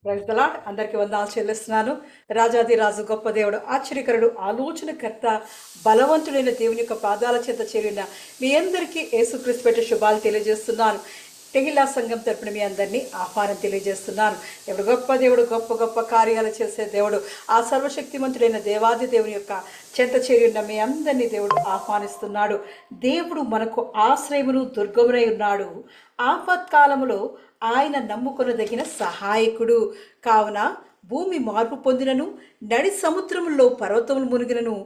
Praise the lord. అందరికీ వందనాలు చెల్లిస్తున్నాను. రాజాది రాజు, గొప్ప దేవుడు, ఆశ్చర్యకరుడు, ఆలోచనకర్త, బలవంతుడైన దేవుని యొక్క పాదాల చెంత చేరిన మీ అందరికీ యేసుక్రీస్తు పెట్టి శుభాలు తెలియజేస్తున్నాను. టెహిలా సంఘం తరపున మీ అందరినీ ఆహ్వానం తెలియజేస్తున్నాను. దేవుడు గొప్ప దేవుడు, గొప్ప గొప్ప కార్యాలు చేసే దేవుడు, ఆ సర్వశక్తిమంతుడైన దేవాది దేవుని యొక్క చెంత చేరి ఉన్న మీ అందరినీ దేవుడు ఆహ్వానిస్తున్నాడు. దేవుడు మనకు ఆశ్రయమును దుర్గమునై ఉన్నాడు. ఆపత్కాలములో ఆయన నమ్ముకొనదగిన సహాయకుడు. కావున భూమి మార్పు పొందినను, నడి సముద్రములో పర్వతములు మునిగినను,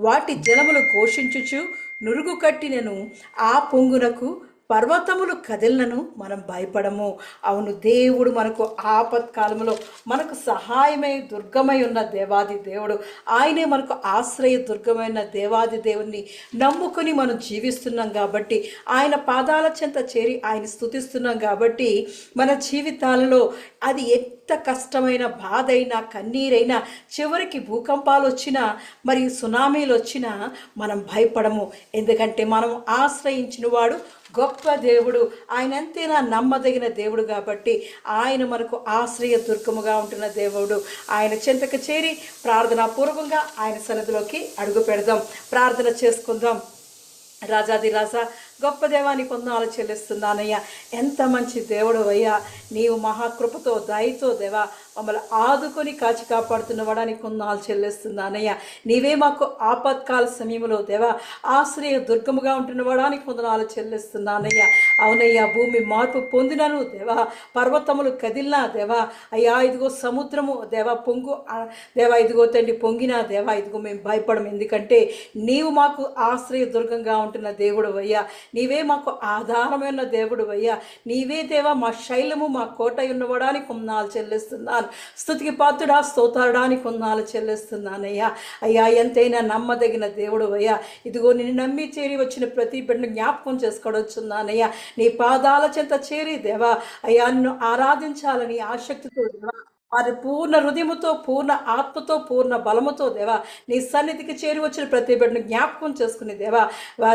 వాటి జలములు ఘోషించుచు నురుగు కట్టినను, ఆ పొంగునకు పర్వతములు కదిలినను మనం భయపడము. అవును, దేవుడు మనకు ఆపత్కాలంలో మనకు సహాయమై దుర్గమై ఉన్న దేవాది దేవుడు. ఆయనే మనకు ఆశ్రయ దుర్గమైన దేవాది దేవుణ్ణి నమ్ముకొని మనం జీవిస్తున్నాం కాబట్టి, ఆయన పాదాల చెంత చేరి ఆయన స్తుతిస్తున్నాం కాబట్టి, మన జీవితాలలో అది ఎంత కష్టమైన బాధ అయినా, కన్నీరైనా, చివరికి భూకంపాలు వచ్చినా మరియు సునామీలు వచ్చినా మనం భయపడము. ఎందుకంటే మనం ఆశ్రయించిన వాడు గొప్ప దేవుడు. ఆయన అంతేనా నమ్మదగిన దేవుడు కాబట్టి ఆయన మనకు ఆశ్రయ దుర్గముగా ఉంటున్న దేవుడు. ఆయన చెంతకు చేరి ప్రార్థనాపూర్వకంగా ఆయన సన్నిధిలోకి అడుగు పెడదాం, ప్రార్థన చేసుకుందాం. రాజాది రాజా, గొప్ప దేవానికి వందనాలు చెల్లిస్తున్నానయ్యా. ఎంత మంచి దేవుడు అయ్యా. నీవు మహాకృపతో, దయతో దేవా మమ్మల్ని ఆదుకొని కాచి కాపాడుతున్న వాడానికి వందనాలు చెల్లిస్తున్నానయ్యా. నీవే మాకు ఆపత్కాల సమయంలో దేవా ఆశ్రయ దుర్గముగా ఉంటున్న వాడానికి వందనాలు చెల్లిస్తున్నానయ్యా. అవునయ్యా, భూమి మార్పు పొందినను దేవా, పర్వతములు కదిలినా దేవా, అయ్యా ఇదిగో సముద్రము దేవా పొంగు దేవా, ఇదిగో తండ్రి పొంగినా దేవా, ఇదిగో మేము భయపడము. ఎందుకంటే నీవు మాకు ఆశ్రయ దుర్గంగా ఉంటున్న దేవుడు అయ్యా. నీవే మాకు ఆధారమైన దేవుడు అయ్యా. నీవే దేవా మా శైలము, మా కోట ఉన్నవాడానికి వందనాలు చెల్లిస్తున్నాను. స్తుతికి పాత్రుడా, స్తోత్రాడానికి వందనాలు చెల్లిస్తున్నానయ్యా. అయ్యా ఎంతైనా నమ్మదగిన దేవుడు అయ్యా. ఇదిగో నిన్ను నమ్మి చేరి వచ్చిన ప్రతి బిడ్డను జ్ఞాపకం చేసుకోవచ్చున్నానయ్యా. నీ పాదాల చెంత చేరి దేవా అయ్యా నిన్ను ఆరాధించాలని ఆసక్తితో దేవా, వారి పూర్ణ హృదయముతో, పూర్ణ ఆత్మతో, పూర్ణ బలముతో దేవా నీ సన్నిధికి చేరి వచ్చిన ప్రతి బిడ్డను జ్ఞాపకం చేసుకుని దేవా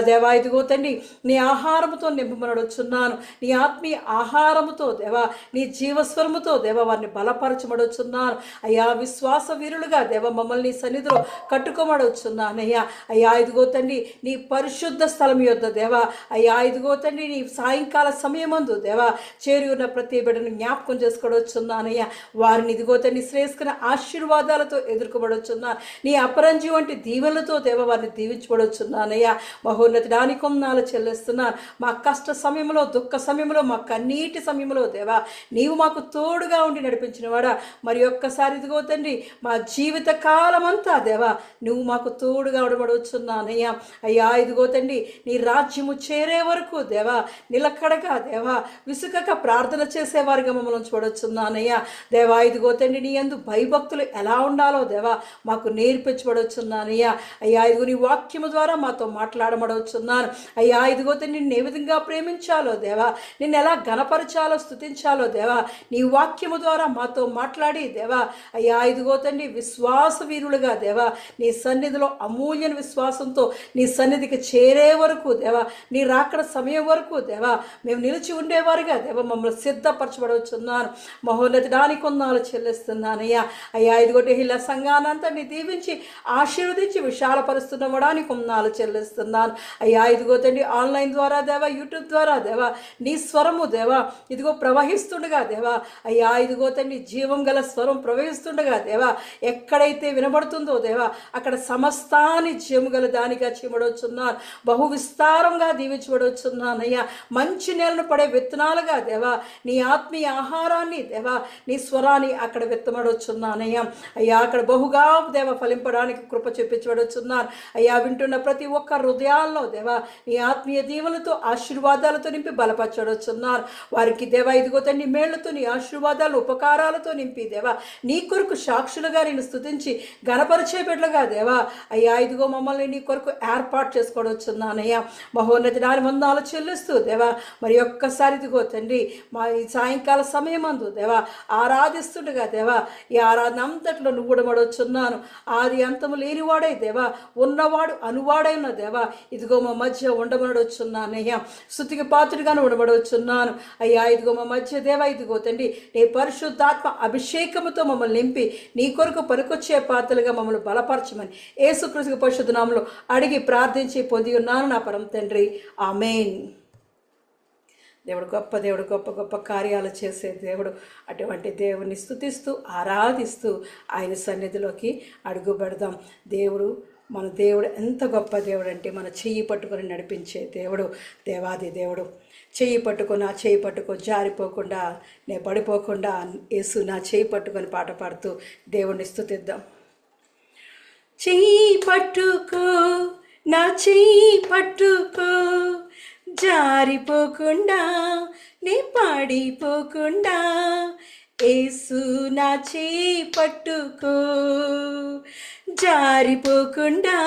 దేవా ఇదిగో తండ్రి నీ ఆహారముతో నింపమనొచ్చున్నాను. నీ ఆత్మీయ ఆహారముతో దేవా, నీ జీవస్వరముతో దేవా వారిని బలపరచమడొచ్చున్నాను. అయ్యా విశ్వాస వీరులుగా దేవా మమ్మల్ని నీ సన్నిధిలో కట్టుకోమడొచ్చున్నానయ్యా. అయ్యా ఇదిగో తండ్రి నీ పరిశుద్ధ స్థలం యొద్ద దేవా, అయ్యా ఇదిగో తండ్రి నీ సాయంకాల సమయమందు దేవా చేరి ఉన్న ప్రతి బిడ్డను జ్ఞాపకం చేసుకోవచ్చున్నానయ్యా. వారిని ఇదిగో తండ్రి శ్రేష్ఠ ఆశీర్వాదాలతో ఎదుర్కోబడొచ్చున్నాను. నీ అపరంజి వంటి దీవెనలతో దేవ వారిని దీవించబడొచ్చున్నానయ్యా. మహోన్నతానికి వందనాలు చెల్లిస్తున్నాను. మా కష్ట సమయంలో, దుఃఖ సమయంలో, మా కన్నీటి సమయంలో దేవా నీవు మాకు తోడుగా ఉండి నడిపించిన వాడా. మరి ఒక్కసారి ఇదిగో తండ్రి మా జీవిత కాలం అంతా దేవా నువ్వు మాకు తోడుగా ఉండబడొచ్చున్నానయ్యా. అయ్యా ఇదిగో తండ్రి నీ రాజ్యము చేరే వరకు దేవా నిలకడగా దేవా విసుగక ప్రార్థన చేసేవారిగా మమ్మల్ని ఉంచబడొచ్చున్నానయ్యా. దేవా ఇదిగో తండ్రి నీ యందు భయభక్తులు ఎలా ఉండాలో దేవా మాకు నేర్పించబడొచ్చున్నానయ్యా. అయ్యా ఇదిగో నీ వాక్యము ద్వారా మాతో మాట్లాడబడవచ్చున్నాను. అయ్యా ఇదిగో తండ్రి నిన్ను ఏ విధంగా ప్రేమించాలో దేవా, నిన్ను ఎలా గణపరచాలో, స్తుతించాలో దేవా నీ వాక్యము ద్వారా మాతో మాట్లాడి దేవా అయ్యా ఇదిగో తండ్రి విశ్వాస వీరులుగా దేవా నీ సన్నిధిలో అమూల్యన విశ్వాసంతో నీ సన్నిధికి చేరే వరకు దేవా, నీ రాకడ సమయం వరకు దేవా మేము నిలిచి ఉండేవారుగా దేవా మమ్మల్ని సిద్ధపరచబడవచ్చున్నాను. మహోన్నతానికి వందనాలు చెల్లిస్తున్నానయ్యా. అయ్యా ఇదిగోటి ఇలా సంఘానంతా నీ దీవించి ఆశీర్వదించి విశాలపరుస్తున్నవడానికి వందనాలు చెల్లిస్తున్నాను. అయ్యా ఇదిగో తండ్రి ఆన్లైన్ ద్వారా దేవా, యూట్యూబ్ ద్వారా దేవా నీ స్వరము దేవా ఇదిగో ప్రవహిస్తుండగా దేవా అయ్యా ఇదిగో తండ్రి జీవం గల స్వరం ప్రవహిస్తుండగా దేవా ఎక్కడైతే వినబడుతుందో దేవా అక్కడ సమస్తాన్ని జీవం గల దానిగా చేయబడవచ్చున్నాను. బహు విస్తారంగా దీవించబడవచ్చున్నానయ్యా. మంచి నేలను పడే విత్తనాలుగా దేవా నీ ఆత్మీయ ఆహారాన్ని దేవా నీ స్వరాన్ని అక్కడ విత్తమడొచ్చున్నానయ్యా. అయ్యా అక్కడ బహుగా దేవ ఫలింపడానికి కృప చూపించబడొచ్చున్నాను. అయ్యా వింటున్న ప్రతి ఒక్క హృదయాల్లో దేవా నీ ఆత్మీయ దీవులతో ఆశీర్వాదాలతో నింపి బలపరచడొచ్చున్నారు. వారికి దేవా ఇదిగో తండ్రి మేళ్లతో నీ ఆశీర్వాదాలు ఉపకారాలతో నింపి దేవా నీ కొరకు సాక్షులుగా నేను స్తుతించి గణపరిచే బిడ్డలుగా దేవా అయ్యా ఇదిగో మమ్మల్ని నీ కొరకు ఏర్పాటు చేసుకోవచ్చున్నానయ్యా. మహోన్నతానికి వందనాలు చెల్లిస్తూ దేవా మరి ఒక్కసారి ఇదిగో తండ్రి మా ఈ సాయంకాల సమయమందు దేవా ఆరాధిస్తూ చేస్తుండగా దేవా ఈ ఆరాధన అంతట్లో నువ్వు ఉడమడొచ్చున్నాను. ఆది అంతము లేనివాడై దేవా, ఉన్నవాడు అనువాడై ఉన్న దేవా, ఇదిగో మా మధ్య ఉండమనడొచ్చున్నానయ్యా. స్తుతికి పాత్రుడిగాను ఉండబడవచ్చున్నాను అయ్యా. ఇదిగో మా మధ్య దేవా, ఇదిగో తండ్రి నీ పరిశుద్ధాత్మ అభిషేకముతో మమ్మల్ని నింపి నీ కొరకు పనికొచ్చే పాత్రలుగా మమ్మల్ని బలపరచమని యేసుక్రీస్తు పరిశుద్ధ నామములో అడిగి ప్రార్థించి పొంది ఉన్నాను నా పరమ తండ్రి. ఆమేన్. దేవుడు గొప్ప దేవుడు, గొప్ప గొప్ప కార్యాలు చేసే దేవుడు. అటువంటి దేవుని స్తుతిస్తూ ఆరాధిస్తూ ఆయన సన్నిధిలోకి అడుగు పెడదాం. మన దేవుడు ఎంత గొప్ప దేవుడు అంటే మన చెయ్యి పట్టుకొని నడిపించే దేవుడు, దేవాది దేవుడు. చెయ్యి పట్టుకో జారిపోకుండా, నే పడిపోకుండా యేసు నా చెయ్యి పట్టుకొని పాట పాడుతూ దేవుణ్ణి స్తుతిద్దాం. చెయ్యి పట్టుకో, నా చెయ్యి పట్టుకో, జారిపోకుండా నే పాడిపోకుండా, యేసు నా చెయ్యి పట్టుకో, జారిపోకుండా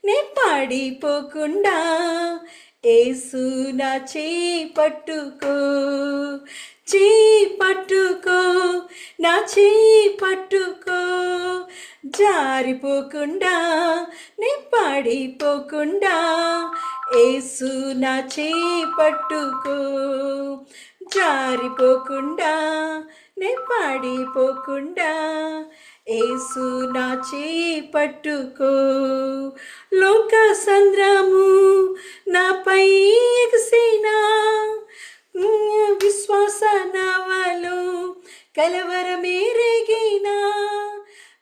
నే పాడిపోకుండా, యేసు నా చెయ్యి పట్టుకో, చెయ్యి పట్టుకో, నా చెయ్యి పట్టుకో, జారిపోకుండా నే పాడిపోకుండా, యేసు నా చెయ్యి పట్టుకో, జారిపోకుండా నే పాడిపోకుండా, యేసు నా చెయ్యి పట్టుకో. లోక సంద్రము నాపై ఎగసినా, విశ్వాస నావలో కలవరమేరేగినా,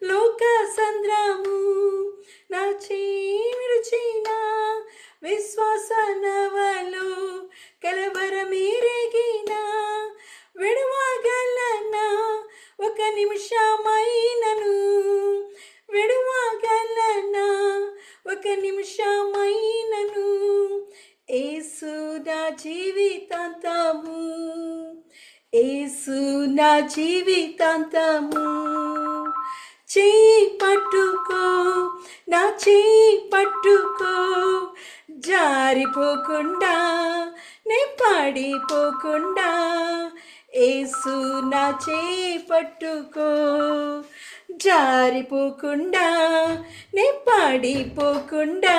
లోక సంద్రము నా చెయ్యి విడిచినా, విశ్వాస నవలో కలవరమేరేగినా, విడువగలనా ఒక నిమిషమైనను, విడువగలనా ఒక నిమిషమైనను, యేసు నా జీవితాంతము, యేసు నా జీవితాంతము. చెయ్యి పట్టుకో, నా చెయ్యి పట్టుకో, జారిపోకుండా నే పాడిపోకుండా, యేసు నా చెయ్యి పట్టుకో, జారిపోకుండా నే పాడిపోకుండా,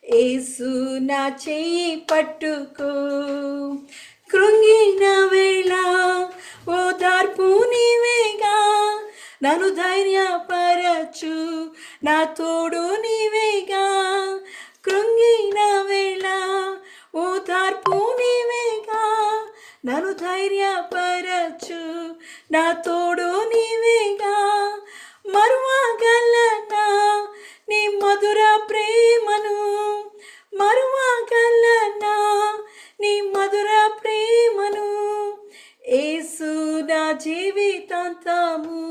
యేసు నా చెయ్యి పట్టుకో. కృంగిన వేళ ఓదార్పు నీవేగా, నన్ను ధైర్యపరచు నా తోడు నీవేగా, కృంగిన వేళ ఓదార్పు నీవేగా, నన్ను ధైర్యపరచు నా తోడు నీవేగా, మరువగలనా నీ మధుర ప్రేమను, మరువగలనా నీ మధుర ప్రేమను, యేసు నా జీవితాంతము,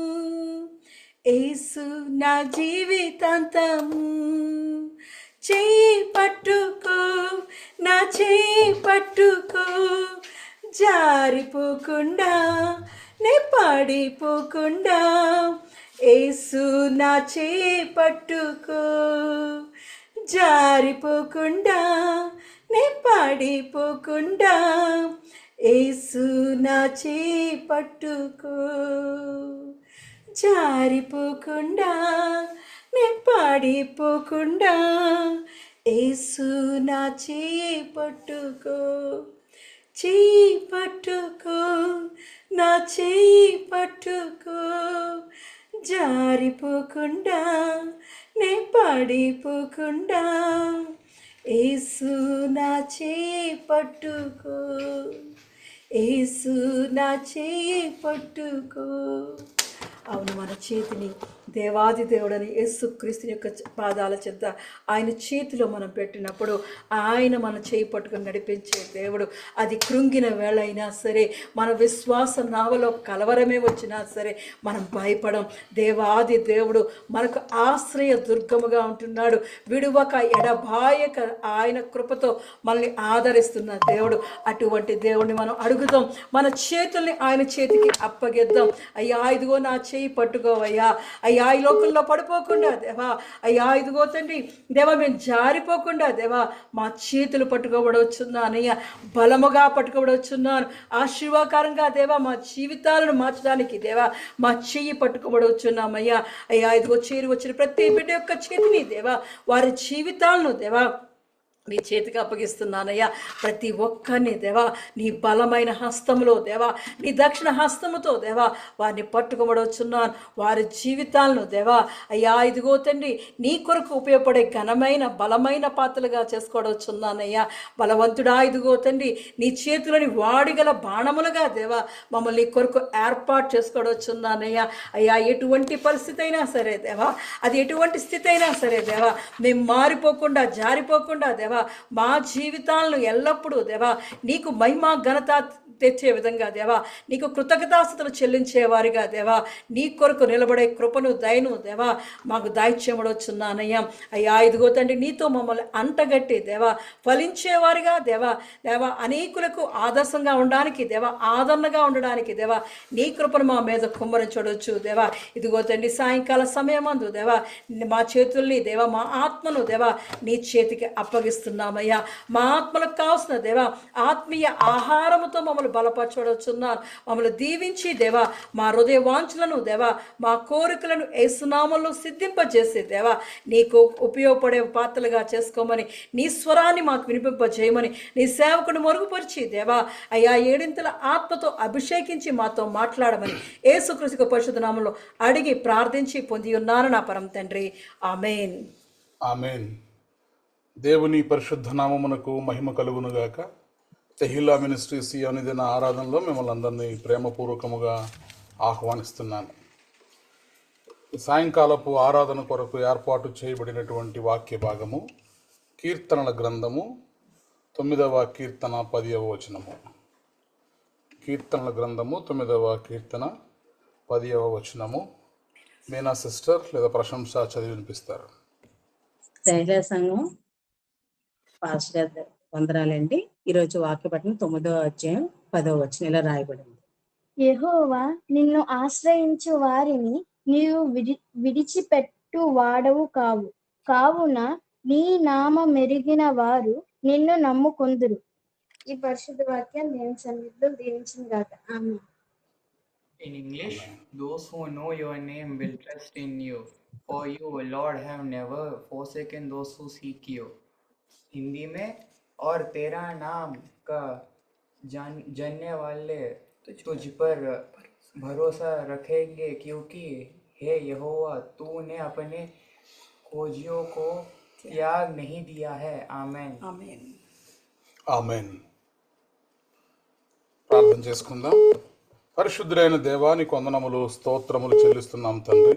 యేసు నా జీవితాంతము. చెయ్యి పట్టుకో, నా చెయ్యి పట్టుకో, జారిపోకుండా నే పాడిపోకుండా, యేసు నా చెయ్యి పట్టుకో, జారిపోకుండా నే పాడిపోకుండా, యేసు నా చెయ్యి పట్టుకో, జారిపోకుండా నే పాడిపోకుండా, యేసు నా చెయ్యి పట్టుకో, చెయ్యి పట్టుకో, నా చెయ్యి పట్టుకో, జారిపోకుండా నే పాడిపోకుండా, యేసు నా చెయ్యి పట్టుకో, యేసు నా చెయ్యి పట్టుకో. అవును, మన చేతిని దేవాది దేవుడని యేసుక్రీస్తు యొక్క పాదాల చెంత ఆయన చేతిలో మనం పెట్టినప్పుడు ఆయన మన చేయి పట్టుకొని నడిపించే దేవుడు. అది కృంగిన వేళ అయినా సరే, మన విశ్వాస నావలో కలవరమే వచ్చినా సరే మనం భయపడం. దేవాది దేవుడు మనకు ఆశ్రయ దుర్గముగా ఉంటున్నాడు. విడువక ఎడబాయక ఆయన కృపతో మనల్ని ఆదరిస్తున్న దేవుడు. అటువంటి దేవుడిని మనం అడుగుదాం, మన చేతుల్ని ఆయన చేతికి అప్పగిద్దాం. అయ్యా, ఇదిగో నా చేయి పట్టుకోవయ్యా, అయ్యా అయ్యా ఈ లోకంలో పడిపోకుండా దేవా, అయ్యా ఇదిగో తండ్రి దేవా మేము జారిపోకుండా దేవా మా చేతులు పట్టుకోబడవచ్చున్నానయ్యా, బలముగా పట్టుకోబడవచ్చున్నాను. ఆశీర్వాదకరంగా దేవా మా జీవితాలను మార్చడానికి దేవా మా చెయ్యి పట్టుకోబడవచ్చున్నామయ్యా. అయ్యా ఇదిగో చేరి వచ్చిన ప్రతి బిడ్డ యొక్క చేతిని దేవా, వారి జీవితాలను దేవా నీ చేతికి అప్పగిస్తున్నానయ్యా. ప్రతి ఒక్కరిని దేవా నీ బలమైన హస్తములో దేవా, నీ దక్షిణ హస్తముతో దేవా వారిని పట్టుకోబడవచ్చున్నాను. వారి జీవితాలను దేవా అయ్యా ఇదిగో తండ్రి నీ కొరకు ఉపయోగపడే ఘనమైన బలమైన పాత్రలుగా చేసుకోవచ్చున్నానయ్యా. బలవంతుడా ఇదిగో తండ్రి నీ చేతులని వాడిగల బాణములుగా దేవా మమ్మల్ని నీ కొరకు ఏర్పాటు చేసుకోవచ్చున్నానయ్యా. అయ్యా ఎటువంటి పరిస్థితి అయినా సరే దేవా, అది ఎటువంటి స్థితి అయినా సరే దేవా, మేము మారిపోకుండా జారిపోకుండా దేవా మా జీవితాలను ఎల్లప్పుడూ దేవా నీకు మహిమ ఘనత తెచ్చే విధంగా దేవా, నీకు కృతజ్ఞతాస్తుతులు చెల్లించేవారిగా దేవా నీ కొరకు నిలబడే కృపను దయను దేవా మాకు దాయిచ్చేమడొచ్చున్నానయ్యా. అయ్యా ఇదిగో తండ్రి నీతో మమ్మల్ని అంటగట్టి దేవా ఫలించేవారిగా దేవా దేవా అనేకులకు ఆదర్శంగా ఉండడానికి దేవా, ఆదరణగా ఉండడానికి దేవా నీ కృపను మా మీద కుమ్మరించవచ్చు దేవా. ఇదిగో తండ్రి సాయంకాల సమయమందు దేవా మా చేతుల్ని దేవా మా ఆత్మను దేవా నీ చేతికి అప్పగిస్తున్నామయ్యా. మా ఆత్మలకు కావాల్సిన దేవా ఆత్మీయ ఆహారముతో మమ్మల్ని బలపరచవచ్చున్నాను. మమ్మల్ని దీవించి దేవా మా హృదయ వాంఛలను దేవా మా కోరికలను యేసునామములో సిద్ధింపజేసి దేవా నీకు ఉపయోగపడే పాత్రలుగా చేసుకోమని, నీ స్వరాన్ని మాకు వినిపింపజేయమని, నీ సేవకుని మరుగుపరిచి దేవా అయ్యా ఏడింతల ఆత్మతో అభిషేకించి మాతో మాట్లాడమని యేసుక్రీస్తు పరిశుద్ధ నామములో అడిగి ప్రార్థించి పొంది ఉన్నాను నా పరమ తండ్రి. ఆమేన్. ఆమేన్. దేవుని పరిశుద్ధ నామమునకు మహిమ కలుగునుగాక. తెహిల్లా మినిస్ట్రీస్ ఈ అనుదిన ఆరాధనలో మిమ్మల్ని అందరినీ ప్రేమపూర్వకముగా ఆహ్వానిస్తున్నాను. సాయంకాలపు ఆరాధన కొరకు ఏర్పాటు చేయబడినటువంటి వాక్య భాగము కీర్తనల గ్రంథము 9వ కీర్తన 10వ వచనము. కీర్తనల గ్రంథము 9వ కీర్తన 10వ వచనము. మీనా సిస్టర్ లేదా ప్రశంస చదివి వినిపిస్తారు. మహిళా సంఘం పాస్టర్ గారు వందనాలండి. ఈరోజు వాక్యపట్నం 9వ అధ్యాయం 10వ వచనం ఇలా రాయబడింది. యెహోవా నిన్ను ఆశ్రయించు వారిని నీవు విడిచిపెట్టు వాడవు కావు, కావున నీ నామ మెరిగిన వారు నిన్ను నమ్ముకొందురు. ఈ పరిశుద్ధ వాక్యం దేవుని సన్నిధిలో దీవించింది గాక. ఆమేన్. In English, those who know your name will trust in you, for you, Lord, have never forsaken those who seek you. Hindi में और तेरा नाम का जानने वाले तुझ पर भरोसा रखेंगे, क्योंकि हे यहोवा तूने अपने खोजियों को त्याग नहीं दिया है. आमेन. ఆమేన్. ఆమేన్. ప్రార్థన చేసుకుందాం. పరిశుద్ధుడైన దేవానికి వందనములు స్తోత్రములు చెల్లిస్తున్నాం తండ్రి.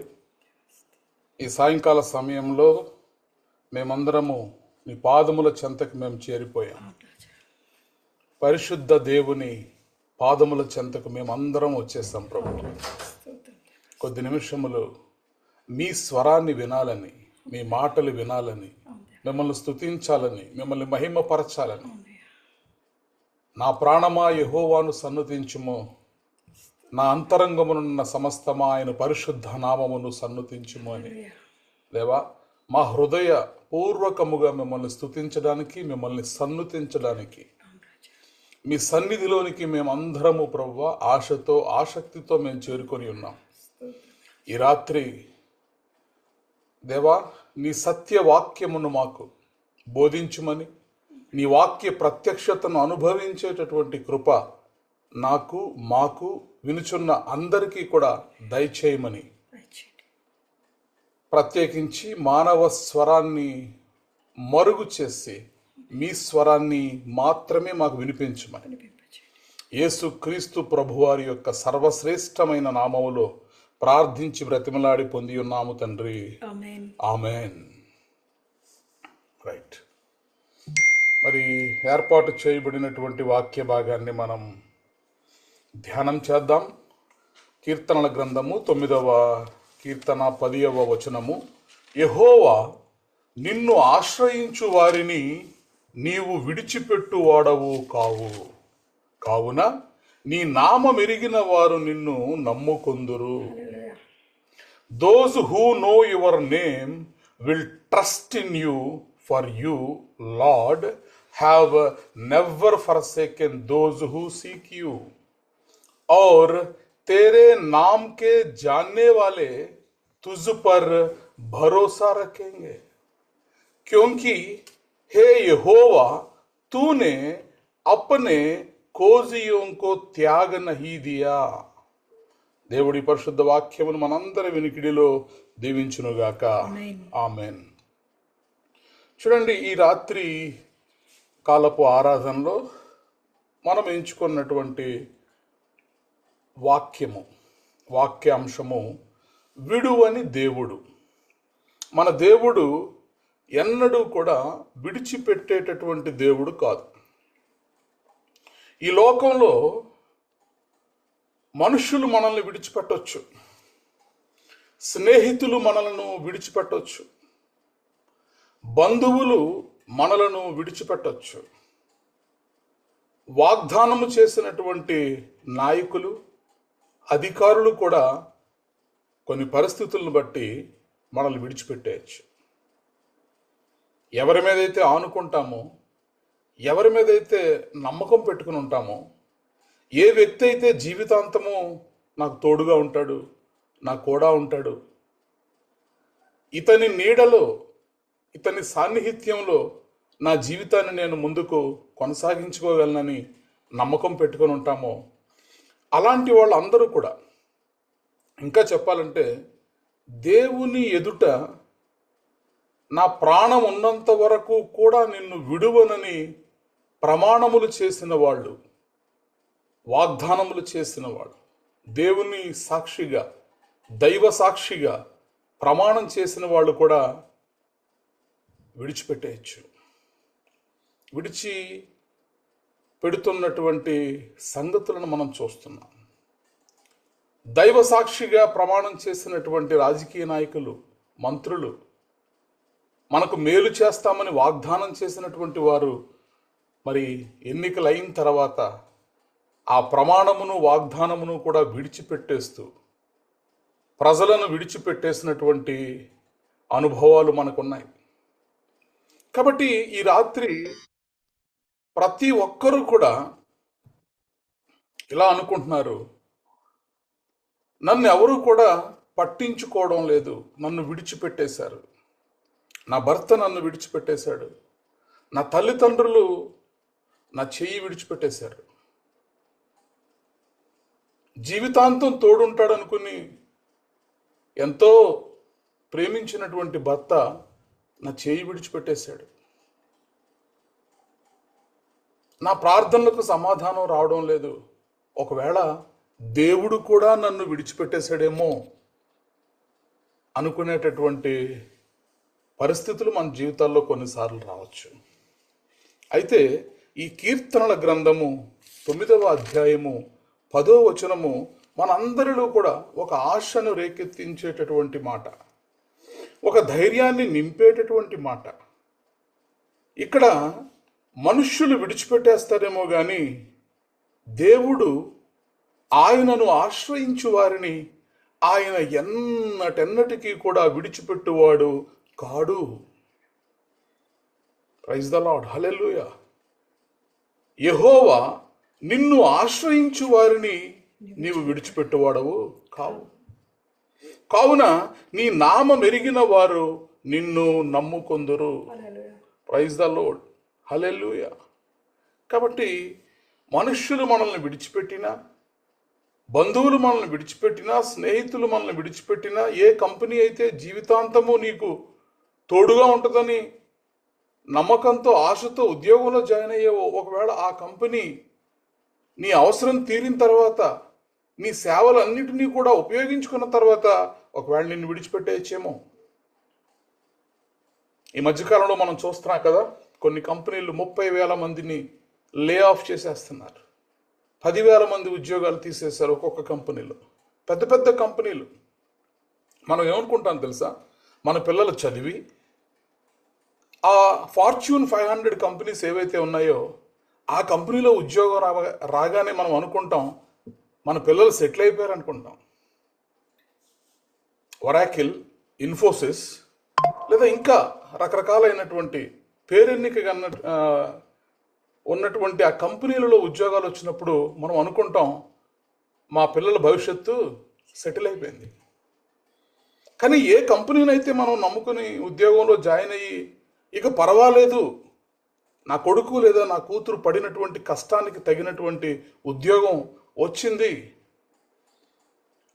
ఈ సాయంకాల సమయంలో మేమందరము నీ పాదముల చెంతకు మేము చేరిపోయాం. పరిశుద్ధ దేవుని పాదముల చెంతకు మేమందరం వచ్చేసాం ప్రభు. కొద్ది నిమిషములు మీ స్వరాన్ని వినాలని, మీ మాటలు వినాలని, మిమ్మల్ని స్తుతించాలని, మిమ్మల్ని మహిమపరచాలని. నా ప్రాణమా యెహోవాను సన్నుతించుము, నా అంతరంగమునున్న సమస్తమా ఆయన పరిశుద్ధ నామమును సన్నుతించుము అని దేవా మా హృదయ పూర్వకముగా మిమ్మల్ని స్తుతించడానికి, మిమ్మల్ని సన్నుతించడానికి మీ సన్నిధిలోనికి మేమందరము ప్రభువా ఆశతో ఆసక్తితో మేము చేరుకొని ఉన్నాం. ఈ రాత్రి దేవా నీ సత్య వాక్యమును మాకు బోధించుమని, నీ వాక్య ప్రత్యక్షతను అనుభవించేటటువంటి కృప నాకు, మాకు, వినుచున్న అందరికీ కూడా దయచేయమని, ప్రత్యేకించి మానవ స్వరాన్ని మరుగు చేసి మీ స్వరాన్ని మాత్రమే మాకు వినిపించమని యేసుక్రీస్తు ప్రభువారి యొక్క సర్వశ్రేష్టమైన నామములో ప్రార్థించి బ్రతిమలాడి పొంది ఉన్నాము తండ్రి. ఆమేన్. ఆమేన్. రైట్. మరి ఏర్పాటు చేయబడినటువంటి వాక్య భాగాన్ని మనం ధ్యానం చేద్దాం. కీర్తనల గ్రంథము 9వ కీర్తన 10వ వచనము. యెహోవా నిన్ను ఆశ్రయించు వారిని నీవు విడిచిపెట్టు వాడవు కావు, కావున నీ నామమెరిగిన వారు నిన్ను నమ్ముకొందురు. Those who know your name will trust in you, for you, Lord, have never forsaken those who seek you. और तेरे नाम के जानने वाले तुझ पर भरोसा रखेंगे, क्योंकि हे यहोवा, तूने अपने खोजियों को त्याग नहीं दिया. దేవుడి పరిశుద్ధ వాక్యమును మనందరి వినికిడిలో దీవించునుగాక. ఆమెన్. చూడండి, ఈ రాత్రి కాలపు ఆరాధనలో మనం ఎంచుకున్నటువంటి వాక్యాంశము విడువని దేవుడు. మన దేవుడు ఎన్నడూ కూడా విడిచిపెట్టేటటువంటి దేవుడు కాదు. ఈ లోకంలో మనుషులు మనల్ని విడిచిపెట్టవచ్చు, స్నేహితులు మనలను విడిచిపెట్టవచ్చు, బంధువులు మనలను విడిచిపెట్టవచ్చు, వాగ్దానము చేసినటువంటి నాయకులు, అధికారులు కూడా కొన్ని పరిస్థితులను బట్టి మనల్ని విడిచిపెట్టేయచ్చు. ఎవరి మీదైతే ఆనుకుంటామో, ఎవరి మీదైతే నమ్మకం పెట్టుకుని ఉంటామో, ఏ వ్యక్తి అయితే జీవితాంతము నాకు తోడుగా ఉంటాడు, నాకు కూడా ఉంటాడు, ఇతని నీడలో, ఇతని సాన్నిహిత్యంలో నా జీవితాన్ని నేను ముందుకు కొనసాగించుకోగలనని నమ్మకం పెట్టుకొని ఉంటామో, అలాంటి వాళ్ళందరూ కూడా, ఇంకా చెప్పాలంటే దేవుని ఎదుట నా ప్రాణం ఉన్నంత వరకు కూడా నిన్ను విడువనని ప్రమాణములు చేసిన వాళ్ళు, వాగ్దానములు చేసిన వాళ్ళు, దేవుని సాక్షిగా, దైవ సాక్షిగా ప్రమాణం చేసిన వాళ్ళు కూడా విడిచిపెట్టేయచ్చు. విడిచి పెడుతున్నటువంటి సంగతులను మనం చూస్తున్నాం. దైవ సాక్షిగా ప్రమాణం చేసినటువంటి రాజకీయ నాయకులు, మంత్రులు, మనకు మేలు చేస్తామని వాగ్దానం చేసినటువంటి వారు మరి ఎన్నికలైన తర్వాత ఆ ప్రమాణమును, వాగ్దానమును కూడా విడిచిపెట్టేస్తూ ప్రజలను విడిచిపెట్టేసినటువంటి అనుభవాలు మనకున్నాయి. కాబట్టి ఈ రాత్రి ప్రతి ఒక్కరూ కూడా ఇలా అనుకుంటున్నారు, నన్ను ఎవరు కూడా పట్టించుకోవడం లేదు, నన్ను విడిచిపెట్టేశారు, నా భర్త నన్ను విడిచిపెట్టేశాడు, నా తల్లిదండ్రులు నా చెయ్యి విడిచిపెట్టేశారు, జీవితాంతం తోడుంటాడు అనుకుని ఎంతో ప్రేమించినటువంటి భర్త నా చేయి విడిచిపెట్టేశాడు, నా ప్రార్థనలకు సమాధానం రావడం లేదు, ఒకవేళ దేవుడు కూడా నన్ను విడిచిపెట్టేశాడేమో అనుకునేటటువంటి పరిస్థితులు మన జీవితాల్లో కొన్నిసార్లు రావచ్చు. అయితే ఈ కీర్తనల గ్రంథము 9వ అధ్యాయము 10వ వచనము మనందరిలో కూడా ఒక ఆశను రేకెత్తించేటటువంటి మాట, ఒక ధైర్యాన్ని నింపేటటువంటి మాట. ఇక్కడ మనుష్యులు విడిచిపెట్టేస్తారేమో కానీ దేవుడు ఆయనను ఆశ్రయించు వారిని ఆయన ఎన్నటెన్నటికీ కూడా విడిచిపెట్టువాడు కాడు. ప్రైజ్ ద లార్డ్, హల్లెలూయా. యెహోవా నిన్ను ఆశ్రయించు వారిని నీవు విడిచిపెట్టువాడవు కావు. కావున నీ నామం ఎరిగిన వారు నిన్ను నమ్ముకొందురు. ప్రైజ్ ద లార్డ్, హల్లెలూయా. కాబట్టి మనుష్యులు మనల్ని విడిచిపెట్టినా, బంధువులు మనల్ని విడిచిపెట్టినా, స్నేహితులు మనల్ని విడిచిపెట్టినా, ఏ కంపెనీ అయితే జీవితాంతము నీకు తోడుగా ఉంటుందని నమ్మకంతో, ఆశతో ఉద్యోగంలో జాయిన్ అయ్యేవో, ఒకవేళ ఆ కంపెనీ నీ అవసరం తీరిన తర్వాత, నీ సేవలన్నిటినీ కూడా ఉపయోగించుకున్న తర్వాత ఒకవేళ నిన్ను విడిచిపెట్టేయచ్చేమో. ఈ మధ్యకాలంలో మనం చూస్తున్నాం కదా, కొన్ని కంపెనీలు 30,000 మందిని లే ఆఫ్ చేసేస్తున్నారు, 10,000 మంది ఉద్యోగాలు తీసేశారు ఒక్కొక్క కంపెనీలో, పెద్ద పెద్ద కంపెనీలు. మనం ఏమనుకుంటాం తెలుసా, మన పిల్లలు చదివి ఆ ఫార్చ్యూన్ 500 కంపెనీస్ ఏవైతే ఉన్నాయో ఆ కంపెనీలో ఉద్యోగం రాగానే మనం అనుకుంటాం మన పిల్లలు సెటిల్ అయిపోయారు అనుకుంటాం. ఒరాకిల్, ఇన్ఫోసిస్, లేదా ఇంకా రకరకాలైనటువంటి పేరెన్నిక ఉన్నటువంటి ఆ కంపెనీలలో ఉద్యోగాలు వచ్చినప్పుడు మనం అనుకుంటాం మా పిల్లల భవిష్యత్తు సెటిల్ అయిపోయింది. కానీ ఏ కంపెనీనైతే మనం నమ్ముకుని ఉద్యోగంలో జాయిన్ అయ్యి ఇక పర్వాలేదు, నా కొడుకు లేదా నా కూతురు పడినటువంటి కష్టానికి తగినటువంటి ఉద్యోగం వచ్చింది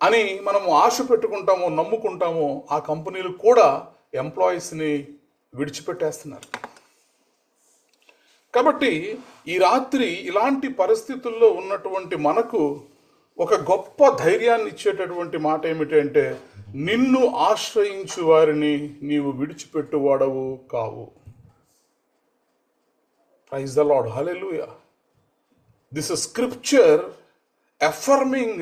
అని మనము ఆశ పెట్టుకుంటామో నమ్ముకుంటామో, ఆ కంపెనీలు కూడా ఎంప్లాయీస్ని విడిచిపెట్టేస్తున్నారు. కాబట్టి ఈ రాత్రి ఇలాంటి పరిస్థితుల్లో ఉన్నటువంటి మనకు ఒక గొప్ప ధైర్యాన్ని ఇచ్చేటటువంటి మాట ఏమిటంటే, నిన్ను ఆశ్రయించు వారిని నీవు విడిచిపెట్టువాడవు కావు. Praise the Lord, hallelujah. This is scripture affirming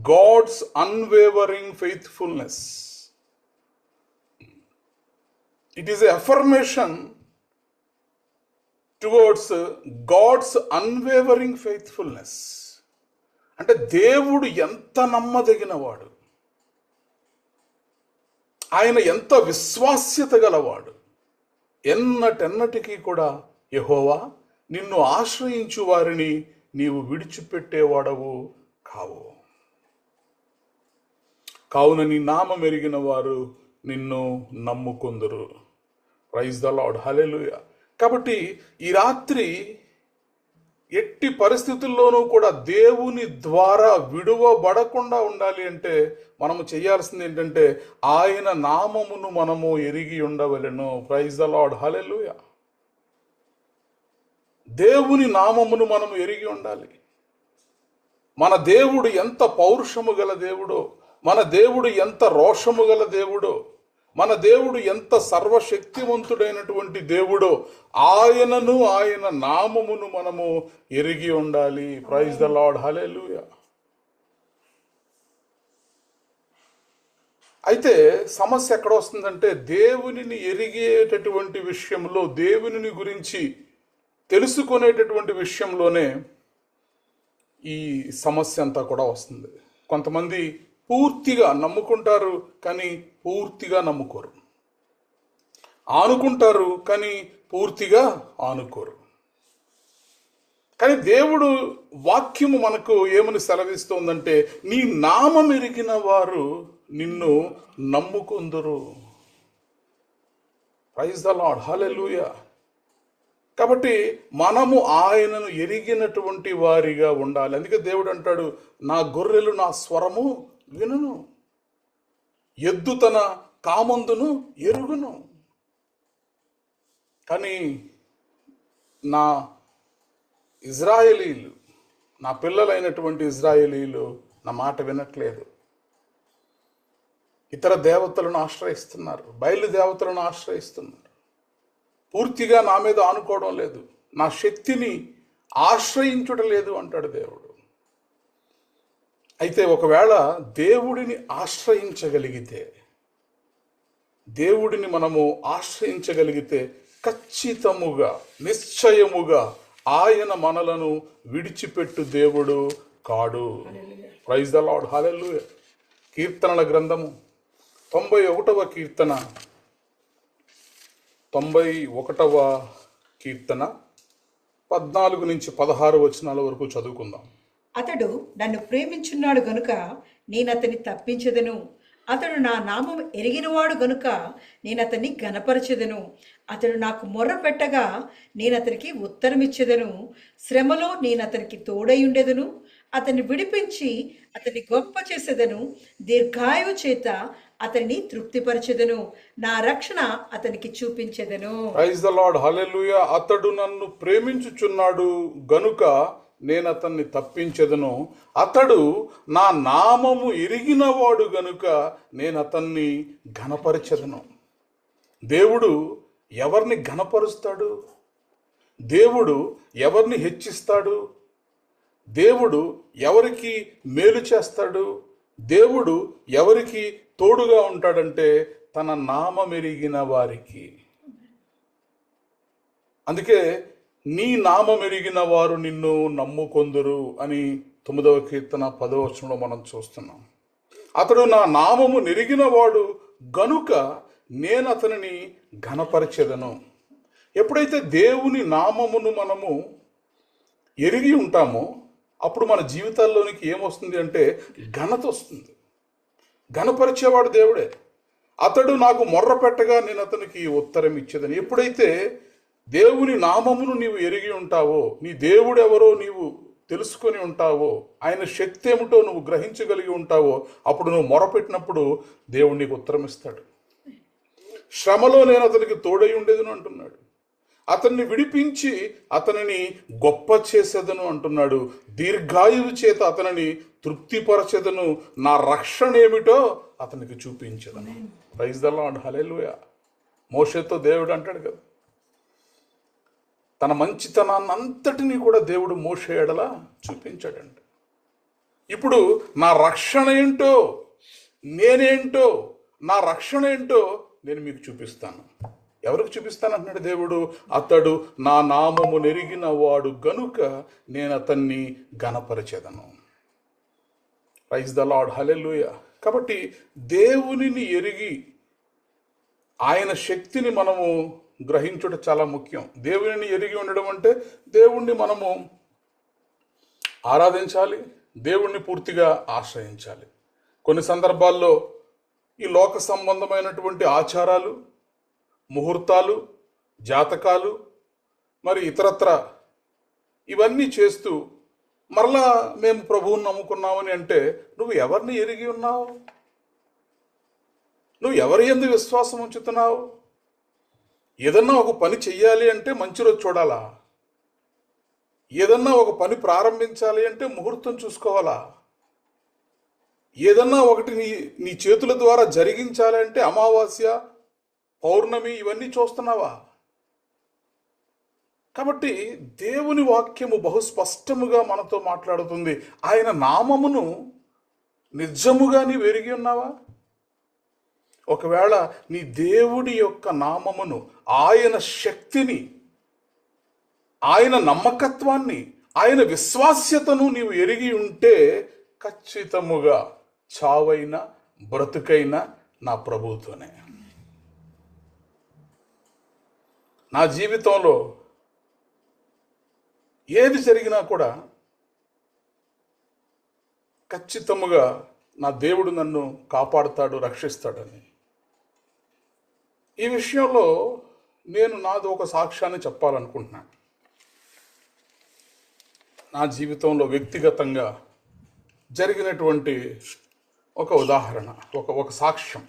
God's unwavering faithfulness. It is an affirmation towards God's unwavering faithfulness. అంటే దేవుడు ఎంత నమ్మదగినవాడు, ఆయన ఎంత విశ్వాస్యత గలవాడు. ఎన్నటెన్నటికీ కూడా యెహోవా నిన్ను ఆశ్రయించు వారిని నీవు విడిచిపెట్టేవాడవు కావు. కావున నీ నామం ఎరిగిన వారు నిన్ను నమ్ముకొందురు. ప్రైజ్ ద లార్డ్, హల్లెలూయా. కాబట్టి ఈ రాత్రి ఎట్టి పరిస్థితుల్లోనూ కూడా దేవుని ద్వారా విడువబడకుండా ఉండాలి అంటే మనము చేయాల్సింది ఏంటంటే ఆయన నామమును మనము ఎరిగి ఉండవలెను. ప్రైజ్ ద లార్డ్, హల్లెలూయా. దేవుని నామమును మనము ఎరిగి ఉండాలి. మన దేవుడు ఎంత పౌరుషము గల దేవుడో, మన దేవుడు ఎంత రోషము గల దేవుడో, మన దేవుడు ఎంత సర్వశక్తివంతుడైనటువంటి దేవుడో, ఆయనను ఆయన నామమును మనము ఎరిగి ఉండాలి. ప్రైజ్ ద లార్డ్, హల్లెలూయా. అయితే సమస్య ఎక్కడ వస్తుందంటే, దేవునిని ఎరిగేటటువంటి విషయంలో, దేవునిని గురించి తెలుసుకునేటటువంటి విషయంలోనే ఈ సమస్య అంతా కూడా వస్తుంది. కొంతమంది పూర్తిగా నమ్ముకుంటారు కానీ పూర్తిగా నమ్ముకోరు, ఆనుకుంటారు కానీ పూర్తిగా ఆనుకోరు. కానీ దేవుడు వాక్యము మనకు ఏమని సెలవిస్తోందంటే, నీ నామం ఎరిగిన వారు నిన్ను నమ్ముకొందురు. ప్రైజ్ ద లార్డ్, హల్లెలూయా. కాబట్టి మనము ఆయనను ఎరిగినటువంటి వారిగా ఉండాలి. అందుకే దేవుడు అంటాడు, నా గొర్రెలు నా స్వరము వినును, ఎద్దు తన కామందును ఎరుగును. కానీ నా ఇజ్రాయేలీలు, నా పిల్లలైనటువంటి ఇజ్రాయేలీలు నా మాట వినట్లేదు. ఇతర దేవతలను ఆశ్రయిస్తున్నారు, బయలు దేవతలను ఆశ్రయిస్తున్నారు. పూర్తిగా నా మీద ఆనుకోవడం లేదు, నా శక్తిని ఆశ్రయించుట లేదు అంటాడు దేవుడు. అయితే ఒకవేళ దేవుడిని ఆశ్రయించగలిగితే, దేవుడిని మనము ఆశ్రయించగలిగితే ఖచ్చితముగా నిశ్చయముగా ఆయన మనలను విడిచిపెట్టు దేవుడు కాడు. ప్రైజ్ ద లార్డ్, హల్లెలూయా. కీర్తనల గ్రంథము 91వ కీర్తన 91వ కీర్తన 14 నుంచి 16 వచనాల వరకు చదువుకుందాం. అతడు నన్ను ప్రేమించున్నాడు గనుక నేను అతన్ని తప్పించెదను. అతడు నా నామం ఎరిగినవాడు గనుక నేను అతన్ని ఘనపరచెదను. అతడు నాకు మొర్ర పెట్టగా నేను అతనికి ఉత్తరమిచ్చెదను. శ్రమలో నేను అతనికి తోడయుండెదను. అతన్ని విడిపించి అతన్ని గొప్ప చేసేదను. దీర్ఘాయువు చేత అతన్ని తృప్తిపరచెదను. నా రక్షణ అతనికి చూపించెదను. ప్రైజ్ ద లార్డ్, హల్లెలూయా. అతడు నన్ను ప్రేమించుచున్నాడు గనుక నేను అతన్ని తప్పించెదను. అతడు నా నామము ఎరిగినవాడు గనుక నేను అతన్ని ఘనపరచెదను. దేవుడు ఎవరిని ఘనపరుస్తాడు? దేవుడు ఎవరిని హెచ్చిస్తాడు? దేవుడు ఎవరికి మేలు చేస్తాడు? దేవుడు ఎవరికి తోడుగా ఉంటాడంటే తన నామమెరిగిన వారికి. అందుకే నీ నామమెరిగిన వారు నిన్ను నమ్ముకొందురు అని 9వ కీర్తన 10వ వచనంలో మనం చూస్తున్నాం. అతడు నా నామము నెరిగిన వాడు గనుక నేను అతనిని ఘనపరచెదను. ఎప్పుడైతే దేవుని నామమును మనము ఎరిగి ఉంటామో అప్పుడు మన జీవితాల్లోనికి ఏమొస్తుంది అంటే ఘనత వస్తుంది. ఘనపరిచేవాడు దేవుడే. అతడు నాకు మొర్ర పెట్టగా నేను అతనికి ఉత్తరం ఇచ్చేదని. ఎప్పుడైతే దేవుని నామమును నీవు ఎరిగి ఉంటావో, నీ దేవుడు ఎవరో నీవు తెలుసుకొని ఉంటావో, ఆయన శక్తి ఏమిటో నువ్వు గ్రహించగలిగి ఉంటావో, అప్పుడు నువ్వు మొరపెట్టినప్పుడు దేవుడు నీకు ఉత్తరం ఇస్తాడు. శ్రమలో నేను అతనికి తోడై ఉండేదను అంటున్నాడు. అతన్ని విడిపించి అతనిని గొప్ప చేసేదను అంటున్నాడు. దీర్ఘాయువు చేత అతనిని తృప్తిపరచెదను. నా రక్షణ ఏమిటో అతనికి చూపించదను. ప్రైజ్ ద లార్డ్, హల్లెలూయా. మోషేతో దేవుడు అంటాడు కదా, తన మంచితనాన్ని అంతటినీ కూడా దేవుడు మోషే ఎడల చూపించాడంట. ఇప్పుడు నా రక్షణ ఏంటో, నేనేంటో, నా రక్షణ ఏంటో నేను మీకు చూపిస్తాను. ఎవరికి చూపిస్తాను అంటున్నాడు దేవుడు? అతడు నా నామము నెరిగిన వాడు గనుక నేను అతన్ని ఘనపరచెదను. ప్రైజ్ ద లార్డ్, హల్లెలూయా. కాబట్టి దేవునిని ఎరిగి ఆయన శక్తిని మనము గ్రహించుట చాలా ముఖ్యం. దేవునిని ఎరిగి ఉండడం అంటే దేవుణ్ణి మనము ఆరాధించాలి, దేవుణ్ణి పూర్తిగా ఆశ్రయించాలి. కొన్ని సందర్భాల్లో ఈ లోక సంబంధమైనటువంటి ఆచారాలు, ముహూర్తాలు, జాతకాలు, మరి ఇతరత్ర ఇవన్నీ చేస్తూ మరలా మేము ప్రభువుని నమ్ముకున్నామని అంటే నువ్వు ఎవరిని ఎరిగి ఉన్నావు? నువ్వు ఎవరి యందు విశ్వాసం ఉంచుతున్నావు? ఏదన్నా ఒక పని చెయ్యాలి అంటే మంచి రోజు చూడాలా? ఏదన్నా ఒక పని ప్రారంభించాలి అంటే ముహూర్తం చూసుకోవాలా? ఏదన్నా ఒకటి నీ చేతుల ద్వారా జరిగించాలి అంటే అమావాస్య, పౌర్ణమి ఇవన్నీ చూస్తున్నావా? కాబట్టి దేవుని వాక్యము బహు స్పష్టముగా మనతో మాట్లాడుతుంది. ఆయన నామమును నిజముగా నీవు ఎరిగి ఉన్నావా? ఒకవేళ నీ దేవుడి యొక్క నామమును, ఆయన శక్తిని, ఆయన నమ్మకత్వాన్ని, ఆయన విశ్వాస్యతను నీవు ఎరిగి ఉంటే ఖచ్చితముగా చావైన బ్రతుకైన నా ప్రభువుతోనే. నా జీవితంలో ఏది జరిగినా కూడా ఖచ్చితముగా నా దేవుడు నన్ను కాపాడుతాడు, రక్షిస్తాడని. ఈ విషయంలో నేను నాది ఒక సాక్ష్యాన్ని చెప్పాలనుకుంటున్నాను. నా జీవితంలో వ్యక్తిగతంగా జరిగినటువంటి ఒక ఉదాహరణ, ఒక సాక్ష్యం.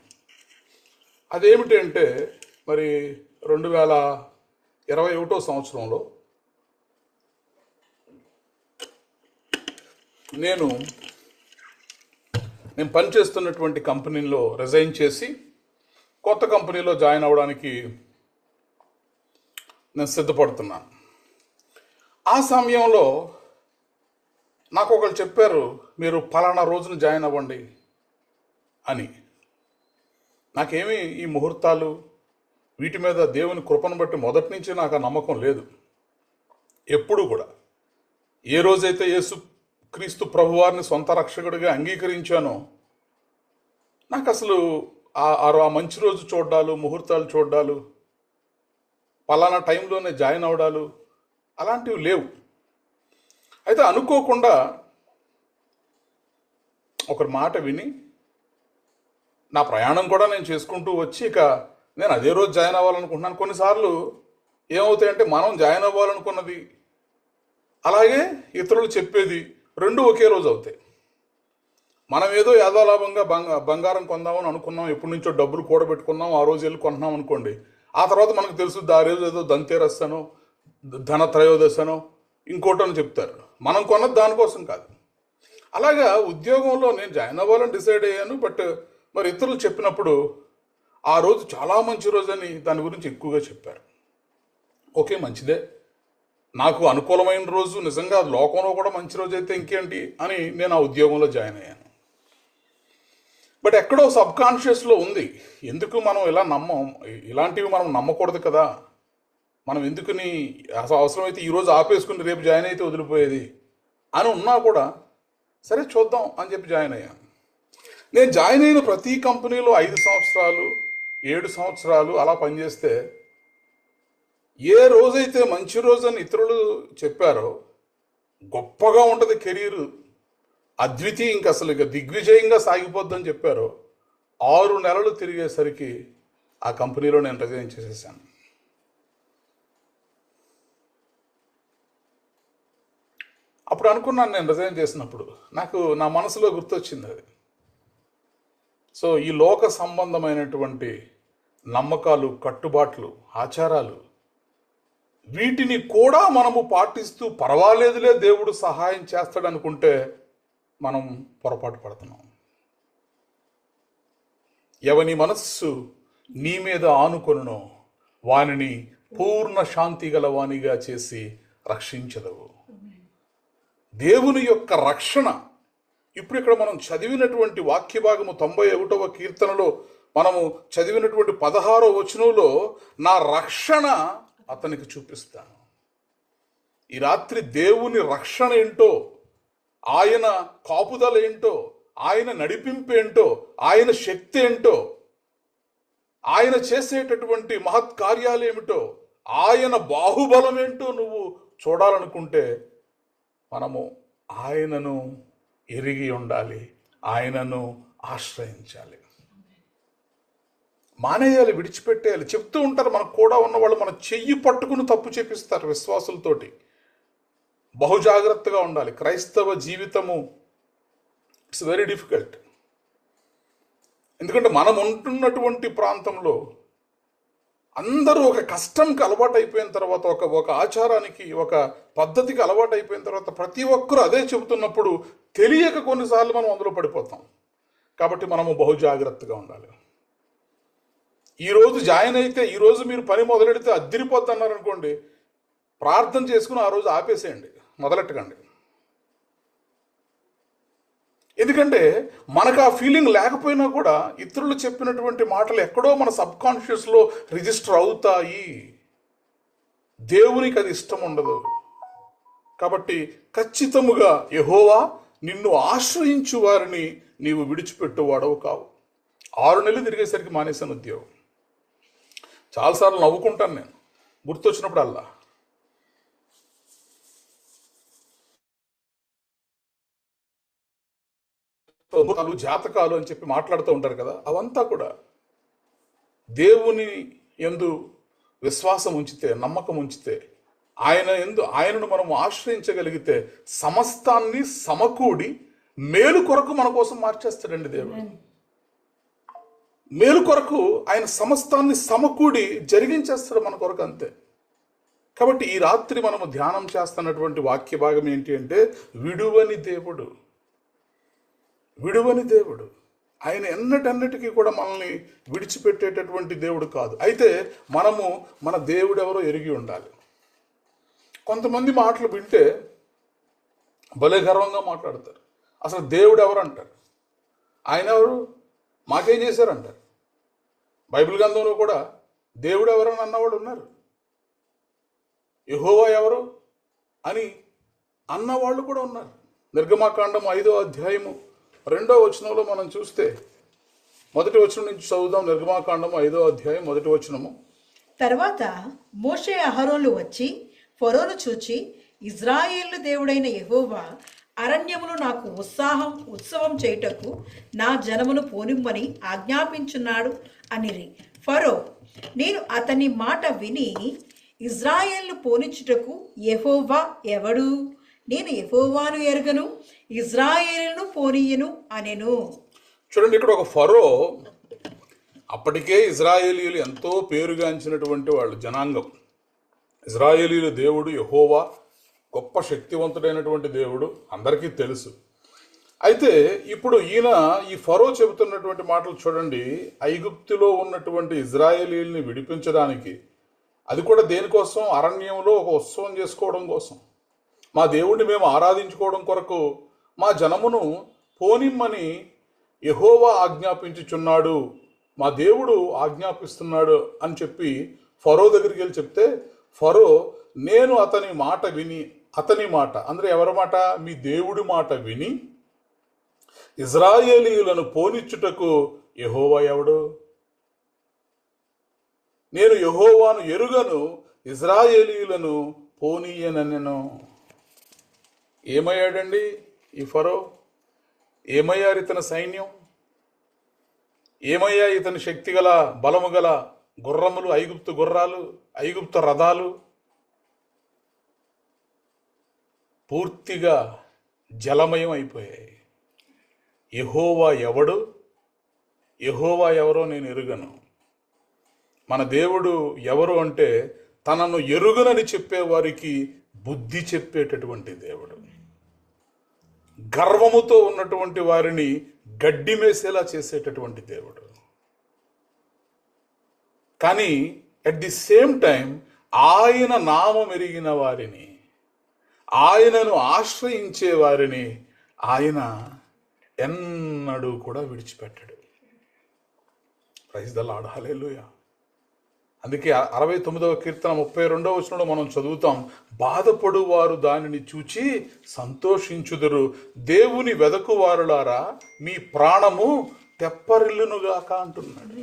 అదేమిటి అంటే మరి 2021 సంవత్సరంలో నేను పనిచేస్తున్నటువంటి కంపెనీలో రిజైన్ చేసి కొత్త కంపెనీలో జాయిన్ అవ్వడానికి నేను సిద్ధపడుతున్నాను. ఆ సమయంలో నాకు ఒకరు చెప్పారు, మీరు పలానా రోజున జాయిన్ అవ్వండి అని. నాకేమీ ఈ ముహూర్తాలు వీటి మీద దేవుని కృపను బట్టి మొదటి నుంచి నాకు ఆ నమ్మకం లేదు. ఎప్పుడూ కూడా ఏ రోజైతే యేసు క్రీస్తు ప్రభువారిని సొంత రక్షకుడిగా అంగీకరించానో నాకు అసలు ఆ మంచి రోజు చూడ్డాలు, ముహూర్తాలు చూడ్డాలు, పలానా టైంలోనే జాయిన్ అవడాలు అలాంటివి లేవు. అయితే అనుకోకుండా ఒకరి మాట విని నా ప్రయాణం కూడా నేను చేసుకుంటూ వచ్చి ఇక నేను అదే రోజు జాయిన్ అవ్వాలనుకుంటున్నాను. కొన్నిసార్లు ఏమవుతాయంటే మనం జాయిన్ అవ్వాలనుకున్నది అలాగే ఇతరులు చెప్పేది రెండు ఒకే రోజు అవుతాయి. మనం ఏదో యాదలాభంగా బంగారం కొందామని అనుకున్నాం, ఎప్పటి నుంచో డబ్బులు కూడబెట్టుకున్నాం, ఆ రోజు వెళ్ళి కొంటున్నాం అనుకోండి. ఆ తర్వాత మనకు తెలుస్తుంది ఆ రోజు ఏదో ధన్తేరస్సనో ధన త్రయోదశనో ఇంకోటని చెప్తారు. మనం కొన్నది దానికోసం కాదు. అలాగా ఉద్యోగంలో నేను జాయిన్ అవ్వాలని డిసైడ్ అయ్యాను. బట్ మరి ఇతరులు చెప్పినప్పుడు ఆ రోజు చాలా మంచి రోజు అని దాని గురించి ఎక్కువగా చెప్పారు. ఓకే, మంచిదే, నాకు అనుకూలమైన రోజు, నిజంగా లోకంలో కూడా మంచి రోజు అయితే ఇంకేంటి అని నేను ఆ ఉద్యోగంలో జాయిన్ అయ్యాను. బట్ ఎక్కడో సబ్ కాన్షియస్లో ఉంది, ఎందుకు మనం ఇలా ఇలాంటివి మనం నమ్మకూడదు కదా, మనం ఎందుకుని అవసరమైతే ఈరోజు ఆపేసుకుని రేపు జాయిన్ అయితే వదిలిపోయేది అని ఉన్నా కూడా సరే చూద్దాం అని చెప్పి జాయిన్ అయ్యాను. నేను జాయిన్ అయిన ప్రతి కంపెనీలో 5 సంవత్సరాలు 7 సంవత్సరాలు అలా పనిచేస్తే ఏ రోజైతే మంచి రోజని ఇతరులు చెప్పారో గొప్పగా ఉంటుంది కెరీర్, అద్వితీయ, ఇంక అసలు ఇక దిగ్విజయంగా సాగిపోద్దని చెప్పారో 6 నెలలు తిరిగేసరికి ఆ కంపెనీలో నేను రిజైన్ చేసేసాను. అప్పుడు అనుకున్నాను, నేను రిజైన్ చేసినప్పుడు నాకు నా మనసులో గుర్తొచ్చింది అది. సో ఈ లోక సంబంధమైనటువంటి నమ్మకాలు, కట్టుబాట్లు, ఆచారాలు, వీటిని కూడా మనము పాటిస్తూ పర్వాలేదులే దేవుడు సహాయం చేస్తాడనుకుంటే మనం పొరపాటు పడుతున్నాం. ఎవని మనస్సు నీ మీద ఆనుకొనునో వానిని పూర్ణ శాంతి గల వానిగా చేసి రక్షించదవు. దేవుని యొక్క రక్షణ, ఇప్పుడు ఇక్కడ మనం చదివినటువంటి వాక్య భాగము 91వ కీర్తనలో మనము చదివినటువంటి 16వ వచనంలో నా రక్షణ అతనికి చూపిస్తాను. ఈ రాత్రి దేవుని రక్షణ ఏంటో, ఆయన కాపుదల ఏంటో, ఆయన నడిపింపు ఏంటో, ఆయన శక్తి ఏంటో, ఆయన చేసేటటువంటి మహత్ కార్యాలు ఏమిటో, ఆయన బాహుబలం ఏంటో నువ్వు చూడాలనుకుంటే మనము ఆయనను ఎరిగి ఉండాలి, ఆయనను ఆశ్రయించాలి. మానేయాలి, విడిచిపెట్టేయాలి. చెప్తూ ఉంటారు మనకు కూడా ఉన్నవాళ్ళు, మన చెయ్యి పట్టుకుని తప్పు చెప్పిస్తారు విశ్వాసులతోటి. బహుజాగ్రత్తగా ఉండాలి. క్రైస్తవ జీవితము ఇట్స్ వెరీ డిఫికల్ట్. ఎందుకంటే మనం ఉంటున్నటువంటి ప్రాంతంలో అందరూ ఒక కష్టంకి అలవాటు అయిపోయిన తర్వాత, ఒక ఆచారానికి, ఒక పద్ధతికి అలవాటు అయిపోయిన తర్వాత ప్రతి ఒక్కరూ అదే చెబుతున్నప్పుడు తెలియక కొన్నిసార్లు మనం అందులో పడిపోతాం. కాబట్టి మనము బహుజాగ్రత్తగా ఉండాలి. ఈరోజు జాయిన్ అయితే, ఈరోజు మీరు పని మొదలెడితే అద్దిరిపోద్ది అన్నారు అనుకోండి, ప్రార్థన చేసుకుని ఆ రోజు ఆపేసేయండి, మొదలెట్టకండి. ఎందుకంటే మనకు ఆ ఫీలింగ్ లేకపోయినా కూడా ఇతరులు చెప్పినటువంటి మాటలు ఎక్కడో మన సబ్కాన్షియస్లో రిజిస్టర్ అవుతాయి. దేవునికి అది ఇష్టం ఉండదు. కాబట్టి ఖచ్చితముగా యెహోవా నిన్ను ఆశ్రయించు వారిని నీవు విడిచిపెట్టువాడవు కావు. 6 నెలలు తిరిగేసరికి మానేశాను ఉద్యోగం. చాలాసార్లు నవ్వుకుంటాను నేను గుర్తొచ్చినప్పుడు అల్లా. జాతకాలు అని చెప్పి మాట్లాడుతూ ఉంటారు కదా, అవంతా కూడా దేవుని యందు విశ్వాసం ఉంచితే, నమ్మకం ఉంచితే, ఆయనను మనం ఆశ్రయించగలిగితే సమస్తాన్ని సమకూడి మేలు కొరకు మన కోసం మార్చేస్తాడండి దేవుడు. మేలు కొరకు ఆయన సమస్తాన్ని సమకూడి జరిగించేస్తాడు మన కొరకు, అంతే. కాబట్టి ఈ రాత్రి మనము ధ్యానం చేస్తున్నటువంటి వాక్య భాగం ఏంటి అంటే, విడువని దేవుడు. విడువని దేవుడు. ఆయన ఎన్నటన్నిటికీ కూడా మనల్ని విడిచిపెట్టేటటువంటి దేవుడు కాదు. అయితే మనము మన దేవుడు ఎవరో ఎరిగి ఉండాలి. కొంతమంది మాటలు వింటే భలే గర్వంగా మాట్లాడతారు. అసలు దేవుడు ఎవరు అంటారు. ఆయన ఎవరు, మాకేం చేశారంటారు. బైబిల్ గ్రంథంలో కూడా దేవుడు ఎవరని అన్నవాడు ఉన్నారు. యెహోవా ఎవరు అని అన్నవాళ్ళు కూడా ఉన్నారు. నిర్గమాకాండం 5వ అధ్యాయము 2వ వచనంలో మనం చూస్తే, మొదటి వచనం నుంచి చదువుదాం. నిర్గమాకాండం 5వ అధ్యాయం 1వ వచనము. తర్వాత మోషే అహరోన్లు వచ్చి ఫరోను చూచి, ఇజ్రాయేలు దేవుడైన యెహోవా అరణ్యములో నాకు ఉత్సవం చేయుటకు నా జనమును పోనిమ్మని ఆజ్ఞాపించున్నాడు అనిరి. ఫరో, నేను అతని మాట విని ఇజ్రాయేల్ను పోనిచ్చుటకు యెహోవా ఎవడు? నేను యెహోవాను ఎరగను, ఇజ్రాయేలును పోనీయను అనెను. చూడండి, ఇక్కడ ఒక ఫరో, అప్పటికే ఇజ్రాయేలీయులు ఎంతో పేరుగాంచినటువంటి వాళ్ళు జనాంగం. ఇజ్రాయేలీయుల దేవుడు యెహోవా గొప్ప శక్తివంతుడైనటువంటి దేవుడు, అందరికీ తెలుసు. అయితే ఇప్పుడు ఈ ఫరో చెబుతున్నటువంటి మాటలు చూడండి. ఐగుప్తులో ఉన్నటువంటి ఇజ్రాయేలీయుల్ని విడిపించడానికి, అది కూడా దేనికోసం? అరణ్యంలో ఒక ఉత్సవం చేసుకోవడం కోసం, మా దేవుణ్ణి మేము ఆరాధించుకోవడం కొరకు మా జనమును పోనిమ్మని యెహోవా ఆజ్ఞాపించుచున్నాడు, మా దేవుడు ఆజ్ఞాపిస్తున్నాడు అని చెప్పి ఫరో దగ్గరికి వెళ్ళి చెప్తే, ఫరో, నేను అతని మాట విని, అతని మాట అంటే ఎవరి మాట? మీ దేవుడి మాట విని ఇజ్రాయేలీయులను పోనిచ్చుటకు యెహోవా ఎవడు? నేను యెహోవాను ఎరుగను, ఇజ్రాయేలీయులను పోనీయనెను. ఏమయ్యాడండి ఈ ఫరో? ఏమయ్యారు ఇతని సైన్యం? ఏమయ్యా ఇతని శక్తిగల బలము గల గుర్రములు, ఐగుప్తు గుర్రాలు, ఐగుప్తు రథాలు? పూర్తిగా జలమయం అయిపోయాయి. యెహోవా ఎవడు? యెహోవా ఎవరో నేను ఎరుగను. మన దేవుడు ఎవరు అంటే తనను ఎరుగనని చెప్పేవారికి బుద్ధి చెప్పేటటువంటి దేవుడు. గర్వముతో ఉన్నటువంటి వారిని గడ్డి మేసేలా చేసేటటువంటి దేవుడు. కానీ అట్ ది సేమ్ టైం ఆయన నామం ఎరిగిన వారిని, ఆయనను ఆశ్రయించే వారిని ఆయన ఎన్నడూ కూడా విడిచిపెట్టడు. ప్రైజ్ ద లార్డ్, హల్లెలూయా. అందుకే 69వ కీర్తన 32వ వచనంలో మనం చదువుతాం, బాధపడు వారు దానిని చూచి సంతోషించుదురు, దేవుని వెదకువారులారా మీ ప్రాణము తెప్పరిల్లునుగాక అంటున్నాడు.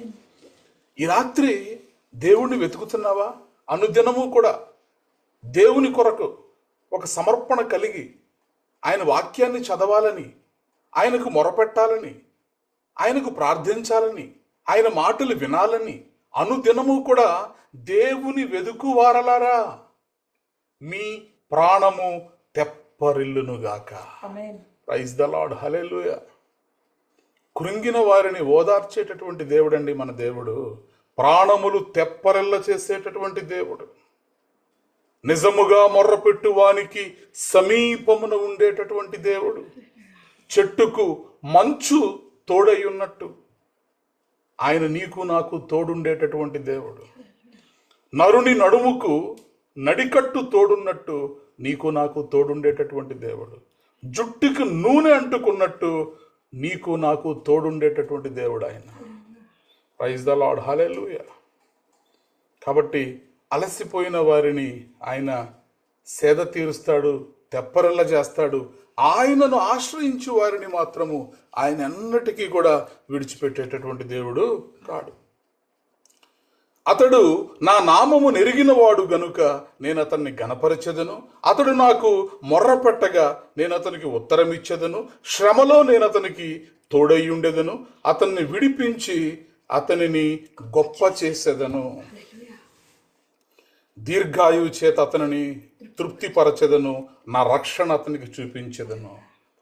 ఈ రాత్రి దేవుణ్ణి వెతుకుతున్నావా? అనుదినము కూడా దేవుని కొరకు ఒక సమర్పణ కలిగి ఆయన వాక్యాన్ని చదవాలని, ఆయనకు మొరపెట్టాలని, ఆయనకు ప్రార్థించాలని, ఆయన మాటలు వినాలని అనుదినము కూడా దేవుని వెదుకువారలారా మీ ప్రాణము తెప్పరిల్లునుగాక. ప్రైజ్ ద లార్డ్, హల్లెలూయా. కృంగిన వారిని ఓదార్చేటటువంటి దేవుడండి మన దేవుడు. ప్రాణములు తెప్పరిల్ల చేసేటటువంటి దేవుడు. నిజముగా మొర్రపెట్టు వానికి సమీపమున ఉండేటటువంటి దేవుడు. చెట్టుకు మంచు తోడై ఉన్నట్టు ఆయన నీకు నాకు తోడుండేటటువంటి దేవుడు. నరుని నడుముకు నడికట్టు తోడున్నట్టు నీకు నాకు తోడుండేటటువంటి దేవుడు. జుట్టుకు నూనె అంటుకున్నట్టు నీకు నాకు తోడుండేటటువంటి దేవుడు ఆయన. ప్రైజ్ ద లార్డ్, హల్లెలూయా. కాబట్టి అలసిపోయిన వారిని ఆయన సేద తీరుస్తాడు, తెప్పరిల్ల చేస్తాడు. ఆయనను ఆశ్రయించు వారిని మాత్రము ఆయన ఎన్నటికీ కూడా విడిచిపెట్టేటటువంటి దేవుడు కాడు. అతడు నా నామము నెరిగిన వాడు గనుక నేను అతన్ని గణపరచెదను. అతడు నాకు మొర్ర పెట్టగా నేను అతనికి ఉత్తరం ఇచ్చేదను. శ్రమలో నేను అతనికి తోడయ్యుండెదను. అతన్ని విడిపించి అతనిని గొప్ప చేసేదను. దీర్ఘాయువు చేత అతనిని తృప్తిపరచెదను. నా రక్షణ అతనికి చూపించెదను.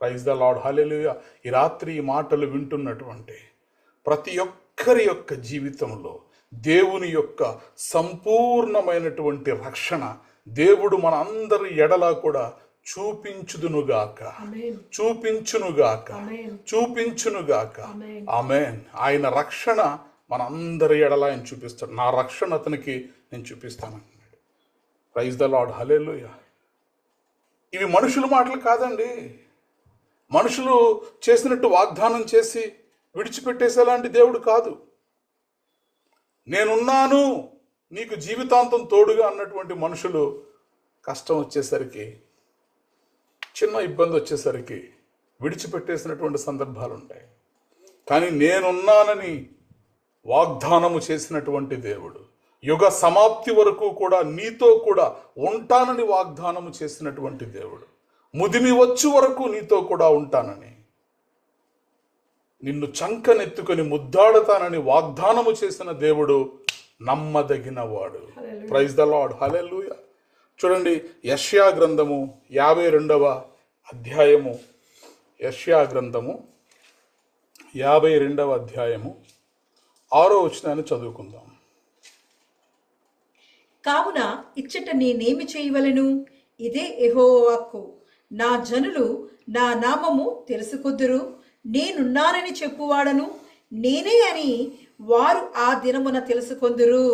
ప్రైజ్ ద లార్డ్, హల్లెలూయా. ఈ రాత్రి ఈ మాటలు వింటున్నటువంటి ప్రతి ఒక్కరి యొక్క జీవితంలో దేవుని యొక్క సంపూర్ణమైనటువంటి రక్షణ దేవుడు మన అందరి ఎడలా కూడా చూపించునుగాక. ఆమేన్. ఆయన రక్షణ మన అందరి ఎడల ఆయన చూపిస్తాడు. నా రక్షణ అతనికి నేను చూపిస్తానంటున్నాడు. ప్రైజ్ ద లార్డ్, హల్లెలూయా. ఇవి మనుషుల మాటలు కాదండి. మనుషులు చేసినట్టు వాగ్దానం చేసి విడిచిపెట్టేసేలాంటి దేవుడు కాదు. నేనున్నాను నీకు జీవితాంతం తోడుగా అన్నటువంటి మనుషులు కష్టం వచ్చేసరికి, చిన్న ఇబ్బంది వచ్చేసరికి విడిచిపెట్టేసినటువంటి సందర్భాలు ఉంటాయి. కానీ నేనున్నానని వాగ్దానము చేసినటువంటి దేవుడు, యుగ సమాప్తి వరకు కూడా నీతో కూడా ఉంటానని వాగ్దానము చేసినటువంటి దేవుడు, ముదిమి వచ్చు వరకు నీతో కూడా ఉంటానని, నిన్ను చంకనెత్తుకొని ముద్దాడతానని వాగ్దానము చేసిన దేవుడు నమ్మదగిన వాడు. ప్రైజ్ ద లార్డ్, హల్లెలూయా. చూడండి, యెషయా గ్రంథము 52వ అధ్యాయము, యెషయా గ్రంథము 52వ అధ్యాయము 6వ వచనాన్ని చదువుకుందాం. కావున ఇచ్చట నేనేమి చేయవలెను? ఇదే యెహోవా వాక్కు. నా జనులు నా నామము తెలుసుకొద్దురు, నేనున్నానని చెప్పువాడను నేనే అని వారు ఆ దినమున తెలుసుకొందురు.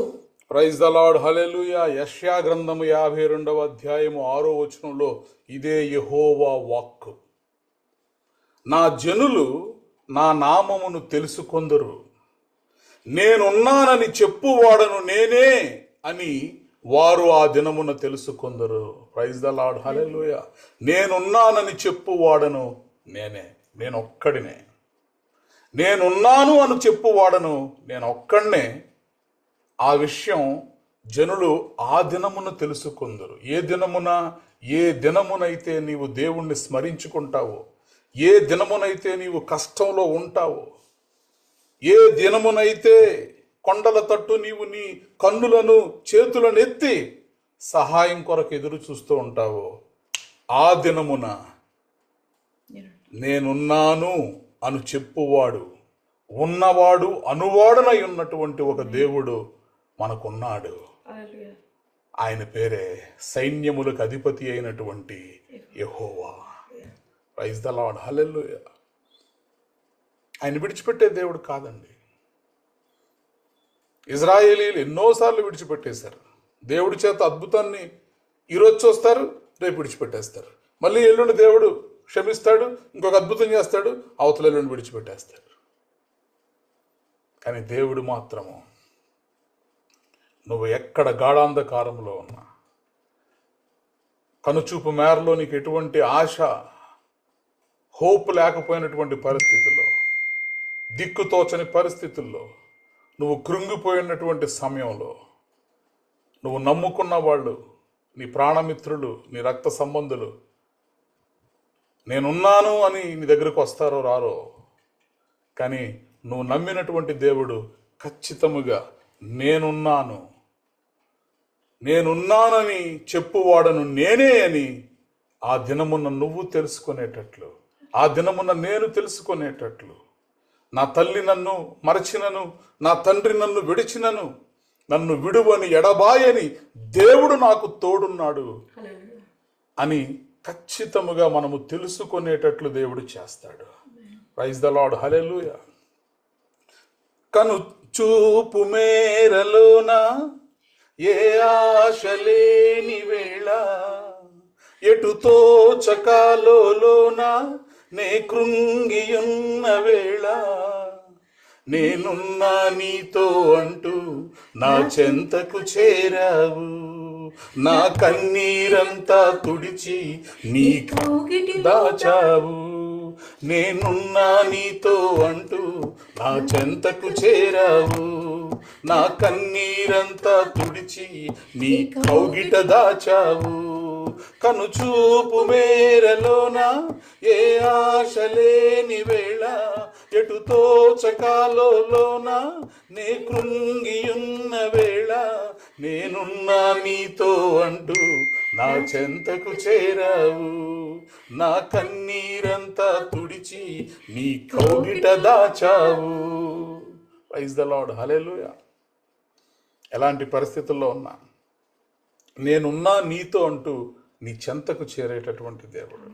ప్రైజ్ ద లార్డ్, హల్లెలూయా. యెషయా గ్రంథము 52వ అధ్యాయము 6వ వచనంలో ఇదే యెహోవా వాక్కు. నా జనులు నా నామమును తెలుసుకొందురు, నేనున్నానని చెప్పువాడను నేనే అని వారు ఆ దినమున తెలుసుకొందరు. ప్రైజ్ ద లార్డ్, హల్లెలూయా. నేనున్నానని చెప్పువాడను నేనే. నేను ఒక్కడినే. నేనున్నాను అని చెప్పువాడను నేను ఒక్కడినే. ఆ విషయం జనులు ఆ దినమున తెలుసుకుందరు. ఏ దినమునైతే నీవు దేవుణ్ణి స్మరించుకుంటావో, ఏ దినమునైతే నీవు కష్టంలో ఉంటావో, ఏ దినమునైతే కొండల తట్టు నీవు నీ కన్నులను చేతులను ఎత్తి సహాయం కొరకు ఎదురు చూస్తూ ఉంటావో, ఆ దినమున నేనున్నాను అని చెప్పువాడు, ఉన్నవాడు అనువాడనై ఉన్నటువంటి ఒక దేవుడు మనకున్నాడు. ఆయన పేరే సైన్యములకు అధిపతి అయినటువంటి యెహోవా. ప్రైజ్ ద లార్డ్, హల్లెలూయా. ఆయన విడిచిపెట్టే దేవుడు కాదండి. ఇజ్రాయేలీలు ఎన్నోసార్లు విడిచిపెట్టేశారు. దేవుడి చేత అద్భుతాన్ని ఈరోజు చూస్తారు, రేపు విడిచిపెట్టేస్తారు. మళ్ళీ ఎల్లుండి దేవుడు క్షమిస్తాడు, ఇంకొక అద్భుతం చేస్తాడు, అవతల ఎల్లుండి విడిచిపెట్టేస్తాడు. కానీ దేవుడు మాత్రము నువ్వు ఎక్కడ గాఢాంధకారంలో ఉన్నా, కనుచూపు మేరలో నీకు ఎటువంటి ఆశ, హోప్ లేకపోయినటువంటి పరిస్థితుల్లో, దిక్కుతోచని పరిస్థితుల్లో, నువ్వు కృంగిపోయినటువంటి సమయంలో, నువ్వు నమ్ముకున్న వాళ్ళు, నీ ప్రాణమిత్రులు, నీ రక్త సంబంధులు నేనున్నాను అని నీ దగ్గరకు వస్తారో రారో, కానీ నువ్వు నమ్మినటువంటి దేవుడు ఖచ్చితముగా నేనున్నానని చెప్పువాడను నేనే అని ఆ దినమున నువ్వు తెలుసుకునేటట్లు, ఆ దినమున నేను తెలుసుకునేటట్లు, నా తల్లి నన్ను మరచినను, నా తండ్రి నన్ను విడిచినను, నన్ను విడువని ఎడబాయని దేవుడు నాకు తోడున్నాడు అని ఖచ్చితముగా మనము తెలుసుకునేటట్లు దేవుడు చేస్తాడు. ప్రైజ్ ద లార్డ్, హల్లెలూయా. కను చూపు మేరలోన ఏ ఆశ లేని వేళ, ఎటు తోచకాలోన నే కృంగియున్న వేళ, నేనున్నా నీతో అంటూ నా చెంతకు చేరావు, నా కన్నీరంతా తుడిచి నీ కౌగిటి దాచావు. నేనున్నా నీతో అంటూ నా చెంతకు చేరావు, నా కన్నీరంతా తుడిచి నీ కౌగిట దాచావు. కనుచూపు మేరలోన ఏ ఆశ లేని వేళ, ఎటు తోచకాలోన నే కృంగియున్న వేళ, నేనున్నా నీతో అంటూ నా చెంతకు చేరావు, నా కన్నీరంతా తుడిచి నీ కౌగిట దాచావు. ప్రైజ్ ద లార్డ్, హల్లెలూయా. ఎలాంటి పరిస్థితుల్లో ఉన్నా నేనున్నా నీతో అంటూ నీ చెంతకు చేరేటటువంటి దేవుడు.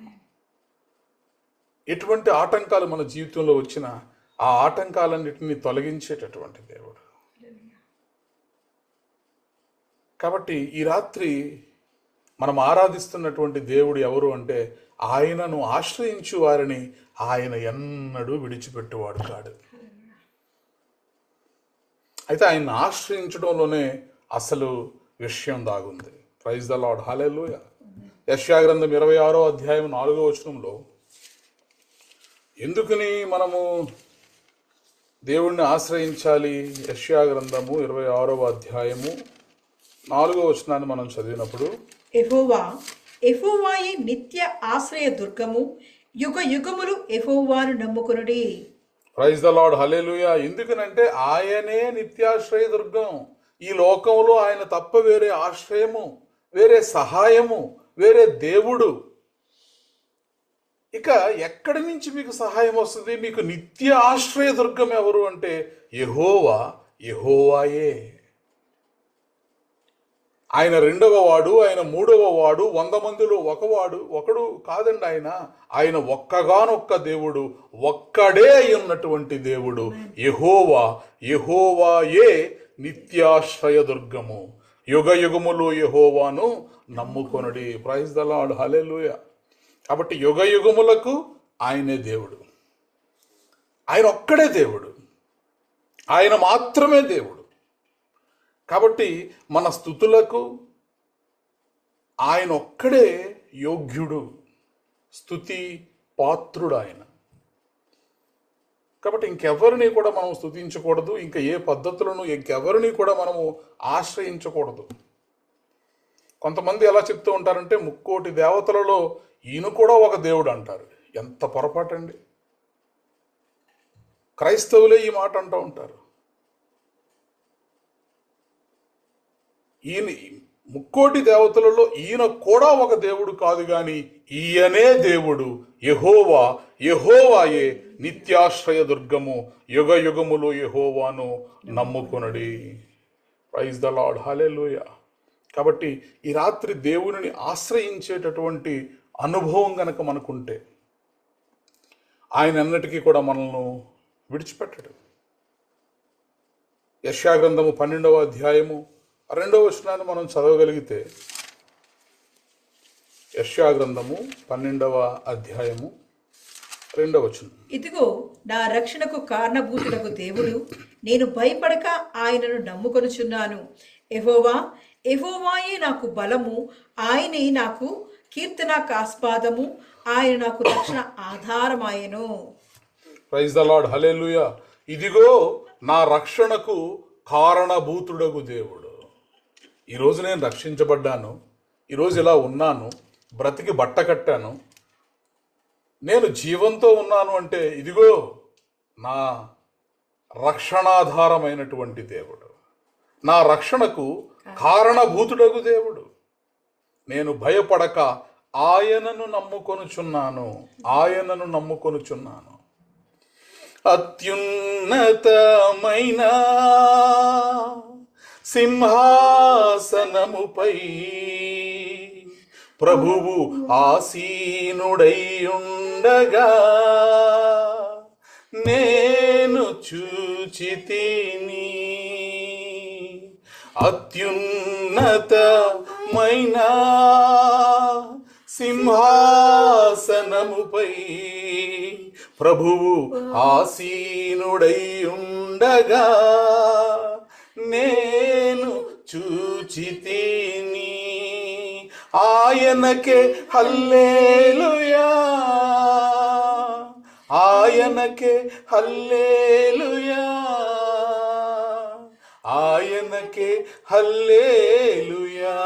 ఎటువంటి ఆటంకాలు మన జీవితంలో వచ్చినా ఆ ఆటంకాలన్నిటిని తొలగించేటటువంటి దేవుడు. కాబట్టి ఈ రాత్రి మనం ఆరాధిస్తున్నటువంటి దేవుడు ఎవరు అంటే, ఆయనను ఆశ్రయించు వారిని ఆయన ఎన్నడూ విడిచిపెట్టువాడు కాడు. అయితే ఆయన్ని ఆశ్రయించడంలోనే అసలు విషయం దాగుంది. ప్రైజ్ ద లార్డ్, హల్లెలూయా. యెషయా గ్రంథం 26వ అధ్యాయం 4వ వచనంలో ఎందుకని మనము దేవుణ్ణి ఆశ్రయించాలి? యెషయా గ్రంథము 26వ అధ్యాయము 4వ వచనాన్ని మనం చదివినప్పుడు, యెహోవాయే నిత్య ఆశ్రయ దుర్గము, యుగ యుగములు యెహోవాను నమ్ముకొనుడి. ప్రైజ్ ద లార్డ్, హల్లెలూయా. ఎందుకనంటే ఆయనే నిత్యాశ్రయ దుర్గం. ఈ లోకంలో ఆయన తప్ప వేరే ఆశ్రయము, వేరే సహాయము, వేరే దేవుడు ఇక ఎక్కడి నుంచి మీకు సహాయం వస్తుంది? మీకు నిత్య ఆశ్రయ దుర్గం ఎవరు అంటే యెహోవాయే. ఆయన రెండవ వాడు, ఆయన మూడవ వాడు, 100 మందిలో ఒకడు కాదండి. ఆయన ఒక్కగానొక్క దేవుడు, ఒక్కడే అయి ఉన్నటువంటి దేవుడు యెహోవాయే నిత్యాశ్రయ దుర్గము. యుగ యుగములు యెహోవాను నమ్ముకొనుడి. ప్రైజ్ ద లార్డ్, హల్లెలూయా. కాబట్టి యుగ యుగములకు ఆయనే దేవుడు. ఆయన ఒక్కడే దేవుడు, ఆయన మాత్రమే దేవుడు. కాబట్టి మన స్తుతులకు ఆయన ఒక్కడే యోగ్యుడు, స్తుతి పాత్రుడు ఆయన. కాబట్టి ఇంకెవరిని కూడా మనం స్తుతించకూడదు, ఇంకా ఏ పద్ధతులను ఇంకెవరిని కూడా మనము ఆశ్రయించకూడదు. కొంతమంది ఎలా చెప్తూ ఉంటారంటే ముక్కోటి దేవతలలో ఈయన కూడా ఒక దేవుడు అంటారు. ఎంత పొరపాటండి! క్రైస్తవులే ఈ మాట అంటూ ఉంటారు. ఈయన ముక్కోటి దేవతలలో ఈయన కూడా ఒక దేవుడు కాదు, కానీ ఈయనే దేవుడు, యెహోవా, యెహోవాయే నిత్యాశ్రయ దుర్గము, యుగ యుగములు యెహోవాను నమ్ముకొనుడి. ప్రైజ్ ద లార్డ్, హల్లెలూయా. కాబట్టి ఈ రాత్రి దేవునిని ఆశ్రయించేటటువంటి అనుభవం గనక మనకుంటే ఆయన అన్నిటికీ కూడా మనల్ని విడిచిపెట్టడు. యెషయా గ్రంథము 12వ అధ్యాయము 2వ వచనాన్ని మనం చదవగలిగితే, యెషయా గ్రంథము 12వ అధ్యాయము 2వ వచనం. ఇదిగో నా రక్షణకు కారణభూతుడకు దేవుడు, నేను భయపడక ఆయనను నమ్ముకొనుచున్నాను. యెహోవా, యెహోవాయే నాకు బలము, ఆయనే నాకు కీర్తనాకాస్పాదము, ఆయన నాకు రక్షణ ఆధారమాయెను. ప్రైజ్ ద లార్డ్, హల్లెలూయా. ఇదిగో నా రక్షణకు కారణభూతుడగు దేవుడు. ఈరోజు నేను రక్షించబడ్డాను, ఈరోజు ఇలా ఉన్నాను, బ్రతికి బట్ట కట్టాను, నేను జీవంతో ఉన్నాను అంటే ఇదిగో నా రక్షణాధారమైనటువంటి దేవుడు, నా రక్షణకు కారణభూతుడగు దేవుడు. నేను భయపడక ఆయనను నమ్ముకొనుచున్నాను, ఆయనను నమ్ముకొనుచున్నాను. అత్యున్నతమైన సింహాసనముపై ప్రభువు ఆసీనుడై ఉండగా నేను చూచితిని. అత్యున్నతమైన సింహాసనముపై ప్రభువు ఆసీనుడై ఉండగా నేను చూచితిని. ఆయనకే హల్లెలూయా, ఆయనకే హల్లెలూయా, ఆయనకే హల్లెలూయా,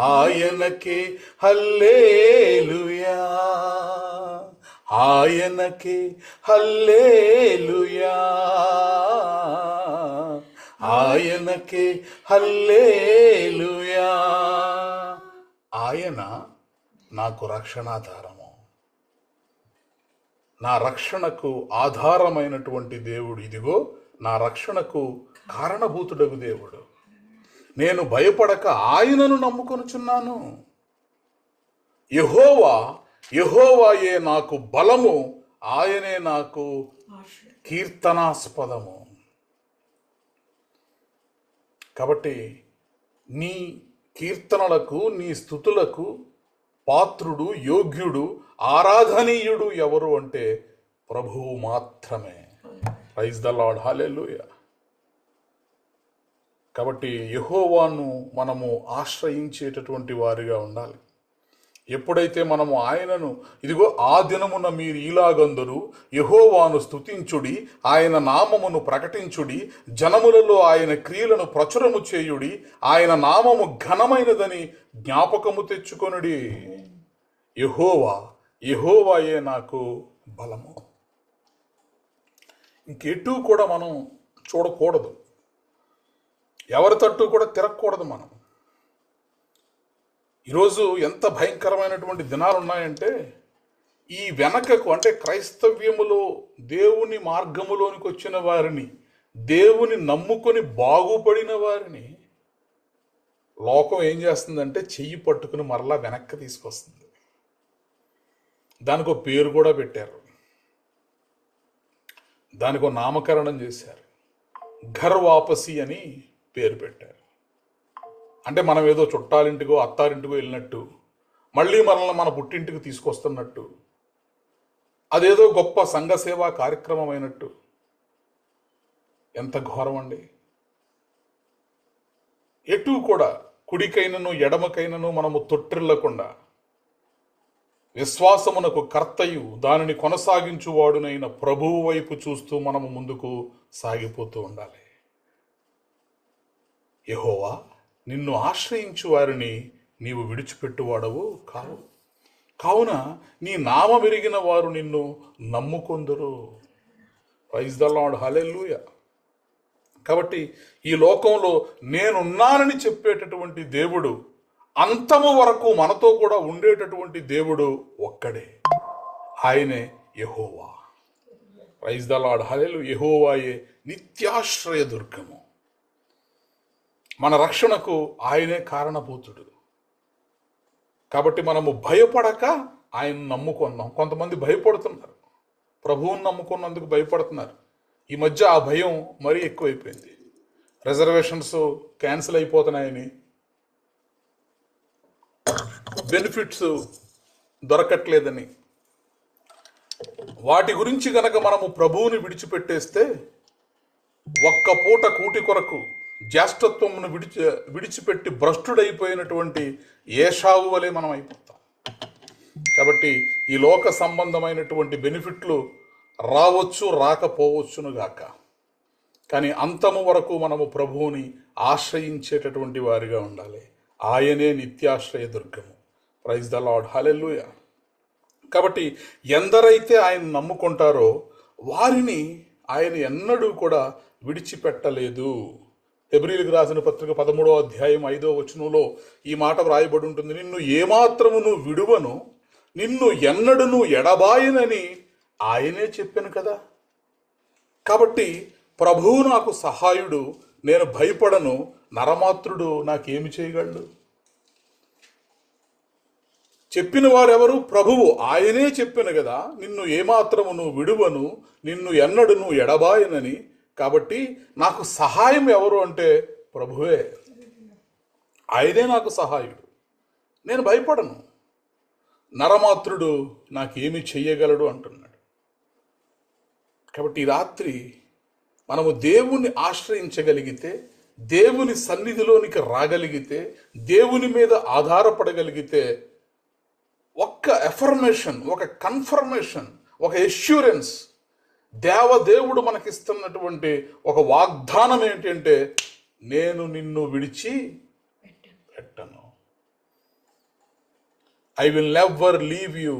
ఆయనకే హల్లెలూయా, ఆయనకే హల్లెలూయా, ఆయనకే హల్లెలూయా. ఆయన నాకు రక్షణాధారము, నా రక్షణకు ఆధారమైనటువంటి దేవుడు. ఇదిగో నా రక్షణకు కారణభూతుడగు దేవుడు. నేను భయపడక ఆయనను నమ్ముకొనుచున్నాను. యెహోవా, యెహోవాయే నాకు బలము, ఆయనే నాకు కీర్తనాస్పదము. కాబట్టి నీ కీర్తనలకు, నీ స్తుతులకు పాత్రుడు, యోగ్యుడు, ఆరాధనీయుడు ఎవరు అంటే ప్రభువు మాత్రమే. ప్రైజ్ ద లార్డ్, హల్లెలూయా. కాబట్టి యెహోవాను మనము ఆశ్రయించేటటువంటి వారిగా ఉండాలి. ఎప్పుడైతే మనము ఆయనను, ఇదిగో ఆ దినమున మీరు ఇలాగందరూ యెహోవాను స్తుతించుడి, ఆయన నామమును ప్రకటించుడి, జనములలో ఆయన క్రియలను ప్రచురము చేయుడి, ఆయన నామము ఘనమైనదని జ్ఞాపకము తెచ్చుకొనుడి. యెహోవా, యెహోవాయే నాకు బలము. ఇంకెటూ కూడా మనం చూడకూడదు, ఎవరి తట్టు కూడా తిరగకూడదు. మనం ఈరోజు ఎంత భయంకరమైనటువంటి దినాలు ఉన్నాయంటే, ఈ వెనకకు అంటే క్రైస్తవ్యములో దేవుని మార్గములోనికి వచ్చిన వారిని, దేవుని నమ్ముకొని బాగుపడిన వారిని లోకం ఏం చేస్తుందంటే చెయ్యి పట్టుకుని మరలా వెనక్కి తీసుకొస్తుంది. దానికి ఒక పేరు కూడా పెట్టారు, దానికి ఒక నామకరణం చేశారు, ఘర్ వాపసి అని పేరు పెట్టారు. అంటే మనం ఏదో చుట్టాలింటికో అత్తారింటికో వెళ్ళినట్టు, మళ్ళీ మనల్ని మన పుట్టింటికి తీసుకొస్తున్నట్టు, అదేదో గొప్ప సంఘ సేవా కార్యక్రమం అయినట్టు. ఎంత ఘోరం అండి! ఎటు కూడా కుడికైనను ఎడమకైనను మనము తొట్టిల్లకుండా విశ్వాసమునకు కర్తయు దానిని కొనసాగించువాడునైన ప్రభువు వైపు చూస్తూ మనము ముందుకు సాగిపోతూ ఉండాలి. యెహోవా, నిన్ను ఆశ్రయించు వారిని నీవు విడిచిపెట్టువాడవు కావు. కావున నీ నామమెరిగిన వారు నిన్ను నమ్ముకొందురు. ప్రైజ్ ద లార్డ్, హల్లెలూయా. కాబట్టి ఈ లోకంలో నేనున్నానని చెప్పేటటువంటి దేవుడు, అంతము వరకు మనతో కూడా ఉండేటటువంటి దేవుడు ఒక్కడే, ఆయనే యెహోవా. ప్రైజ్ ద లార్డ్, హల్లెలూయా. యెహోవాయే నిత్యాశ్రయ దుర్గము. మన రక్షణకు ఆయనే కారణభూతుడు. కాబట్టి మనము భయపడక ఆయన నమ్ముకున్నాం. కొంతమంది భయపడుతున్నారు, ప్రభువుని నమ్ముకున్నందుకు భయపడుతున్నారు. ఈ మధ్య ఆ భయం మరీ ఎక్కువైపోయింది. రిజర్వేషన్స్ క్యాన్సిల్ అయిపోతున్నాయని, బెనిఫిట్స్ దొరకట్లేదని, వాటి గురించి గనక మనము ప్రభువుని విడిచిపెట్టేస్తే ఒక్క పూట కూటి కొరకు జ్యేష్ఠత్వమును విడిచిపెట్టి భ్రష్టుడైపోయినటువంటి ఏషావు వలె మనం అయిపోతాం. కాబట్టి ఈ లోక సంబంధమైనటువంటి బెనిఫిట్లు రావచ్చు, రాకపోవచ్చును గాక, కానీ అంతము వరకు మనము ప్రభువుని ఆశ్రయించేటటువంటి వారిగా ఉండాలి. ఆయనే నిత్యాశ్రయ దుర్గము. ప్రైజ్ ద లార్డ్, హల్లెలూయా. కాబట్టి ఎందరైతే ఆయన నమ్ముకుంటారో వారిని ఆయన ఎన్నడూ కూడా విడిచిపెట్టలేదు. హెబ్రీయులకు రాసిన పత్రిక 13వ అధ్యాయం 5వ వచనంలో ఈ మాట వ్రాయబడి ఉంటుంది, నిన్ను ఏమాత్రమును విడువను, నిన్ను ఎన్నడను ఎడబాయనని ఆయనే చెప్పాను కదా. కాబట్టి ప్రభువు నాకు సహాయుడు, నేను భయపడను, నరమాత్రుడు నాకేమి చేయగలడు? చెప్పిన వారెవరు? ప్రభువు. ఆయనే చెప్పాను కదా, నిన్ను ఏమాత్రమును విడువను, నిన్ను ఎన్నడను ఎడబాయనని. కాబట్టి నాకు సహాయం ఎవరు అంటే ప్రభువే. ఆయనే నాకు సహాయుడు, నేను భయపడను, నరమాత్రుడు నాకేమి చెయ్యగలడు అంటున్నాడు. కాబట్టి ఈ రాత్రి మనము దేవుణ్ణి ఆశ్రయించగలిగితే, దేవుని సన్నిధిలోనికి రాగలిగితే, దేవుని మీద ఆధారపడగలిగితే, ఒక్క ఎఫర్మేషన్, ఒక కన్ఫర్మేషన్, ఒక ఎష్యూరెన్స్, దేవదేవుడు మనకిస్తున్నటువంటి ఒక వాగ్దానం ఏంటంటే, నేను నిన్ను విడిచి పెట్టను. I will never leave you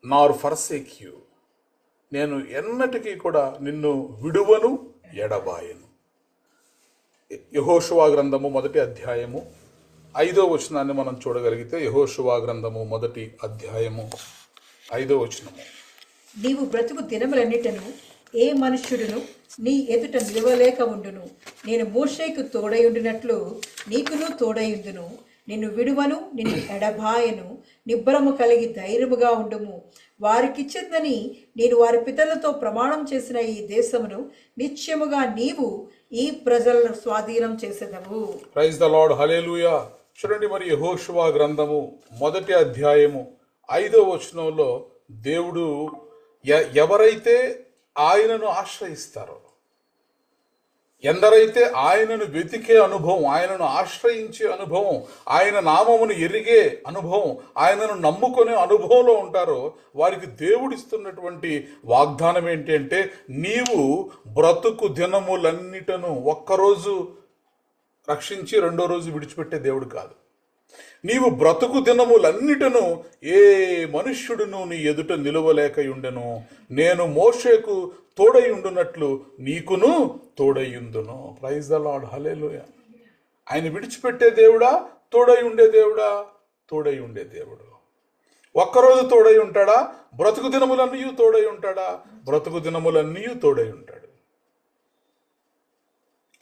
Nar forsake you. నేను ఎన్నటికీ కూడా నిన్ను విడువను, ఎడబాయను. యెహోషువ గ్రంథము 1వ అధ్యాయము 5వ వచనాన్ని మనం చూడగలిగితే, యెహోషువ గ్రంథము 1వ అధ్యాయము 5వ వచనము, నీవు బ్రతుకు దినములన్నిటను ఏ మనుష్యుడును నీ ఎదుట నిలవలేక ఉండును. నేను మోషేకు తోడయుండినట్లు నీకును తోడయుందును. నిన్ను విడువను, నిన్ను ఎడబాయను. నిబ్బరము కలిగి ధైర్యముగా ఉండుము. వారికిచ్చేదని నేను వారి పితరులతో ప్రమాణం చేసిన ఈ దేశమును నిత్యముగా నీవు ఈ ప్రజలను స్వాధీనం చేసేదవు. ప్రైజ్ ద లార్డ్, హల్లెలూయా. చూడండి, మరి యెహోషువ గ్రంథము 1వ అధ్యాయము 5వ వచనంలో దేవుడు ఎవరైతే ఆయనను ఆశ్రయిస్తారో, ఎందరైతే ఆయనను వెతికే అనుభవం, ఆయనను ఆశ్రయించే అనుభవం, ఆయన నామమును ఎరిగే అనుభవం, ఆయనను నమ్ముకునే అనుభవంలో ఉంటారో వారికి దేవుడిస్తున్నటువంటి వాగ్దానం ఏంటంటే, నీవు బ్రతుకు దినములన్నిటను ఒక్కరోజు రక్షించి రెండో రోజు విడిచిపెట్టే దేవుడు కాదు. నీవు బ్రతుకు దినములన్నిటను ఏ మనుష్యుడును నీ ఎదుట నిలువలేకయుండెను. నేను మోషేకు తోడయుండునట్లు నీకును తోడయుందును. ప్రైజ్ ద లార్డ్, హల్లెలూయా. ఆయన విడిచిపెట్టే దేవుడా, తోడై ఉండే దేవుడా? తోడై ఉండే దేవుడు. ఒక్కరోజు తోడై ఉంటాడా? బ్రతుకు దినములన్నీ తోడై ఉంటాడా? బ్రతుకు దినములన్నీ తోడై ఉంటాడు.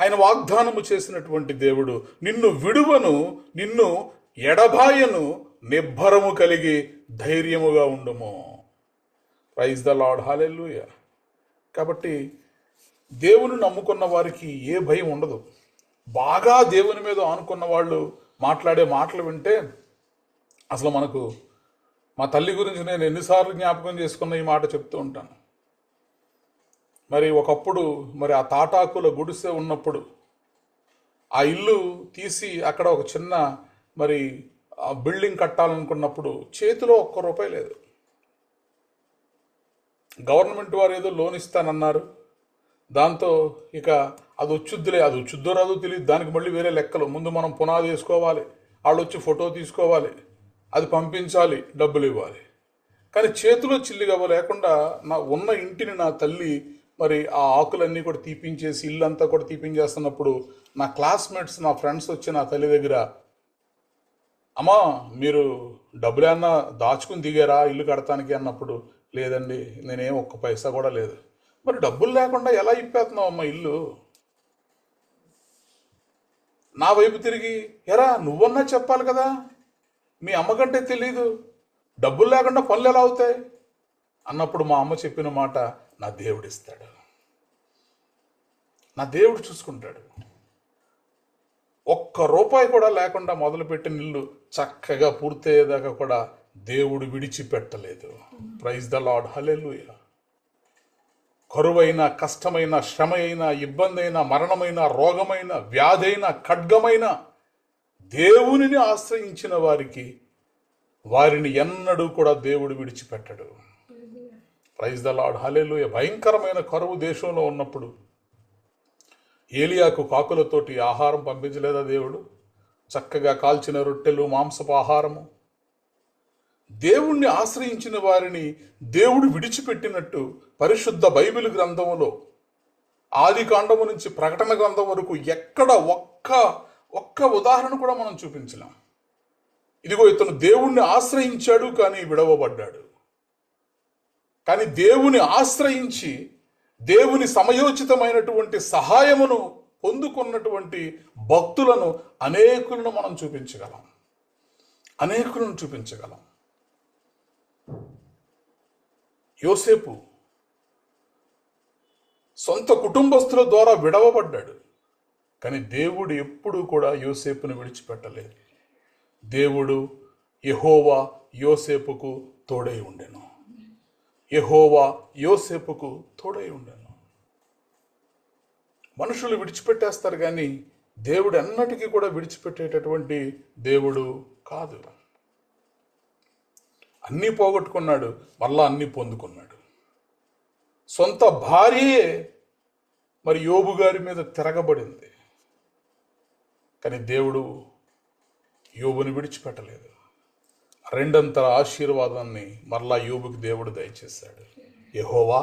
ఆయన వాగ్దానము చేసినటువంటి దేవుడు, నిన్ను విడువను, నిన్ను ఎడబాయను, నిబ్బరము కలిగి ధైర్యముగా ఉండుము. ప్రైజ్ ద లార్డ్, హల్లెలూయా. కాబట్టి దేవుని నమ్ముకున్న వారికి ఏ భయం ఉండదు. బాగా దేవుని మీద ఆనుకున్న వాళ్ళు మాట్లాడే మాటలు వింటే అసలు మనకు, మా తల్లి గురించి నేను ఎన్నిసార్లు జ్ఞాపకం చేసుకున్న ఈ మాట చెప్తూ ఉంటాను. మరి ఒకప్పుడు మరి ఆ తాటాకుల గుడిసె ఉన్నప్పుడు ఆ ఇల్లు తీసి అక్కడ ఒక చిన్న మరి బిల్డింగ్ కట్టాలనుకున్నప్పుడు చేతిలో ఒక్క రూపాయి లేదు. గవర్నమెంట్ వారు ఏదో లోన్ ఇస్తానన్నారు. దాంతో ఇక అది వచ్చుద్దిలే, అది వచ్చుద్దో రాదో తెలియదు. దానికి మళ్ళీ వేరే లెక్కలు. ముందు మనం పునాది వేసుకోవాలి, వాళ్ళు వచ్చి ఫోటో తీసుకోవాలి, అది పంపించాలి, డబ్బులు ఇవ్వాలి. కానీ చేతిలో చిల్లిగవ్వ లేకుండా ఉన్న ఇంటిని నా తల్లి మరి ఆ ఆకులన్నీ కూడా తీపించేసి ఇల్లంతా కూడా తీపించేస్తున్నప్పుడు నా క్లాస్మేట్స్, నా ఫ్రెండ్స్ వచ్చి నా తల్లి దగ్గర, అమ్మా మీరు డబ్బులు ఏమన్నా దాచుకుని దిగారా ఇల్లు కడటానికి అన్నప్పుడు, లేదండి నేనేం ఒక్క పైసా కూడా లేదు. మరి డబ్బులు లేకుండా ఎలా ఇప్పేస్తున్నావు అమ్మ ఇల్లు? నా వైపు తిరిగి, ఎరా నువ్వన్నా చెప్పాలి కదా, మీ అమ్మకంటే తెలీదు, డబ్బులు లేకుండా పనులు ఎలా అవుతాయి అన్నప్పుడు మా అమ్మ చెప్పిన మాట, నా దేవుడు ఇస్తాడు, నా దేవుడు చూసుకుంటాడు. ఒక్క రూపాయి కూడా లేకుండా మొదలుపెట్టిన ఇల్లు చక్కగా పూర్తయ్యేదాకా కూడా దేవుడు విడిచిపెట్టలేదు. ప్రైజ్ ద లార్డ్, హల్లెలూయా. కరువైన, కష్టమైన, శ్రమ అయిన, ఇబ్బంది అయిన, మరణమైన, రోగమైన, వ్యాధైన, ఖడ్గమైన దేవునిని ఆశ్రయించిన వారిని ఎన్నడూ కూడా దేవుడు విడిచిపెట్టడు. ప్రైజ్ ద లార్డ్, హల్లెలూయా. భయంకరమైన కరువు దేశంలో ఉన్నప్పుడు ఏలియాకు కాకులతోటి ఆహారం పంపించలేదా దేవుడు? చక్కగా కాల్చిన రొట్టెలు, మాంసపు ఆహారము. దేవుణ్ణి ఆశ్రయించిన వారిని దేవుడు విడిచిపెట్టినట్టు పరిశుద్ధ బైబిల్ గ్రంథములో ఆది కాండము నుంచి ప్రకటన గ్రంథం వరకు ఎక్కడ ఒక్క ఉదాహరణ కూడా మనం చూపించలేం. ఇదిగో ఇతను దేవుణ్ణి ఆశ్రయించాడు కానీ విడవబడ్డాడు. కానీ దేవుని ఆశ్రయించి దేవుని సమయోచితమైనటువంటి సహాయమును పొందుకున్నటువంటి భక్తులను అనేకులను మనం చూపించగలం. యోసేపు సొంత కుటుంబస్తుల ద్వారా విడవబడ్డాడు, కానీ దేవుడు ఎప్పుడూ కూడా యోసేపును విడిచిపెట్టలేదు. దేవుడు యెహోవా యోసేపుకు తోడై ఉండెను. మనుషులు విడిచిపెట్టేస్తారు కానీ దేవుడు ఎన్నటికీ కూడా విడిచిపెట్టేటటువంటి దేవుడు కాదు. అన్నీ పోగొట్టుకున్నాడు, మళ్ళా అన్నీ పొందుకున్నాడు. సొంత భార్యే మరి యోబు గారి మీద తిరగబడింది, కానీ దేవుడు యోబుని విడిచిపెట్టలేదు. రెండంతల ఆశీర్వాదాన్ని మరలా యోబుకి దేవుడు దయచేశాడు. యెహోవా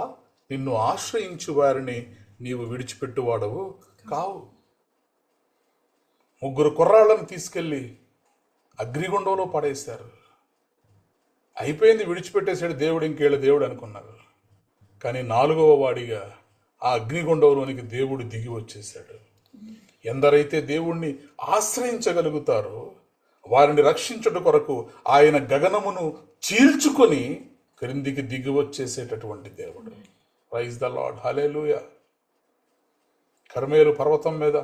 నిన్ను ఆశ్రయించు వారిని నీవు విడిచిపెట్టువాడవు కావు. 3 కుర్రాళ్ళను తీసుకెళ్ళి అగ్నిగుండంలో పడేశారు. అయిపోయింది, విడిచిపెట్టేశాడు దేవుడు, ఇంకేళ్ళ దేవుడు అనుకున్నారు. కానీ 4వ వాడిగా ఆ అగ్నిగుండంలోనికి దేవుడు దిగి వచ్చేశాడు. ఎందరైతే దేవుణ్ణి ఆశ్రయించగలుగుతారో వారిని రక్షించుట కొరకు ఆయన గగనమును చీల్చుకొని క్రిందికి దిగి వచ్చేసేటటువంటి దేవుడు. ప్రైజ్ ద లార్డ్, హల్లెలూయా. కర్మేలు పర్వతం మీద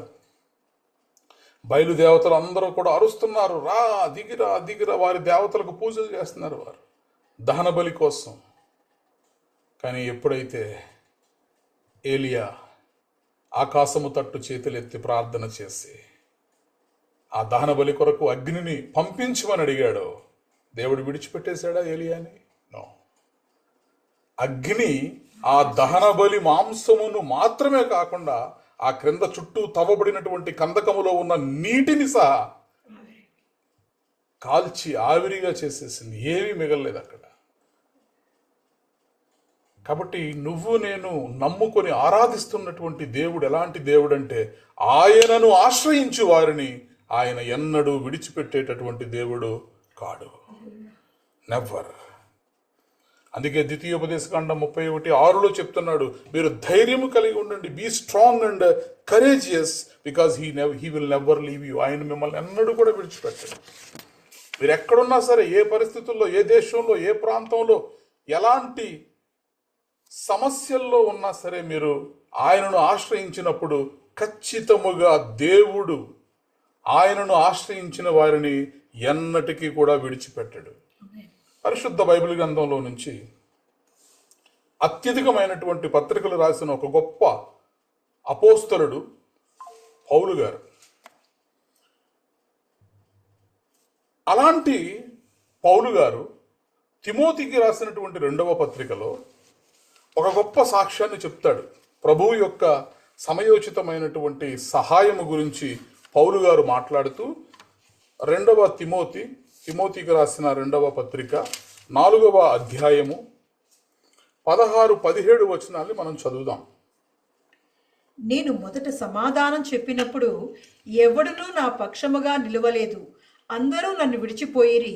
బయలుదేవతలు అందరూ కూడా అరుస్తున్నారు, రా దిగిరా. వారి దేవతలకు పూజలు చేస్తున్నారు వారు దహన బలి కోసం. కానీ ఎప్పుడైతే ఏలియా ఆకాశము తట్టు చేతులెత్తి ప్రార్థన చేసి ఆ దహన బలి కొరకు అగ్నిని పంపించమని అడిగాడో దేవుడు విడిచిపెట్టేశాడా ఏలియాని? నో. అగ్ని ఆ దహన బలి మాంసమును మాత్రమే కాకుండా ఆ క్రింద చుట్టూ తవ్వబడినటువంటి కందకములో ఉన్న నీటిని సహా కాల్చి ఆవిరిగా చేసేసింది. ఏమీ మిగలలేదు అక్కడ. కాబట్టి నువ్వు నేను నమ్ముకొని ఆరాధిస్తున్నటువంటి దేవుడు ఎలాంటి దేవుడు అంటే, ఆయనను ఆశ్రయించు వారిని ఆయన ఎన్నడూ విడిచిపెట్టేటటువంటి దేవుడు కాడు. నెవర్. అందుకే ద్వితీయోపదేశకాండం 31:6లో చెప్తున్నాడు, మీరు ధైర్యము కలిగి ఉండండి, be strong and courageous because he will never leave you. ఆయన మిమ్మల్ని ఎన్నడూ కూడా విడిచిపెట్టాడు. మీరు ఎక్కడున్నా సరే, ఏ పరిస్థితుల్లో, ఏ దేశంలో, ఏ ప్రాంతంలో, ఎలాంటి సమస్యల్లో ఉన్నా సరే, మీరు ఆయనను ఆశ్రయించినప్పుడు ఖచ్చితముగా దేవుడు ఆయనను ఆశ్రయించిన వారిని ఎన్నటికీ కూడా విడిచిపెట్టడు. పరిశుద్ధ బైబిల్ గ్రంథంలో నుంచి అత్యధికమైనటువంటి పత్రికలు రాసిన ఒక గొప్ప అపోస్తలుడు పౌలు గారు. అలాంటి పౌలు గారు తిమోతికి రాసినటువంటి 2వ పత్రికలో ఒక గొప్ప సాక్ష్యాన్ని చెప్తాడు. ప్రభువు యొక్క సమయోచితమైనటువంటి సహాయము గురించి పౌలు గారు మాట్లాడుతూ 2వ తిమోతికి రాసిన 2వ పత్రిక 4వ అధ్యాయము 16-17 వచనాల్ని మనం చదువుదాం. నేను మొదట సమాధానం చెప్పినప్పుడు ఎవడునూ నా పక్షముగా నిలవలేదు, అందరూ నన్ను విడిచిపోయిరి,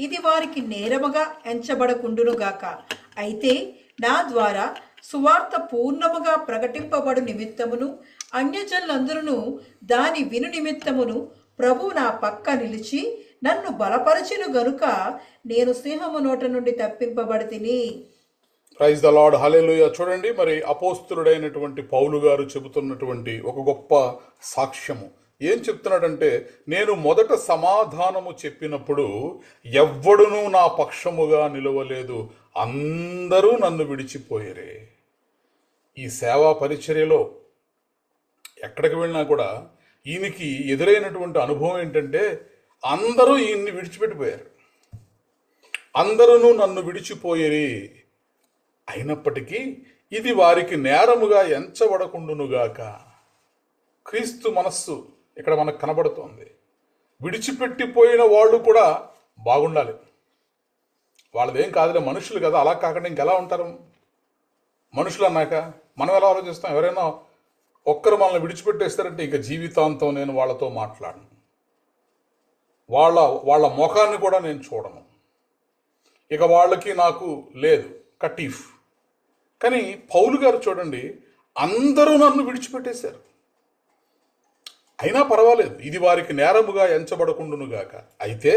ఇది వారికి నేరముగా ఎంచబడకుండునుగాక. అయితే నా ద్వారా సువార్త పూర్ణముగా ప్రకటింపబడు నిమిత్తమును అన్యజనులందరూ దాని విను నిమిత్తమును ప్రభు నా పక్క నిలిచి నన్ను బలపరచును గనుక నేను సింహము నోట నుండి తప్పింపబడితిని. ప్రైజ్ ద లార్డ్, హల్లెలూయా. చూడండి, మరి అపోస్తులుడైనటువంటి పౌలు గారు చెబుతున్నటువంటి ఒక గొప్ప సాక్ష్యము. ఏం చెప్తున్నాడంటే, నేను మొదట సమాధానము చెప్పినప్పుడు ఎవ్వడునూ నా పక్షముగా నిలవలేదు, అందరూ నన్ను విడిచిపోయారే. ఈ సేవా పరిచర్యలో ఎక్కడికి వెళ్ళినా కూడా ఈయనకి ఎదురైనటువంటి అనుభవం ఏంటంటే, అందరూ ఈయన్ని విడిచిపెట్టిపోయారు, అందరూ నన్ను విడిచిపోయేరి. అయినప్పటికీ ఇది వారికి నేరముగా ఎంచబడకుండునుగాక. క్రీస్తు మనస్సు ఇక్కడ మనకు కనబడుతోంది. విడిచిపెట్టిపోయిన వాళ్ళు కూడా బాగుండాలి. వాళ్ళదేం కాదులే, మనుషులు కదా, అలా కాకుండా ఇంకెలా ఉంటారు? మనుషులు అన్నాక మనం ఎలా ఆలోచిస్తాం? ఎవరైనా ఒక్కరు మనల్ని విడిచిపెట్టేస్తారంటే ఇక జీవితాంతం నేను వాళ్ళతో మాట్లాడను, వాళ్ళ ముఖాన్ని కూడా నేను చూడను, ఇక వాళ్ళకి నాకు లేదు కటీఫ్. కానీ పౌలు గారు చూడండి, అందరూ నన్ను విడిచిపెట్టేశారు, అయినా పర్వాలేదు, ఇది వారికి నేరముగా ఎంచబడకుండునుగాక. అయితే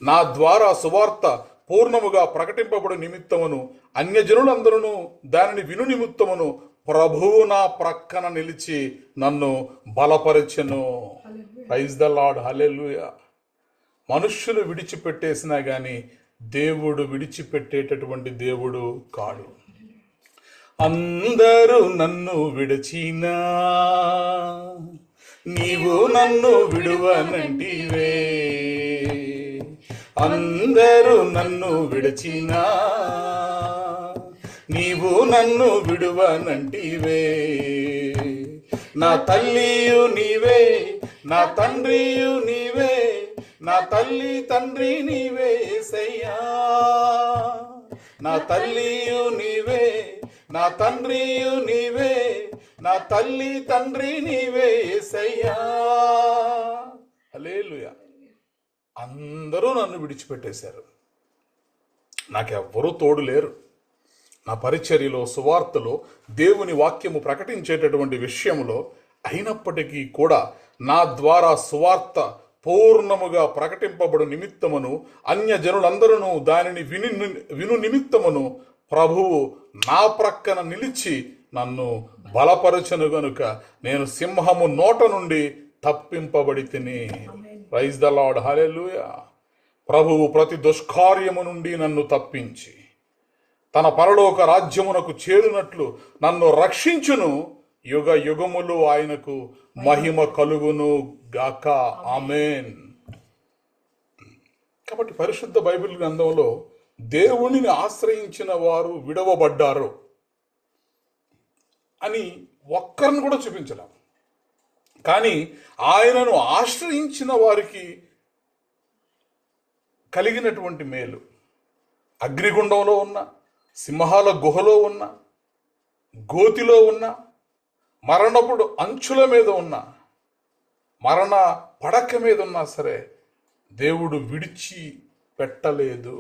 నా ద్వారా సువార్త పూర్ణముగా ప్రకటింపబడు నిమిత్తమును అన్యజనులందరూ దానిని విను నిమిత్తమును ప్రభువు నా ప్రక్కన నిలిచి నన్ను బలపరచెను. ప్రైజ్ ద లార్డ్, హల్లెలూయా. మనుష్యులు విడిచిపెట్టేసినా గాని దేవుడు విడిచిపెట్టేటటువంటి దేవుడు కాడు. అందరూ నన్ను విడిచినా నీవు నన్ను విడువనంటివే, అందరూ నన్ను విడిచినా నీవు నన్ను విడువనంటివే. నా తల్లియు నీవే, నా తండ్రియు నీవే, నా తల్లి తండ్రి నీవే యేసయ్యా. నా తల్లియు నీవే, నా తండ్రియు నీవే, నా తల్లి తండ్రి నీవే యేసయ్యా. హల్లెలూయా. అందరూ నన్ను విడిచిపెట్టేశారు, నాకెవ్వరూ తోడు లేరు. నా పరిచర్యలో, సువార్తలో, దేవుని వాక్యము ప్రకటించేటటువంటి విషయంలో అయినప్పటికీ కూడా నా ద్వారా సువార్త పూర్ణముగా ప్రకటింపబడు నిమిత్తమును అన్యజనులందరూ దానిని విను నిమిత్తమును ప్రభువు నా ప్రక్కన నిలిచి నన్ను బలపరచను గనుక నేను సింహము నోట నుండి తప్పింపబడితిని. ప్రైజ్ ద లార్డ్, హల్లెలూయా. ప్రభువు ప్రతి దుష్కార్యము నుండి నన్ను తప్పించి తన పరలోక రాజ్యమునకు చేరునట్లు నన్ను రక్షించును. యుగ యుగములు ఆయనకు మహిమ కలుగును గాక. ఆమేన్. కాబట్టి పరిశుద్ధ బైబిల్ గ్రంథంలో దేవునిని ఆశ్రయించిన వారు విడవబడ్డారు అని ఒక్కరిని కూడా చూపించలేం. కానీ ఆయనను ఆశ్రయించిన వారికి కలిగినటువంటి మేలు, అగ్నిగుండంలో ఉన్న, సింహాల గుహలో ఉన్న, గోతిలో ఉన్న, మరణపుడు అంచుల మీద ఉన్న, మరణ పడక మీద ఉన్నా సరే దేవుడు విడిచి పెట్టలేదు.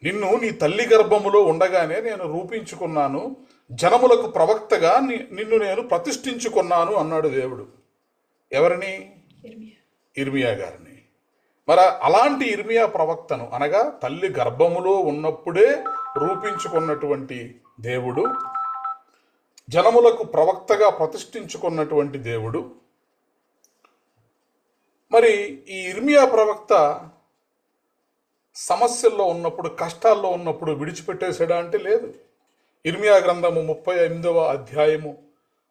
నిన్ను నీ తల్లి గర్భములో ఉండగానే నేను రూపించుకున్నాను, జనములకు ప్రవక్తగా నిన్ను నేను ప్రతిష్ఠించుకున్నాను అన్నాడు దేవుడు. ఎవరిని? ఇర్మియా గారిని. మరి అలాంటి ఇర్మియా ప్రవక్తను, అనగా తల్లి గర్భములో ఉన్నప్పుడే రూపించుకున్నటువంటి దేవుడు, జనములకు ప్రవక్తగా ప్రతిష్ఠించుకున్నటువంటి దేవుడు. మరి ఈ ఇర్మియా ప్రవక్త సమస్యల్లో ఉన్నప్పుడు, కష్టాల్లో ఉన్నప్పుడు విడిచిపెట్టేసాడా అంటే లేదు. ఇర్మియా గ్రంథము 38వ అధ్యాయము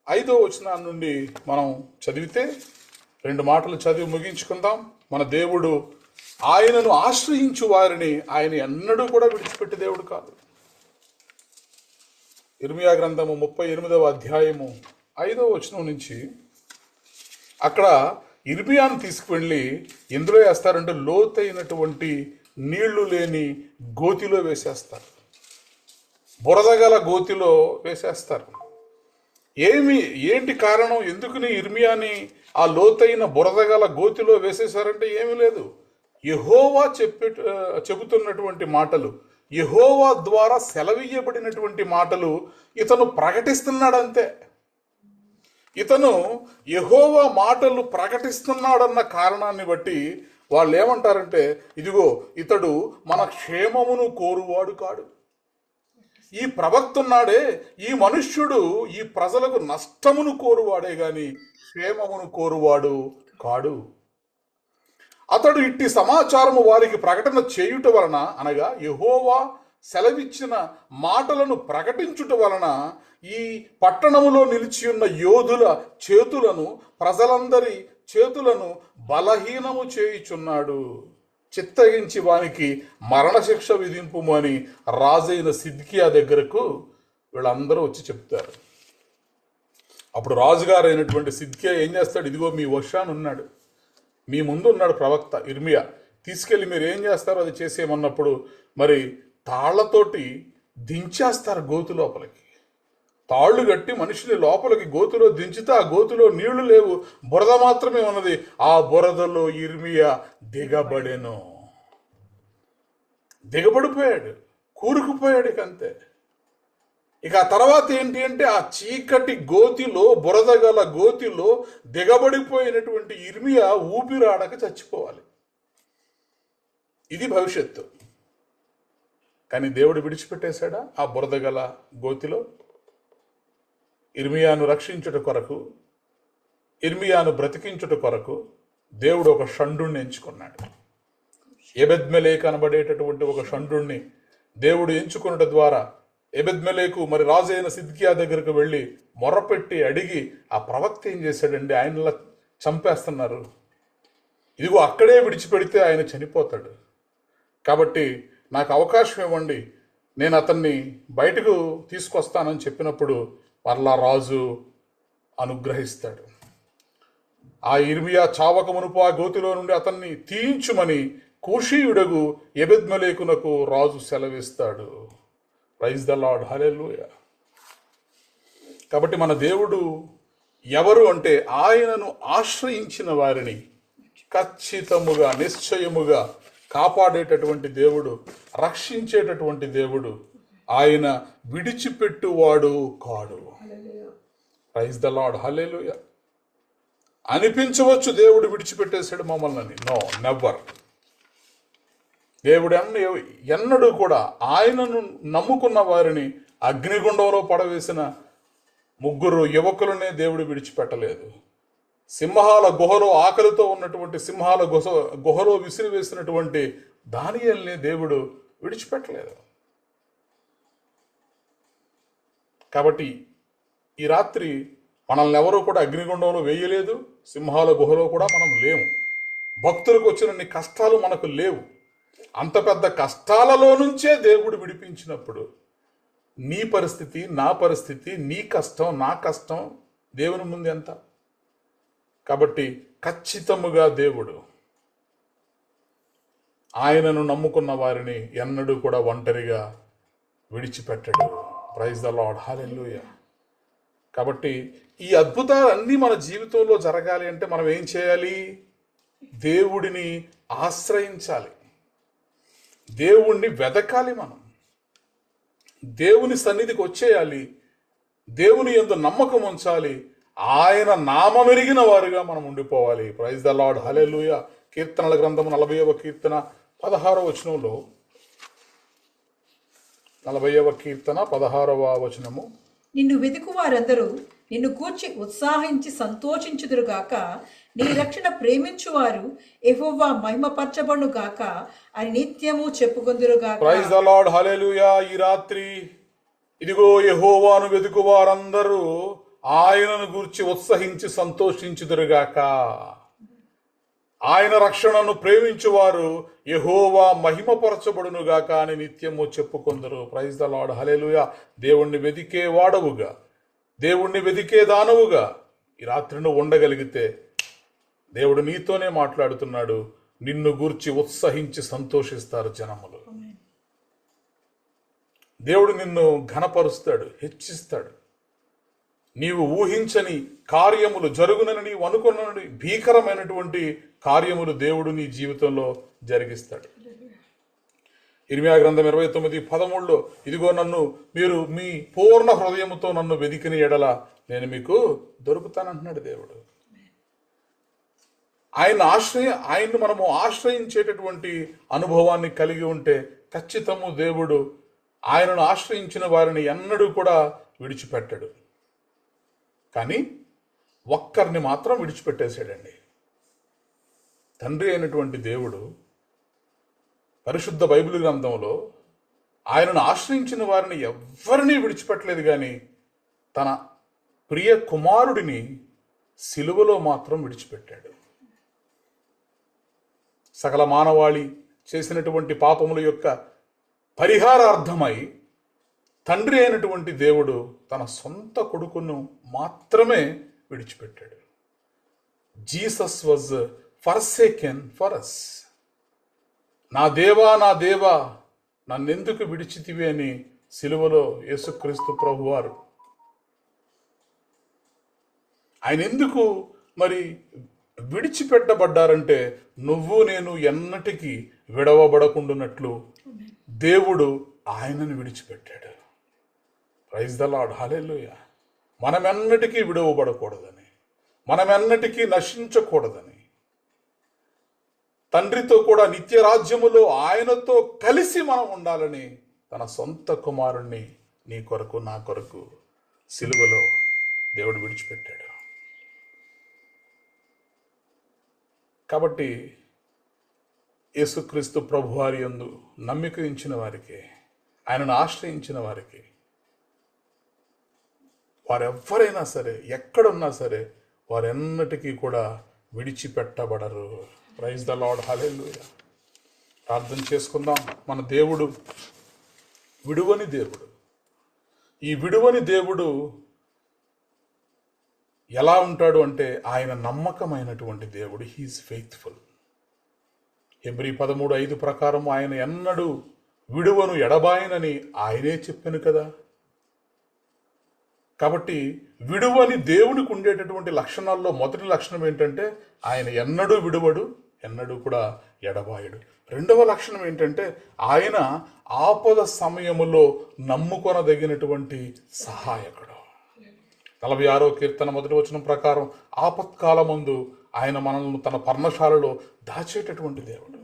5వ వచనం నుండి మనం చదివితే 2 మాటలు చదివి ముగించుకుందాం. మన దేవుడు ఆయనను ఆశ్రయించు వారిని ఆయన ఎన్నడూ కూడా విడిచిపెట్టే దేవుడు కాదు. ఇర్మియా గ్రంథము 38వ అధ్యాయము 5వ వచనం నుంచి అక్కడ ఇర్మియాను తీసుకువెళ్ళి ఎందులో వేస్తారంటే లోతైనటువంటి నీళ్లు లేని గోతిలో వేసేస్తారు, బురదగల గోతిలో వేసేస్తారు. ఏంటి కారణం? ఎందుకని ఇర్మియాని ఆ లోతైన బురదగల గోతిలో వేసేశారంటే ఏమీ లేదు, యెహోవా చెబుతున్నటువంటి మాటలు, యెహోవా ద్వారా సెలవీయబడినటువంటి మాటలు ఇతను ప్రకటిస్తున్నాడంతే. ఇతను యెహోవా మాటలు ప్రకటిస్తున్నాడన్న కారణాన్ని బట్టి వాళ్ళు ఏమంటారంటే, ఇదిగో ఇతడు మన క్షేమమును కోరువాడు కాడు. ఈ ప్రవక్త ఉన్నాడే, ఈ మనుష్యుడు ఈ ప్రజలకు నష్టమును కోరువాడే గాని క్షేమమును కోరువాడు కాడు. అతడు ఇట్టి సమాచారము వారికి ప్రకటన చేయుట వలన, అనగా యెహోవా సెలవిచ్చిన మాటలను ప్రకటించుట వలన ఈ పట్టణములో నిలిచి ఉన్న యోధుల చేతులను, ప్రజలందరి చేతులను బలహీనము చేయుచున్నాడు. చిత్తగించి వానికి మరణశిక్ష విధింపుము అని రాజైన సిద్కియా దగ్గరకు వీళ్ళందరూ వచ్చి చెప్తారు. అప్పుడు రాజుగారు అయినటువంటి సిద్కియా ఏం చేస్తాడు? ఇదిగో మీ వశాను ఉన్నాడు, మీ ముందు ఉన్నాడు ప్రవక్త ఇర్మియా, తీసుకెళ్ళి మీరు ఏం చేస్తారో అది చేసేయమన్నప్పుడు మరి తాళ్లతోటి దించేస్తారు గోతు లోపలికి. తాళ్ళు కట్టి మనిషిని లోపలికి గోతులో దించితే ఆ గోతులో నీళ్లు లేవు, బురద మాత్రమే ఉన్నది. ఆ బురదలో ఇర్మియా దిగబడిపోయాడు, కూరుకుపోయాడు. ఇక అంతే. ఇక ఆ తర్వాత ఏంటి అంటే, ఆ చీకటి గోతిలో, బురద గల గోతిలో దిగబడిపోయినటువంటి ఇర్మియా ఊపిరాడక చచ్చిపోవాలి. ఇది భవిష్యత్తు. కానీ దేవుడు విడిచిపెట్టేశాడా ఆ బురద గల గోతిలో? ఇర్మియాను రక్షించుట కొరకు, ఇర్మియాను బ్రతికించుట కొరకు దేవుడు ఒక షండుణ్ణి ఎంచుకున్నాడు. ఎబెద్మెలేకు అనబడేటటువంటి ఒక షండుణ్ణి దేవుడు ఎంచుకున్నట ద్వారా ఎబెద్మెలేకు మరి రాజు అయిన సిద్కియా దగ్గరకు వెళ్ళి మొర్రపెట్టి అడిగి, ఆ ప్రవక్త ఏం చేశాడండి, ఆయనలా చంపేస్తున్నారు, ఇదిగో అక్కడే విడిచిపెడితే ఆయన చనిపోతాడు, కాబట్టి నాకు అవకాశం ఇవ్వండి, నేను అతన్ని బయటకు తీసుకొస్తానని చెప్పినప్పుడు మరలా రాజు అనుగ్రహిస్తాడు. ఆ ఇర్మియా చావక మునుపు ఆ గోతిలో నుండి అతన్ని తీయించుమని కూషీయుడగు ఎబెద్మెలేకునకు రాజు సెలవిస్తాడు. ప్రైజ్ ద లార్డ్, హల్లెలూయా. కాబట్టి మన దేవుడు ఎవరు అంటే, ఆయనను ఆశ్రయించిన వారిని ఖచ్చితముగా, నిశ్చయముగా కాపాడేటటువంటి దేవుడు, రక్షించేటటువంటి దేవుడు. ఆయన విడిచిపెట్టువాడు కాడు. ప్రైజ్ ద లార్డ్, హల్లెలూయా. అనిపించవచ్చు దేవుడు విడిచిపెట్టేశాడు మమ్మల్ని, నో, నెవర్. దేవుడు ఎన్నడూ కూడా ఆయనను నమ్ముకున్న వారిని అగ్నిగుండంలో పడవేసిన 3 యువకులనే దేవుడు విడిచిపెట్టలేదు. సింహాల గుహలో ఆకలితో ఉన్నటువంటి సింహాల గుహలో విసిరివేసినటువంటి దానియేలుని దేవుడు విడిచిపెట్టలేదు. కాబట్టి ఈ రాత్రి మనల్ని ఎవరూ కూడా అగ్నిగుండంలో వేయలేదు, సింహాల గుహలో కూడా మనం లేము. భక్తులకు వచ్చినన్ని కష్టాలు మనకు లేవు. అంత పెద్ద కష్టాలలో నుంచే దేవుడు విడిపించినప్పుడు నీ పరిస్థితి, నా పరిస్థితి, నీ కష్టం, నా కష్టం దేవుని ముందు ఎంత? కాబట్టి ఖచ్చితముగా దేవుడు ఆయనను నమ్ముకున్న వారిని ఎన్నడూ కూడా ఒంటరిగా విడిచిపెట్టడు. ప్రైజ్ ద లార్డ్, హల్లెలూయా. కాబట్టి ఈ అద్భుతాలన్నీ మన జీవితంలో జరగాలి అంటే మనం ఏం చేయాలి? దేవుడిని ఆశ్రయించాలి, దేవుణ్ణి వెదకాలి, మనం దేవుని సన్నిధికి వచ్చేయాలి, దేవుని యందు నమ్మకం ఉంచాలి, ఆయన నామమెరిగిన వారుగా మనం ఉండిపోవాలి. ప్రైజ్ ద లార్డ్, హల్లెలూయా. కీర్తనల గ్రంథము 40వ కీర్తన 16వ వచనంలో, 40వ కీర్తన 16వ వచనము, నిన్ను వెతుకు వారందరూ నిన్ను కూర్చి ఉత్సాహించి సంతోషించుదురుగాక, నీ రక్షణ ప్రేమించువారు యెహోవా మహిమపరచబడును గాక అని నిత్యము చెప్పుకొందురుగాక. ప్రైజ్ ద లార్డ్, హల్లెలూయా. ఈ రాత్రి ఇదిగో యెహోవాను వెతుకు వారందరూ ఆయనను గూర్చి ఉత్సహించి సంతోషించుదురుగాక. ఆయన రక్షణను ప్రేమించువారు యెహోవా మహిమపరచబడునుగాక అని నిత్యము చెప్పుకొందరు. ప్రైజ్ ద లార్డ్, హల్లెలూయా. దేవుణ్ణి వెదికే వాడవుగా, దేవుణ్ణి వెదికే దానవుగా ఈ రాత్రి నువ్వు ఉండగలిగితే దేవుడు నీతోనే మాట్లాడుతున్నాడు. నిన్ను గూర్చి ఉత్సహించి సంతోషిస్తారు జనములు. దేవుడు నిన్ను ఘనపరుస్తాడు, హెచ్చిస్తాడు. నీవు ఊహించని కార్యములు జరుగునని నీవు అనుకున్నని భీకరమైనటువంటి కార్యములు దేవుడు నీ జీవితంలో జరిగిస్తాడు. ఇర్మియా గ్రంథం 29:13 ఇదిగో మీరు మీ పూర్ణ హృదయముతో నన్ను వెదికిన ఎడల నేను మీకు దొరుకుతానంటున్నాడు దేవుడు. ఆయన్ని మనము ఆశ్రయించేటటువంటి అనుభవాన్ని కలిగి ఉంటే ఖచ్చితము దేవుడు ఆయనను ఆశ్రయించిన వారిని ఎన్నడూ కూడా విడిచిపెట్టడు. కానీ ఒక్కరిని మాత్రం విడిచిపెట్టేశాడండి. తండ్రి అయినటువంటి దేవుడు పరిశుద్ధ బైబిల్ గ్రంథంలో ఆయనను ఆశ్రయించిన వారిని ఎవ్వరినీ విడిచిపెట్టలేదు, కానీ తన ప్రియ కుమారుడిని సిలువలో మాత్రం విడిచిపెట్టాడు. సకల మానవాళి చేసినటువంటి పాపముల యొక్క పరిహారార్థమై తండ్రి అయినటువంటి దేవుడు తన సొంత కొడుకును మాత్రమే విడిచిపెట్టాడు. Jesus was forsaken for us. నా దేవా నా దేవా నన్నెందుకు విడిచితివి అని సిలువలో యేసుక్రీస్తు ప్రభువారు ఆయన ఎందుకు మరి విడిచిపెట్టబడ్డారంటే నువ్వు నేను ఎన్నటికీ విడవబడకుండానట్లు దేవుడు ఆయనను విడిచిపెట్టాడు. ప్రైజ్ ద లార్డ్, హల్లెలూయా. మనమెన్నటికీ విడవబడకూడదని, మనమెన్నటికీ నశించకూడదని, తండ్రితో కూడా నిత్య రాజ్యములో ఆయనతో కలిసి మనం ఉండాలని తన సొంత కుమారుణ్ణి నీ కొరకు నా కొరకు సిలువలో దేవుడు విడిచిపెట్టాడు. కాబట్టి యేసుక్రీస్తు ప్రభువారి యందు నమ్మిక ఉంచిన వారికి, ఆయనను ఆశ్రయించిన వారికి, వారెవ్వరైనా సరే ఎక్కడున్నా సరే వారెన్నటికీ కూడా విడిచిపెట్టబడరు. ప్రైజ్ ద లార్డ్, హల్లెలూయా. ప్రార్థన చేసుకుందాం. మన దేవుడు విడువని దేవుడు. ఈ విడువని దేవుడు ఎలా ఉంటాడు అంటే ఆయన నమ్మకమైనటువంటి దేవుడు. He's faithful. హెబ్రీ 13:5 ప్రకారం ఆయన ఎన్నడూ విడువను ఎడబాయనని ఆయనే చెప్పాను కదా. కాబట్టి విడువని దేవునికి ఉండేటటువంటి లక్షణాల్లో మొదటి లక్షణం ఏంటంటే ఆయన ఎన్నడూ విడువడు, ఎన్నడూ కూడా ఎడబాయడు. రెండవ లక్షణం ఏంటంటే ఆయన ఆపద సమయములో నమ్ముకొనదగినటువంటి సహాయకుడు. 46వ కీర్తన 1వ వచనం ప్రకారం ఆపత్కాలమందు ఆయన మనల్ని తన పర్ణశాలలో దాచేటటువంటి దేవుడు,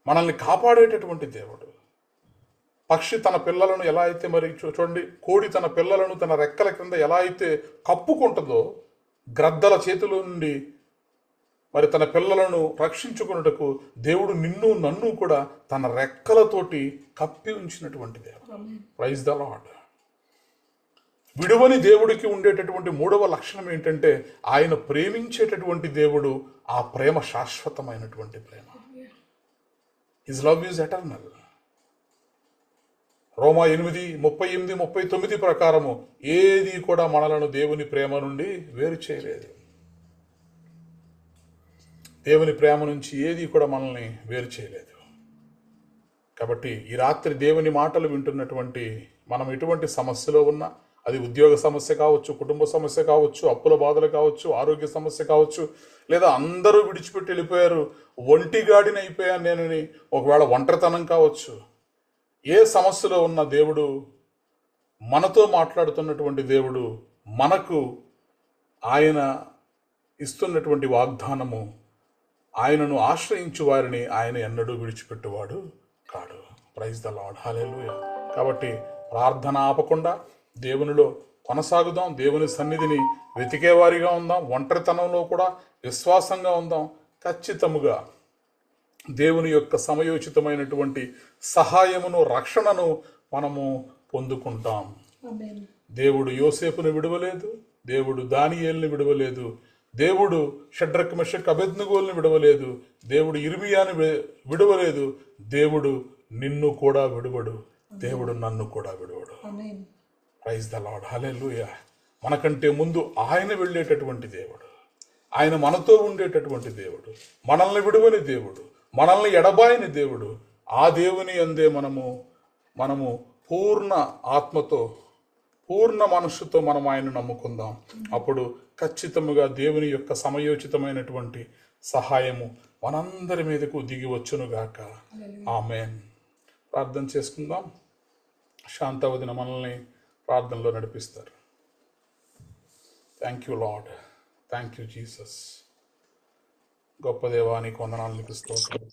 మనల్ని కాపాడేటటువంటి దేవుడు. పక్షి తన పిల్లలను ఎలా అయితే మరి చూడండి, కోడి తన పిల్లలను తన రెక్కల క్రింద ఎలా అయితే కప్పుకుంటుందో గ్రద్దల చేతిలో నుండి మరి తన పిల్లలను రక్షించుకున్నటకు దేవుడు నిన్ను నన్ను కూడా తన రెక్కలతోటి కప్పి ఉంచినటువంటి దేవుడు. Praise the Lord. విడువని దేవుడికి ఉండేటటువంటి మూడవ లక్షణం ఏంటంటే ఆయన ప్రేమించేటటువంటి దేవుడు. ఆ ప్రేమ శాశ్వతమైనటువంటి ప్రేమ. His love is eternal. Roma 8:38-39 ప్రకారము ఏది కూడా మనలను దేవుని ప్రేమ నుండి వేరు చేయలేదు. దేవుని ప్రేమ నుంచి ఏది కూడా మనల్ని వేరు చేయలేదు. కాబట్టి ఈ రాత్రి దేవుని మాటలు వింటున్నటువంటి మనం ఎటువంటి సమస్యలో ఉన్నా, అది ఉద్యోగ సమస్య కావచ్చు, కుటుంబ సమస్య కావచ్చు, అప్పుల బాధలు కావచ్చు, ఆరోగ్య సమస్య కావచ్చు, లేదా అందరూ విడిచిపెట్టి వెళ్ళిపోయారు, ఒంటిగాడిని అయిపోయాను నేనని ఒకవేళ ఒంటరితనం కావచ్చు, ఏ సమస్యలో ఉన్న దేవుడు మనతో మాట్లాడుతున్నటువంటి దేవుడు, మనకు ఆయన ఇస్తున్నటువంటి వాగ్దానము, ఆయనను ఆశ్రయించు వారిని ఆయన ఎన్నడూ విడిచిపెట్టువాడు కాడు. ప్రైజ్ ద లార్డ్, హల్లెలూయా. కాబట్టి ప్రార్థన ఆపకుండా దేవునిలో కొనసాగుదాం, దేవుని సన్నిధిని వెతికేవారిగా ఉందాం, ఒంటరితనంలో కూడా విశ్వాసంగా ఉందాం. ఖచ్చితముగా దేవుని యొక్క సమయోచితమైనటువంటి సహాయమును, రక్షణను మనము పొందుకుంటాం. దేవుడు యోసేపును విడవలేదు, దేవుడు దానియేలుని విడవలేదు, దేవుడు షడ్రక్ మెషక్ అబేద్నెగోల్ని విడవలేదు. దేవుడు ఇర్మియాని విడవలేదు. దేవుడు నిన్ను కూడా విడువడు. దేవుడు నన్ను కూడా విడువడు. ప్రైజ్ ద లార్డ్, హల్లెలూయా. మనకంటే ముందు ఆయన వెళ్ళేటటువంటి దేవుడు, ఆయన మనతో ఉండేటటువంటి దేవుడు, మనల్ని విడువని దేవుడు, మనల్ని ఎడబాయని దేవుడు. ఆ దేవుని అందే మనము పూర్ణ ఆత్మతో, పూర్ణ మనస్సుతో మనం ఆయన నమ్ముకుందాం. అప్పుడు ఖచ్చితంగా దేవుని యొక్క సమయోచితమైనటువంటి సహాయము మనందరి మీదకు దిగి వచ్చునుగాక. ఆమేన్. ప్రార్థన చేసుకుందాం. శాంతవదిన మనల్ని ప్రార్థనలో నడిపిస్తారు. Thank you lord, thank you Jesus. గొప్ప దేవా, నీకు వందనాలు, నీకు స్తోత్రం.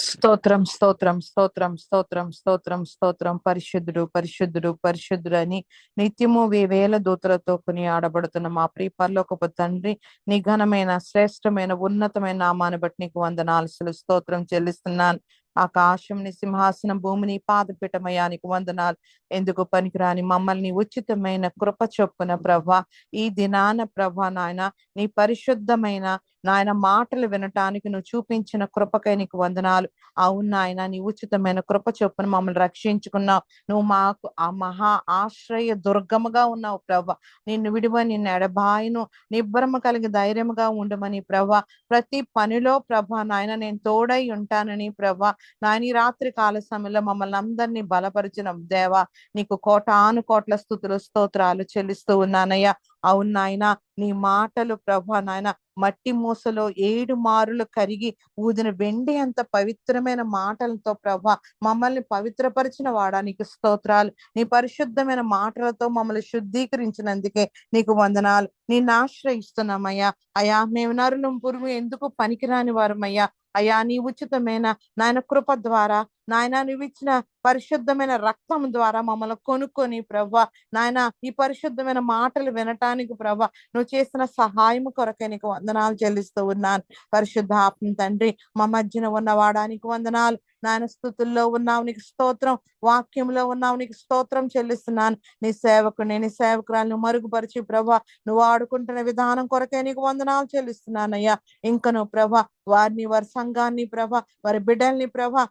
స్తోత్రం స్తోత్రం స్తోత్రం స్తోత్రం స్తోత్రం స్తోత్రం. పరిశుద్ధుడు పరిశుద్ధుడు పరిశుద్ధుడు అని నిత్యము వేవేల దూతలతో కొని ఆడబడుతున్న మా ప్రియ పరలోకపు తండ్రి, నీ ఘనమైన శ్రేష్టమైన ఉన్నతమైన నామాన్ని బట్టి నీకు వందనాలు స్తోత్రం చెల్లిస్తున్నాను. ఆకాశం నీ సింహాసనం, భూమిని పాదపీఠమయానికి వందనాలు. ఎందుకు పనికిరాని మమ్మల్ని ఉచితమైన కృప చొప్పున ప్రభా ఈ దినాన ప్రభా నాయన నీ పరిశుద్ధమైన నాయన మాటలు వినటానికి నువ్వు చూపించిన కృపకై నీకు వందనాలు. అవును నాయన, నీ ఉచితమైన కృప చొప్పున మమ్మల్ని రక్షించుకున్నావు. నువ్వు మాకు ఆ మహా ఆశ్రయ దుర్గముగా ఉన్నావు ప్రభా. నిన్ను విడువ, నిన్ను ఎడబాయను, నిబ్బరము కలిగి ధైర్యముగా ఉండమని ప్రభా. ప్రతి పనిలో ప్రభా నాయన నేను తోడై ఉంటానని ప్రభా నాయన ఈ రాత్రి కాల సమయంలో మమ్మల్ని అందరినీ బలపరిచిన దేవా, నీకు కోటాను కోట్ల స్తుతులు స్తోత్రాలు చెల్లిస్తూ ఉన్నానయ్యా. అవును నాయన, నీ మాటలు ప్రభా నాయన మట్టి మూసలో 7 మారులు కరిగి ఊదిన వెండి అంత పవిత్రమైన మాటలతో ప్రభా మమ్మల్ని పవిత్రపరిచిన వాడానికి స్తోత్రాలు. నీ పరిశుద్ధమైన మాటలతో మమ్మల్ని శుద్ధీకరించినందుకే నీకు వందనాలు. నిన్ను ఆశ్రయిస్తున్నామయ్యా. అయా మేము నరులం పురుగు ఎందుకు పనికిరాని వారమయ్యా. అయా నీ ఉచితమైన నాయన కృప ద్వారా, నాయన నువ్వు ఇచ్చిన పరిశుద్ధమైన రక్తం ద్వారా మమ్మల్ని కొనుక్కొని ప్రభా నాయన ఈ పరిశుద్ధమైన మాటలు వినటానికి ప్రభా నువ్వు చేసిన సహాయం కొరకే నీకు వందనాలు చెల్లిస్తూ ఉన్నాను. పరిశుద్ధ ఆత్మ తండ్రి, మా మధ్యన ఉన్నవాడానికి వందనాలు. నాయన స్తుతుల్లో ఉన్నావు, నీకు స్తోత్రం. వాక్యంలో ఉన్నావు, నీకు స్తోత్రం చెల్లిస్తున్నాను. నీ సేవకుని, నీ సేవకురాలను మరుగుపరిచి ప్రభా నువ్వు ఆడుకుంటున్న విధానం కొరకే నీకు వందనాలు చెల్లిస్తున్నానయ్యా. ఇంకను ప్రభా వారిని, వారి సంఘాన్ని ప్రభా, వారి బిడ్డల్ని ప్రభా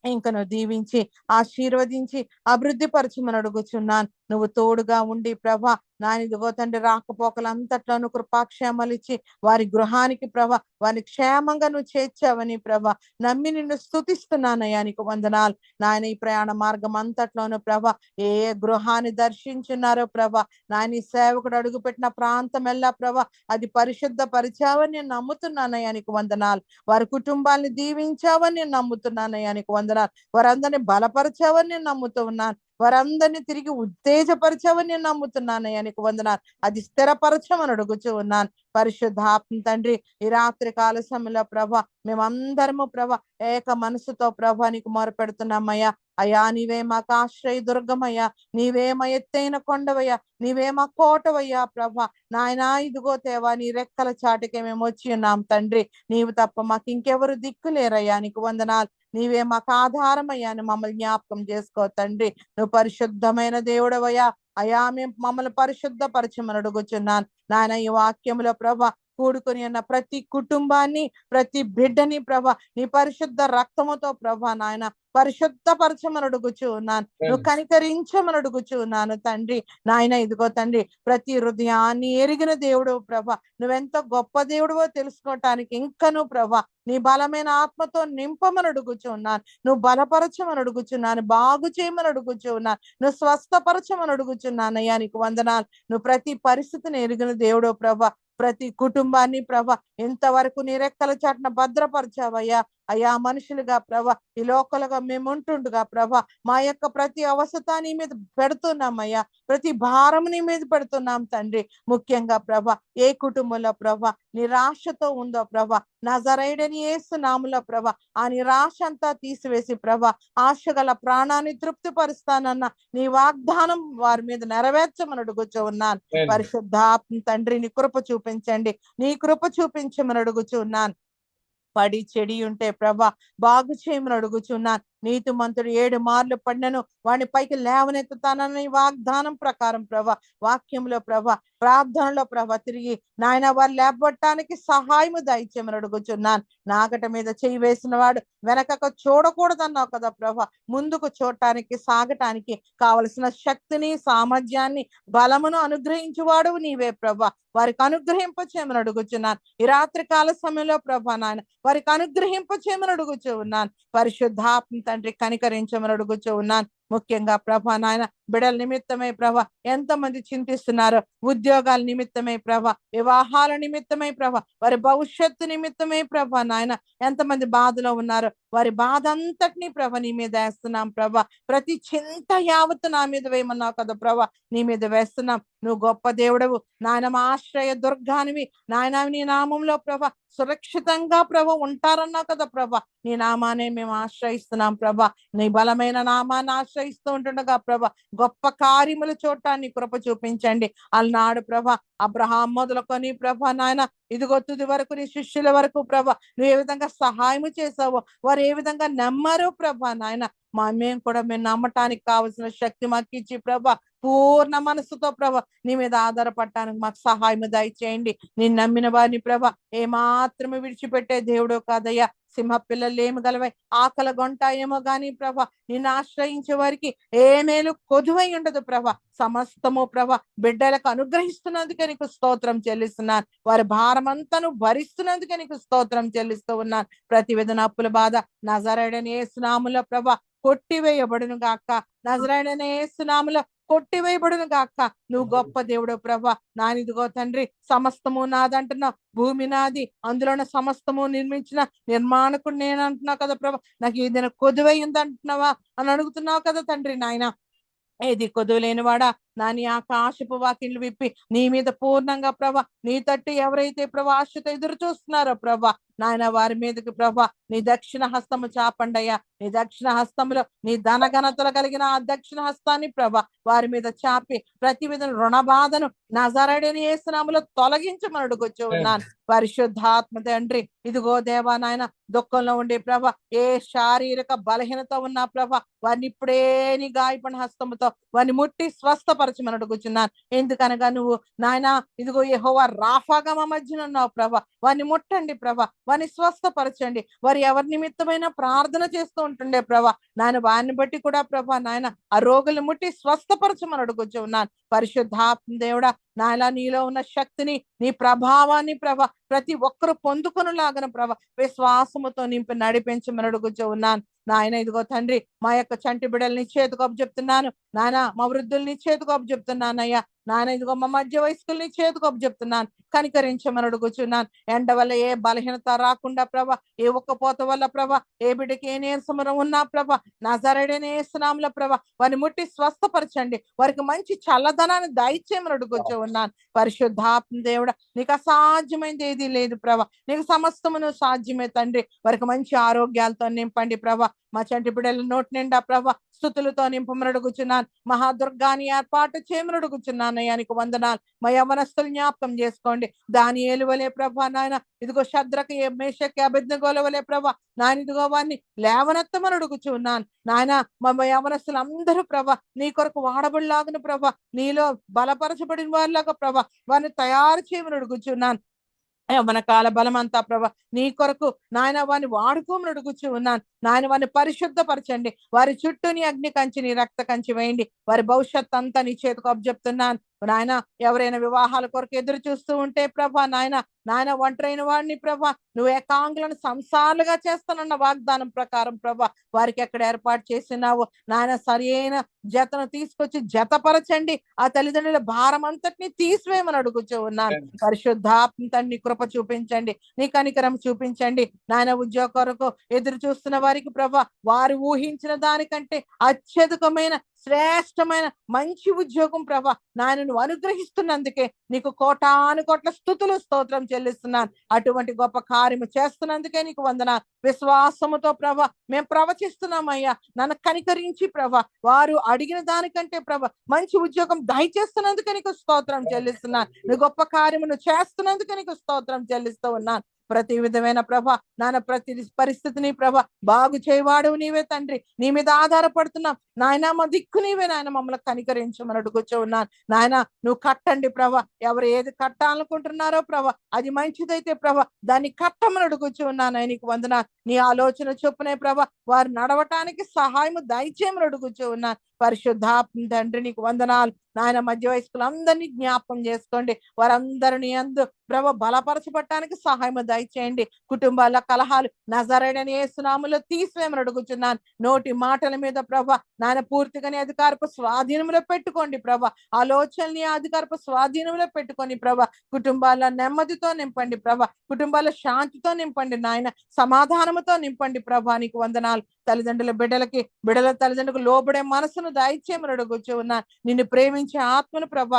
ఇంకను దీవించి ఆశీర్వదించి అభివృద్ధి పరచమని అడుగుచున్నాను. నువ్వు తోడుగా ఉండి ప్రభా నాయన ఇదిగో తండ్రి రాకపోకలంతట్లోనూ కృపాక్షేమాలు ఇచ్చి వారి గృహానికి ప్రభా వారిని క్షేమంగా నువ్వు చేర్చావని ప్రభా నమ్మి నిన్ను స్తుతిస్తున్నానయ్యా, నీకు వందనాలు. నాయన ఈ ప్రయాణ మార్గం అంతట్లోనూ ప్రభా ఏ గృహాన్ని దర్శించున్నారో ప్రభా నాయన ఈ సేవకుడు అడుగు పెట్టిన ప్రాంతం ఎల్లా ప్రభా అది పరిశుద్ధ పరిచావని నేను నమ్ముతున్నానయ్యా, నీకు వందనాలు. వారి కుటుంబాన్ని దీవించావని నేను నమ్ముతున్నానయ్యా, నీకు వందనాలు. వారందరినీ బలపరిచావని నేను నమ్ముతూ ఉన్నాను. వారందరినీ తిరిగి ఉత్తేజపరచవని నేను నమ్ముతున్నానయ్యా, నీకు వందనాలు. అది స్థిరపరచమని అడుగుచూ ఉన్నాను. పరిశుద్ధాత్మ తండ్రి, ఈ రాత్రి కాల సమయంలో ప్రభా మేమందరము ప్రభా ఏక మనసుతో ప్రభా నీకు మొరపెడుతున్నామయ్యా. అయ్యా నీవే మాకు ఆశ్రయ దుర్గమయ్యా, నీవే మా ఎత్తైన కొండవయ్యా, నీవే మా కోటవయ్యా ప్రభా. నాయనా ఇదిగో తేవా నీ రెక్కల చాటుకే మేము వచ్చి ఉన్నాం తండ్రి. నీవు తప్ప మాకు ఇంకెవరు దిక్కులేరయ్యా, నీకు వందనాలు. నీవే మాకు ఆధారమయ్యా అని మమ్మల్ని జ్ఞాపకం చేసుకో తండ్రి. నువ్వు పరిశుద్ధమైన దేవుడవయ్యా. అయా మేము మమ్మల్ని పరిశుద్ధపరచమని అడుగుచున్నాను నాయన. ఈ వాక్యములో ప్రభా కూడుకుని ఉన్న ప్రతి కుటుంబాన్ని, ప్రతి బిడ్డని ప్రభా నీ పరిశుద్ధ రక్తముతో ప్రభా నాయన పరిశుద్ధపరచమని అడుగుచూ ఉన్నాను. నువ్వు కనికరించమని అడుగుచూ ఉన్నాను తండ్రి. నాయన ఇదిగో తండ్రి ప్రతి హృదయాన్ని ఎరిగిన దేవుడు ప్రభా నువ్వెంత గొప్ప దేవుడువో తెలుసుకోవటానికి ఇంకను ప్రభా నీ బలమైన ఆత్మతో నింపమని అడుగుచూ ఉన్నాను. నువ్వు బలపరచమని అడుగుచున్నాను, బాగు చేయమని అడుగుచూ ఉన్నాను, నువ్వు స్వస్థపరచమని అడుగుచున్నాను అయ్యా, నీకు వందనాలు. నువ్వు ప్రతి పరిస్థితిని ఎరిగిన దేవుడో ప్రభా ప్రతి కుటుంబాన్ని ప్రభా ఇంతవరకు నీ రెక్కల చాటున భద్రపరచావయ్యా. అయ్యా మనుషులుగా ప్రభా ఈ లోకలుగా మేము ఉంటుండగా ప్రభా మా యొక్క ప్రతి అవసత నీ మీద పెడుతున్నామయ్యా, ప్రతి భారం నీ మీద పెడుతున్నాం తండ్రి. ముఖ్యంగా ప్రభా ఏ కుటుంబంలో ప్రభా నిరాశతో ఉందో ప్రభా నజరేయుడని యేసు నామములో ప్రభా ఆ నిరాశ అంతా తీసివేసి ప్రభా ఆశగల ప్రాణాన్ని తృప్తిపరుస్తానన్న నీ వాగ్దానం వారి మీద నెరవేర్చమని అడుగుచూ ఉన్నాను. పరిశుద్ధాత్మ తండ్రి నీ కృప చూపించండి, నీ కృప చూపించమని అడుగుచూ ఉన్నాను. పడి చెడి ఉంటే ప్రభా బాగు చేయమని అడుగుచున్నాను. నీతిమంతుడు 7 మార్లు పడినను వాడిని పైకి లేవనెత్తుతానని వాగ్దానం ప్రకారం ప్రభా, వాక్యంలో ప్రభా, ప్రార్థనలో ప్రభా తిరిగి నాయన వారు లేపబట్టడానికి సహాయము దయచేయమని అడుగుచున్నాను. నాగట మీద చేయి వేసిన వాడు వెనకకు చూడకూడదన్నావు కదా ప్రభా, ముందుకు చూడటానికి సాగటానికి కావలసిన శక్తిని, సామర్థ్యాన్ని, బలమును అనుగ్రహించువాడు నీవే ప్రభా. వారికి అనుగ్రహింపచేయమని అడుగుచున్నాను. ఈ రాత్రి కాల సమయంలో ప్రభా నాయన వారికి అనుగ్రహింపచేయమని అడుగుచూ ఉన్నాను. పరిశుద్ధాత్మ తండ్రి కనికరించమని అడుగుచూ ఉన్నాను. ముఖ్యంగా ప్రభా నాయన బిడల నిమిత్తమై ప్రభా ఎంతమంది చింతిస్తున్నారో, ఉద్యోగాల నిమిత్తమై ప్రభా, వివాహాల నిమిత్తమై ప్రభా, వారి భవిష్యత్తు నిమిత్తమై ప్రభా నాయన ఎంతమంది బాధలో ఉన్నారో వారి బాధ అంతటినీ ప్రభ నీ మీద వేస్తున్నాం ప్రభా. ప్రతి చింత యావత్తు నా మీద వేయమన్నావు కదా ప్రభా, నీ మీద వేస్తున్నాం. నువ్వు గొప్ప దేవుడవు నాయన, మా ఆశ్రయ దుర్గానివి నాయన. నీ నామంలో ప్రభ సురక్షితంగా ప్రభ ఉంటారన్నావు కదా ప్రభా. నీ నామానే మేము ఆశ్రయిస్తున్నాం ప్రభా. నీ బలమైన నామాన్ని ఆశ్రయిస్తూ ఉంటుండగా ప్రభ గొప్ప కార్యములు చూడటాన్ని కృప చూపించండి. అలనాడు ప్రభ అబ్రహాం మొదలుకొని ప్రభ నాయన ఇదిగో తుది వరకు నీ శిష్యుల వరకు ప్రభ నువ్వు ఏ విధంగా సహాయము చేసావో, వారు ఏ విధంగా నమ్మారో ప్రభ నాయన, మేము కూడా మేము నమ్మటానికి కావలసిన శక్తి మాకు ఇచ్చి ప్రభ పూర్ణ మనసుతో ప్రభ నీ మీద ఆధారపడటానికి మాకు సహాయం దయచేయండి. నేను నమ్మిన వారిని ప్రభ ఏమాత్రము విడిచిపెట్టే దేవుడు కాదయ్యా. సింహ పిల్లలు ఏమి గలవై ఆకల గొంట ఏమో గాని ప్రభ నిన్ను ఆశ్రయించే వారికి ఏ మేలు కొదువై ఉండదు ప్రభ. సమస్తము ప్రభ బిడ్డలకు అనుగ్రహిస్తున్నందుకే నీకు స్తోత్రం చెల్లిస్తున్నాను. వారి భారమంతను భరిస్తున్నందుకే నీకు స్తోత్రం చెల్లిస్తూ ఉన్నాను. ప్రతి విధ అప్పుల బాధ నజరేయుడైన యేసు నామములో ప్రభ కొట్టివేయబడును గాక. నజరేయుడైన యేసు నామములో కొట్టివేయబడును గాక. నువ్వు గొప్ప దేవుడు ప్రభా. నానిదిగో తండ్రి సమస్తము నాదంటున్నావు. భూమి నాది, అందులోనే సమస్తము నిర్మించిన నిర్మాణకుడు నేను అంటున్నావు కదా ప్రభా. నాకు ఏదైనా కొదువై ఉందంటున్నావా అని అడుగుతున్నావు కదా తండ్రి నాయన. ఏది కొదువు లేనివాడా నా నీ ఆకాశపు వాకిళ్ళు విప్పి నీ మీద పూర్ణంగా ప్రభా నీ తట్టు ఎవరైతే ప్రభా ఆశతో ఎదురు చూస్తున్నారో ప్రభా నాయన వారి మీదకి ప్రభా నీ దక్షిణ హస్తము చాపండయ్యా. నీ దక్షిణ హస్తములో నీ ధనఘనతలు కలిగిన ఆ దక్షిణ హస్తాన్ని ప్రభా వారి మీద చాపి ప్రతి విధ రుణ బాధను నజరేయుడైన యేసు నామములో తొలగించమని అడుగుచూ ఉన్నాను. పరిశుద్ధాత్మ తండ్రి ఇదిగో దేవా నాయన దుఃఖంలో ఉండే ప్రభ ఏ శారీరక బలహీనత ఉన్నా ప్రభ వారిని ఇప్పుడే నీ గాయపడిన హస్తముతో వారిని ముట్టి స్వస్థపరచమని అడుగుచున్నాను. ఎందుకనగా నువ్వు నాయన ఇదిగో యెహోవా రాఫాగా మా మధ్యన ఉన్నావు ప్రభ. వారిని ముట్టండి ప్రభ, వారిని స్వస్థపరచండి. వారు ఎవరి నిమిత్తమైన ప్రార్థన చేస్తూ ఉంటుండే ప్రభ నాయన వారిని బట్టి కూడా ప్రభ నాయన ఆ రోగులు ముట్టి స్వస్థపరచమని అడుగుచూ ఉన్నాను. పరిశుద్ధాత్మ దేవుడా నాయన నీలో ఉన్న శక్తిని నీ ప్రభావాన్ని ప్రభ ప్రతి ఒక్కరు పొందుకొనులాగన ప్రభ విశ్వాసముతో నింపి నడిపించమని అడుగుచూ ఉన్నాను. నాయన ఇదిగో తండ్రి మా యొక్క చంటి బిడ్డల్ని చేతికి అప్పచెప్తున్నాను నాయన. మా వృద్ధుల్ని చేతికి అప్పచెప్తున్నానయ్యా. నాయన ఇదిగో మా మధ్య వయస్కుల్ని చేతికి అప్పచెప్తున్నాను. కనికరించమని అడుగుచున్నాను. ఎండ వల్ల ఏ బలహీనత రాకుండా ప్రభ, ఏ ఒక్కపోత వల్ల ప్రభ, ఏ బిడ్డకి ఏ నీరసమున ఉన్నా ప్రభ నజరేయుడైన యేసు నామములో ప్రభ వారిని ముట్టి స్వస్థపరచండి. వారికి మంచి చల్లదనాన్ని దయచేయమని అడుగుచూ ఉన్నాను. పరిశుద్ధాత్మ దేవుడా నీకు అసాధ్యమైనది ఏది లేదు ప్రభ. నీకు సమస్తమును సాధ్యమే తండ్రి. వారికి మంచి ఆరోగ్యాలతో నింపండి ప్రభ. మా చంటి బిడ్డల నోటి నిండా ప్రభ స్తుతులతో నింపమని అడుగుచున్నాను. మహాదుర్గాన్ని ఏర్పాటు చేయమని అడుగుచున్నాను. అయ్యానికి వందనాలు. మా యవనస్తులు జ్ఞాపకం చేసుకోండి. దానియేలు వలే ప్రభ నాయన ఇదిగో శద్రకు మేషకి అబేద్నెగోల వలే ప్రభ నాయన ఇదిగో వారిని లేవనెత్తమని అడుగుచున్నాను. నాయన మా యవనస్తులు అందరూ ప్రభ నీ కొరకు వాడబడిలాగున ప్రభ నీలో బలపరచబడిన వారిలాగా ప్రభ వారిని తయారు చేయమని అడుగుచున్నాను. మన కాల బలం అంతా ప్రభ నీ కొరకు నాయన వారిని వాడుకోమని అడుగుచూ ఉన్నాను. నాయన వారిని పరిశుద్ధపరచండి. వారి చుట్టూ నీ అగ్ని కంచి నీ రక్త కంచి వేయండి. వారి భవిష్యత్ అంతా నీ చేతికి అప్పచెప్తున్నాను. నాయన ఎవరైనా వివాహాల కొరకు ఎదురు చూస్తూ ఉంటే ప్రభ నాయన ఒంటరైన వాడిని ప్రభ నువ్వు ఏకాంగులను సంసారాలుగా చేస్తానన్న వాగ్దానం ప్రకారం ప్రభ వారికి ఎక్కడ ఏర్పాటు చేసినావు నాయన సరైన జతను తీసుకొచ్చి జతపరచండి. ఆ తల్లిదండ్రుల భారం అంతటిని తీసివేయమని అడుగుచూ ఉన్నాను. పరిశుద్ధాత్మ తండ్రి కృప చూపించండి, నీ కనికరం చూపించండి. నాయన ఉద్యోగ కొరకు ఎదురు చూస్తున్న వారికి ప్రభ వారు ఊహించిన దానికంటే అత్యధికమైన శ్రేష్టమైన మంచి ఉద్యోగం ప్రభ నాయన నువ్వు అనుగ్రహిస్తున్నందుకే నీకు కోటాను కోట్ల స్తుతులు స్తోత్రం చెల్లిస్తున్నాను. అటువంటి గొప్ప కార్యము చేస్తున్నందుకే నీకు వందనాలు. విశ్వాసముతో ప్రభ మేము ప్రవచిస్తున్నామయ్యా. నన్ను కనికరించి ప్రభ వారు అడిగిన దానికంటే ప్రభ మంచి ఉద్యోగం దయచేస్తున్నందుకే నీకు స్తోత్రం చెల్లిస్తున్నాను. నీ గొప్ప కార్యమును చేస్తున్నందుకే నీకు స్తోత్రం చెల్లిస్తూ ఉన్నాను. ప్రతి విధమైన ప్రభ నాయన ప్రతి పరిస్థితిని ప్రభ బాగు చేయవాడు నీవే తండ్రి. నీ మీద ఆధారపడుతున్నాం నాయన. మా దిక్కు నీవే నాయన. మమ్మల్ని కనికరించమని అడుగుచూ ఉన్నాను నాయన. నువ్వు కట్టండి ప్రభ. ఎవరు ఏది కట్టాలనుకుంటున్నారో ప్రభ అది మంచిదైతే ప్రభ దాన్ని కట్టమని అడుగుచూ ఉన్నాను. నీకు వందనాలు. నీ ఆలోచన చొప్పునే ప్రభ వారు నడవటానికి సహాయం దయచేయమని అడుగుచూ ఉన్నాను. పరిశుద్ధాత్మ తండ్రి నీకు వందనాలు నాయన. మధ్య వయస్కులందరినీ జ్ఞాపకం చేసుకోండి. వారందరినీ అందు ప్రభ బలపరచబట్టడానికి సహాయం దయచేయండి. కుటుంబాల కలహాలు నజరేయుడైన యేసు నామములో తీసివేయమని అడుగుచున్నాను. నోటి మాటల మీద ప్రభ నాయన పూర్తిగా నీ అధికారపు స్వాధీనంలో పెట్టుకోండి ప్రభ. ఆలోచనని అధికారపు స్వాధీనంలో పెట్టుకొని ప్రభ కుటుంబాల నెమ్మదితో నింపండి ప్రభ. కుటుంబాల శాంతితో నింపండి నాయన. సమాధానముతో నింపండి ప్రభా. నీకు వందనాలు. తల్లిదండ్రుల బిడ్డలకి బిడ్డల తల్లిదండ్రులకు లోబడే మనసును దయచేయమని అడుగుచూ ఉన్నాను. నిన్ను ప్రేమించే ఆత్మను ప్రభ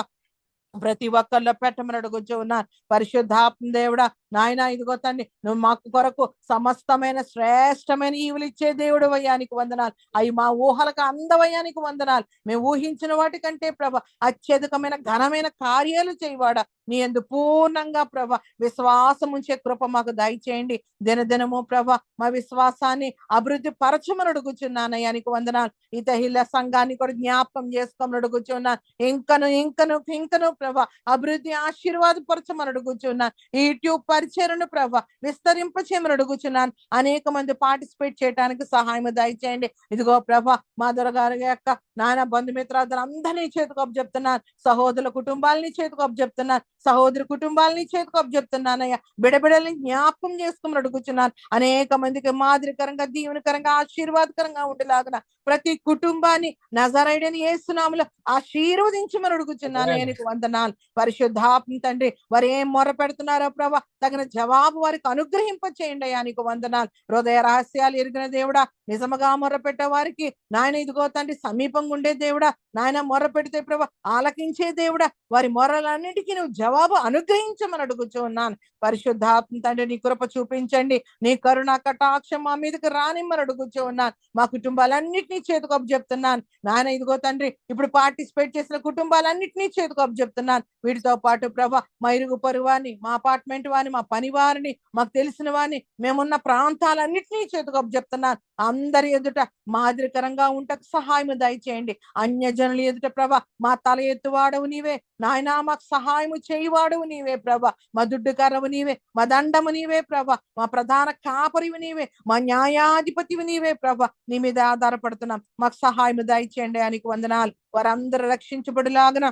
ప్రతి ఒక్కరిలో పెట్టమని అడుగుచూ ఉన్నాను. పరిశుద్ధాత్మ దేవుడా నాయన ఇదిగో తండ్రి నువ్వు మాకు కొరకు సమస్తమైన శ్రేష్టమైన ఈవులు ఇచ్చే దేవుడు అయ్యానికి వందనాలు. అవి మా ఊహలకు అందవయ్యానికి వందనాలు. మేము ఊహించిన వాటికంటే ప్రభ అత్యధికమైన ఘనమైన కార్యాలు చేయవాడా. నీ యందు పూర్ణంగా ప్రభ విశ్వాసం ఉంచే కృప మాకు దయచేయండి. దినదినము ప్రభ మా విశ్వాసాన్ని అభివృద్ధి పరచమని అడుగుచున్నానయ్యానికి వందనాలు. ఈ తహిల సంఘాన్ని కూడా జ్ఞాపకం చేసుకోమని అడుగుచున్నాను. ఇంకను ఇంకను ఇంకను ప్రభ అభివృద్ధి ఆశీర్వాదపరచమని అడుగుచున్నాను. ఈ యూట్యూబ్ పరిచయను ప్రభ విస్తరింపచేయమని అడుగుచున్నాను. అనేక మంది పార్టిసిపేట్ చేయడానికి సహాయం దయచేయండి. ఇదిగో ప్రభ మా దొరగారి యొక్క నాయన బంధుమిత్రాదులందరినీ చేతికి అప్పచెప్తున్నాను. సహోదరుల కుటుంబాలని చేతికి అప్పచెప్తున్నాను. సహోదరి కుటుంబాలని చేతికి అప్పచెప్తున్నానయ్యా. బిడబిడల్ని జ్ఞాపకం చేసుకోమని అడుగుచున్నాను. అనేక మందికి మాదిరికరంగా దీవెనకరంగా ఆశీర్వాదకరంగా ఉండేలాగా ప్రతి కుటుంబాన్ని నజరేయుడైన యేసు నామములో ఆశీర్వదించమని అడుగుచున్నాను. నీకు వందనాలు. పరిశుద్ధాత్మ తండ్రి వారు ఏం మొర పెడుతున్నారో ప్రభ తగిన జవాబు వారికి అనుగ్రహింప చేయండి అయ్యా. నీకు వందనాలు. హృదయ రహస్యాలు ఎరిగిన దేవుడా నిజముగా మొర పెట్టే వారికి నాయన ఇదిగో తండ్రి సమీపంగా ఉండే దేవుడా నాయన మొర పెడితే ప్రభ ఆలకించే దేవుడా వారి మొరలన్నిటికీ నువ్వు జవాబు అనుగ్రహించమని అడుగుచూ ఉన్నాను. పరిశుద్ధాత్మ తండ్రి నీ కృప చూపించండి. నీ కరుణ కటాక్షం మా మీదకి రానిమ్మని అడుగుచూ ఉన్నాను. మా కుటుంబాలన్నింటినీ చేతికి అప్పచెప్తున్నాను నాయన. ఇదిగో తండ్రి ఇప్పుడు పార్టిసిపేట్ చేసిన కుటుంబాలన్నింటినీ చేతికి అప్పచెప్తున్నాను. వీటితో పాటు ప్రభ మా ఇరుగు పొరుగు వారిని మా అపార్ట్మెంట్ వారిని మా పని వారిని మాకు తెలిసిన వారిని మేమున్న ప్రాంతాలన్నింటినీ చేతికి అప్పచెప్తున్నాను. అందరి ఎదుట మాదిరికరంగా ఉంటకు సహాయం దయచేయండి. అన్యజనుల ఎదుట ప్రభ మా తల ఎత్తువాడవు నీవే నాయన. మాకు సహాయము చేయవాడవు నీవే ప్రభ. మా దుడ్డుకరవు నీవే. మా దండము నీవే ప్రభ. మా ప్రధాన కాపరివి నీవే. మా న్యాయాధిపతివి నీవే ప్రభ. నీ మీద ఆధారపడుతున్నాం. మాకు సహాయం దయచేయండి. ఆయనకు వందనాలు. వారందరూ రక్షించబడులాగన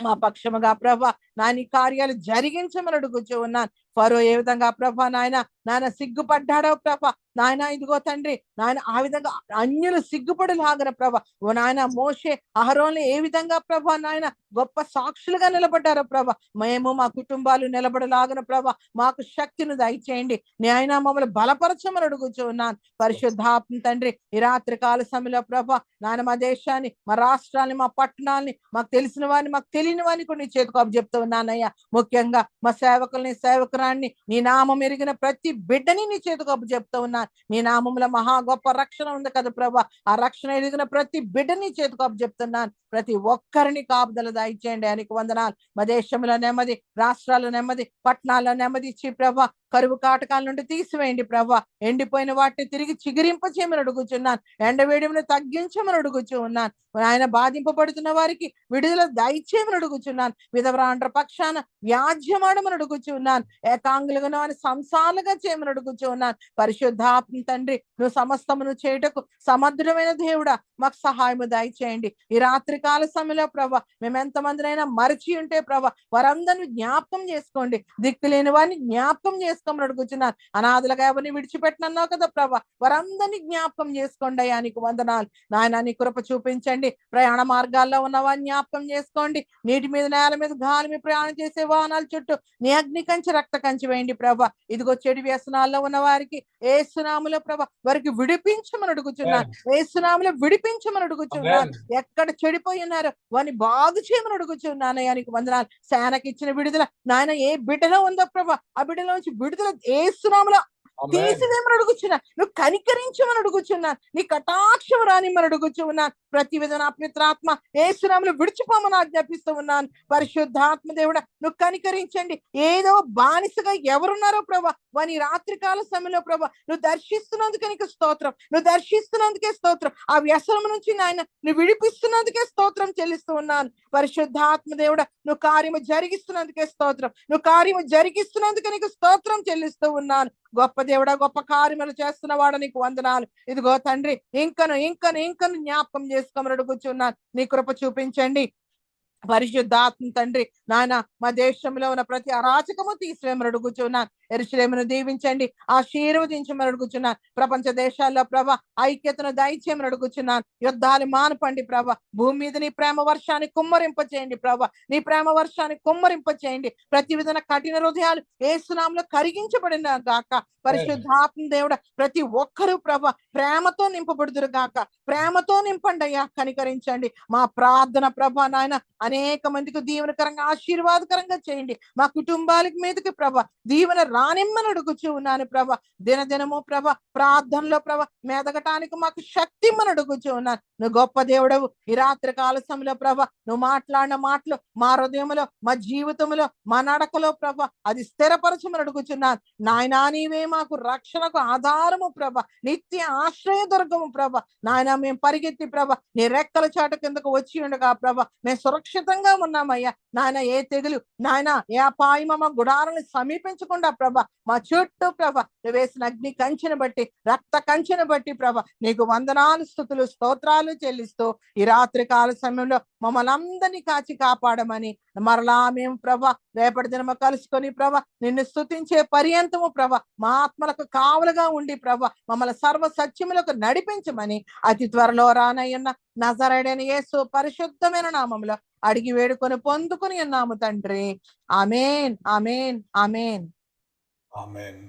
మా పక్షముగా ప్రభ నాని కార్యాలు జరిగించమని అడుగుచూ ఉన్నాను. ఫరో ఏ విధంగా ప్రభ నాయన సిగ్గుపడ్డాడో ప్రభ నాయన ఇదిగో తండ్రి నాయన ఆ విధంగా అన్యులు సిగ్గుపడులాగన ప్రభ ఓ నాయన మోషే అహరోన్లు ఏ విధంగా ప్రభ నాయన గొప్ప సాక్షులుగా నిలబడ్డారో ప్రభ మేము మా కుటుంబాలు నిలబడలాగన ప్రభ మాకు శక్తిని దయచేయండి. నాయన మమ్మల్ని బలపరచమని అడుగుచూ ఉన్నాను. పరిశుద్ధాత్మ తండ్రి ఈ రాత్రి కాల సమయంలో ప్రభ నాయన మా దేశాన్ని మా రాష్ట్రాన్ని మా పట్టణాలని మాకు తెలిసిన వారిని మాకు తెలియని వారిని కూడా నీ చేతికి అప్పచెప్తూ ఉన్నానయ్యా. ముఖ్యంగా మా సేవకుల్ని సేవకురాన్ని నీ నామం ఎరిగిన ప్రతి బిడ్డని నీ చేతికి అప్పచెప్తూ ఉన్నాను. నీ నామంలో మహా గొప్ప రక్షణ ఉంది కదా ప్రభా. ఆ రక్షణ ఎరిగిన ప్రతి బిడ్డని చేతికి అప్పచెప్తున్నాను. ప్రతి ఒక్కరిని కాపుదల దయచేయండి. ఆయనకు వందనాలు. మా దేశంలో నెమ్మది, రాష్ట్రాల్లో నెమ్మది, పట్టణాల్లో నెమ్మది ఇచ్చి ప్రభా కరువు కాటకాల నుండి తీసివేయండి ప్రభా. ఎండిపోయిన వాటిని తిరిగి చిగురింప చేయమని అడుగుచున్నాను. ఎండవేడిని తగ్గించమని అడుగుచూ ఉన్నాను. ఆయన బాధింపబడుతున్న వారికి విడుదల దయచేయమని అడుగుచున్నాను. విధవరాండ్ర పక్షాన వ్యాజ్యమాడమని అడుగుచూ ఉన్నాను. ఏకాంగులుగా వారిని సంసాలుగా చేయమని అడుగుచూ ఉన్నాను. పరిశుద్ధాత్మ తండ్రి నువ్వు సమస్తమును చేయుటకు సమర్థుడమైన దేవుడా మాకు సహాయము దయచేయండి. ఈ రాత్రి కాల సమయంలో ప్రభా మేము ఎంతమందినైనా మరచి ఉంటే ప్రభా వారందరిని జ్ఞాపకం చేసుకోండి. దిక్కులేని వారిని జ్ఞాపకం చేసుకోమని అడుగుచున్నాను. అనాథలుగా ఎవరిని విడిచిపెట్టినన్నావు కదా ప్రభా వారందరినీ జ్ఞాపకం చేసుకోండి. అయ్యా నీకు వందనాలు. నాయన నీ కృప చూపించండి. ప్రయాణ మార్గాల్లో ఉన్న వారిని జ్ఞాపకం చేసుకోండి. నీటి మీద నేల మీద గాలి మీద ప్రయాణం చేసే వాహనాల చుట్టూ నీ అగ్ని కంచి రక్త కంచి వేయండి ప్రభా. ఇదిగో చెడు వ్యసనాల్లో ఉన్న వారికి ఏసునామములో ప్రభా వారికి విడిపించమని అడుగుచున్నాను. ఏసునామములో విడిపించమని అడుగుచున్నాను. ఎక్కడ చెడిపోయి ఉన్నారో వారిని బాగు చేయమని అడుగుచున్నాను. అయ్యా నీకు వందనాలు. సేనకి ఇచ్చిన విడుదల నాయన ఏ బిడ్డలో ఉందో ప్రభా ఆ బిడ్డలోంచి విడుదల ఏసునామములో ఆమేన్. తీసివేమని అడుగుచున్నా, నువ్వు కనికరించమని అడుగుచున్నా, నీ కటాక్షం రానిమ్మని అడుగుచున్నాను. ప్రతి విధమైన అపవిత్రాత్మ యేసునామములో విడిచిపోమని ఆజ్ఞాపిస్తూ ఉన్నాను. పరిశుద్ధాత్మ దేవుడా, నువ్వు కనికరించండి. ఏదో బానిసగా ఎవరున్నారో ప్రభా, వాని రాత్రికాల సమయంలో ప్రభా నువ్వు దర్శిస్తున్నందుకే నీకు స్తోత్రం, నువ్వు దర్శిస్తున్నందుకే స్తోత్రం. ఆ వ్యసనం నుంచి నాయన నువ్వు విడిపిస్తున్నందుకే స్తోత్రం చెల్లిస్తూ ఉన్నాను. పరిశుద్ధాత్మ దేవుడా, నువ్వు కార్యము జరిగిస్తున్నందుకే స్తోత్రం, నువ్వు కార్యము జరిగిస్తున్నందుకే నీకు స్తోత్రం చెల్లిస్తూ ఉన్నాను. గొప్ప దేవుడా, గొప్ప కార్యములు చేస్తున్నవాడు నీకు వందనాలు. ఇదిగో తండ్రి, ఇంకను జ్ఞాపకం చేసుకోమని అడుగుచున్నాను. నీ కృప చూపించండి పరిశుద్ధాత్మ తండ్రి. నాయన మా దేశంలో ఉన్న ప్రతి అరాచకము తీసివేమని అడుగుచున్నాను. యెరూషలేమును దీవించండి, ఆశీర్వదించమని అడుగుచున్నాను. ప్రపంచ దేశాల్లో ప్రభ ఐక్యతను దయచేయమని అడుగుచున్నాను. యుద్ధాలు మానుపండి ప్రభ, భూమి మీద నీ ప్రేమ వర్షాన్ని కుమ్మరింప చేయండి ప్రభ, నీ ప్రేమ వర్షాన్ని కుమ్మరింప చేయండి. ప్రతి విధమైన కఠిన హృదయాలు యేసునామములో కరిగించబడిన గాక. పరిశుద్ధాత్మ దేవుడ, ప్రతి ఒక్కరూ ప్రభ ప్రేమతో నింపబడుదురు గాక. ప్రేమతో నింపండి అయ్యా, కనికరించండి. మా ప్రార్థన ప్రభ నాయన అనేక మందికి దీవెనకరంగా ఆశీర్వాదకరంగా చేయండి. మా కుటుంబాలకి మీదకి ప్రభ దీవెన రానిమ్మని అడుగుచూ ఉన్నాను ప్రభ. దినదినము ప్రభ ప్రార్థనలో ప్రభ మెదగటానికి మాకు శక్తి ఇమ్మని అడుగుచూ ఉన్నాను. నువ్వు గొప్ప దేవుడవు. ఈ రాత్రి కాల సమయంలో ప్రభ నువ్వు మాట్లాడిన మాటలు మా హృదయంలో, మా జీవితంలో, మా నడకలో ప్రభ అది స్థిరపరచమని అడుగుచున్నాను. నాయనా, నీవే మాకు రక్షణకు ఆధారము ప్రభ, నిత్య ఆశ్రయ దుర్గము ప్రభ. నాయన, మేము పరిగెత్తి ప్రభ నీ రెక్కల చాటు కిందకు వచ్చి ఉండగా ప్రభ మేము సురక్షితంగా ఉన్నామయ్యా. నాయన, ఏ తెగులు నాయన, ఏ అపాయమ మా గుడారాన్ని సమీపించకుండా ప్రభ మా చుట్టూ ప్రభ నువ్వు వేసిన అగ్ని కంచెను బట్టి, రక్త కంచెను బట్టి ప్రభ నీకు వందనాలు, స్తుతులు, స్తోత్రాలు చెల్లిస్తూ ఈ రాత్రి కాల సమయంలో మమ్మల్ని అందరినీ కాచి కాపాడమని మరలా మేము ప్రభ రేపటి దినము కలుసుకొని ప్రభ నిన్ను స్తుతించే పర్యంతము ప్రభ మా ఆత్మలకు కావలుగా ఉండి ప్రభ మమ్మల్ని సర్వ సత్యములకు నడిపించమని అతి త్వరలో రానయ్యున్న నజరేయుడైన యేసు పరిశుద్ధమైన నామములో అడిగి వేడుకొని పొందుకుని ఉన్నాము తండ్రి. ఆమేన్, ఆమేన్, ఆమేన్. ఆమేన్.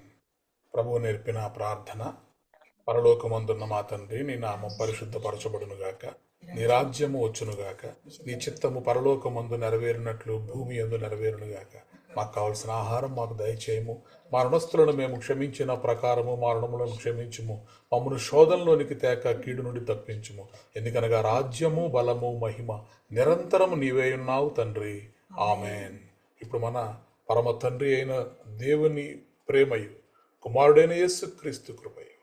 ప్రభువు నేర్పిన ప్రార్థన. పరలోకమందున్న మా తండ్రి, నీ నామం పరిశుద్ధపరచబడును గాక, నీ రాజ్యము వచ్చును గాక, నీ చిత్తము పరలోకమందు నెరవేరినట్లు భూమి యందు నెరవేరును గాక. మాకు కావలసిన ఆహారం మాకు దయచేయము, మా రుణస్థులను మేము క్షమించిన ప్రకారము మా రుణములను క్షమించుము, మమ్మను శోధనలోనికి తేక కీడు నుండి తప్పించుము. ఎందుకనగా రాజ్యము, బలము, మహిమ నిరంతరము నీవే ఉన్నావు తండ్రి. ఆమేన్. ఇప్పుడు మన పరమ తండ్రి అయిన దేవుని ప్రేమయు, కుమారుడైన యేసుక్రీస్తు కృపయు,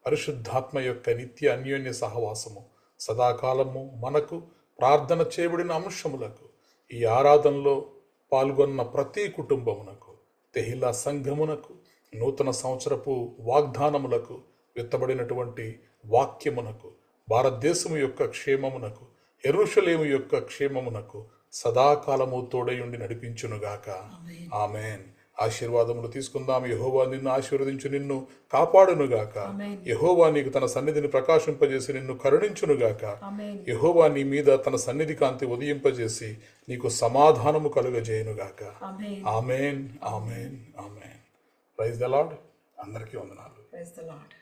పరిశుద్ధాత్మ యొక్క నిత్య అన్యోన్య సహవాసము సదాకాలము మనకు, ప్రార్థన చేయబడిన అంశములకు, ఈ ఆరాధనలో పాల్గొన్న ప్రతి కుటుంబమునకు, తెహిలా సంఘమునకు, నూతన సంవత్సరపు వాగ్దానములకు, విత్తబడినటువంటి వాక్యమునకు, భారతదేశము యొక్క క్షేమమునకు, యెరూషలేము యొక్క క్షేమమునకు సదాకాలము తోడయుండి నడిపించునుగాక. ఆమేన్. ఆశీర్వాదములు తీసుకుందాం. యెహోవా నిన్ను ఆశీర్వదించు, నిన్ను కాపాడునుగాక. యెహోవా నీకు తన సన్నిధిని ప్రకాశింపజేసి నిన్ను కరుణించునుగాక. యెహోవా నీ మీద తన సన్నిధి కాంతి ఉదయింపజేసి నీకు సమాధానము కలుగజేయునుగాక. ఆమేన్, ఆమేన్, ఆమేన్. Praise the Lord. అందరికీ వందనాలు. Praise the lord.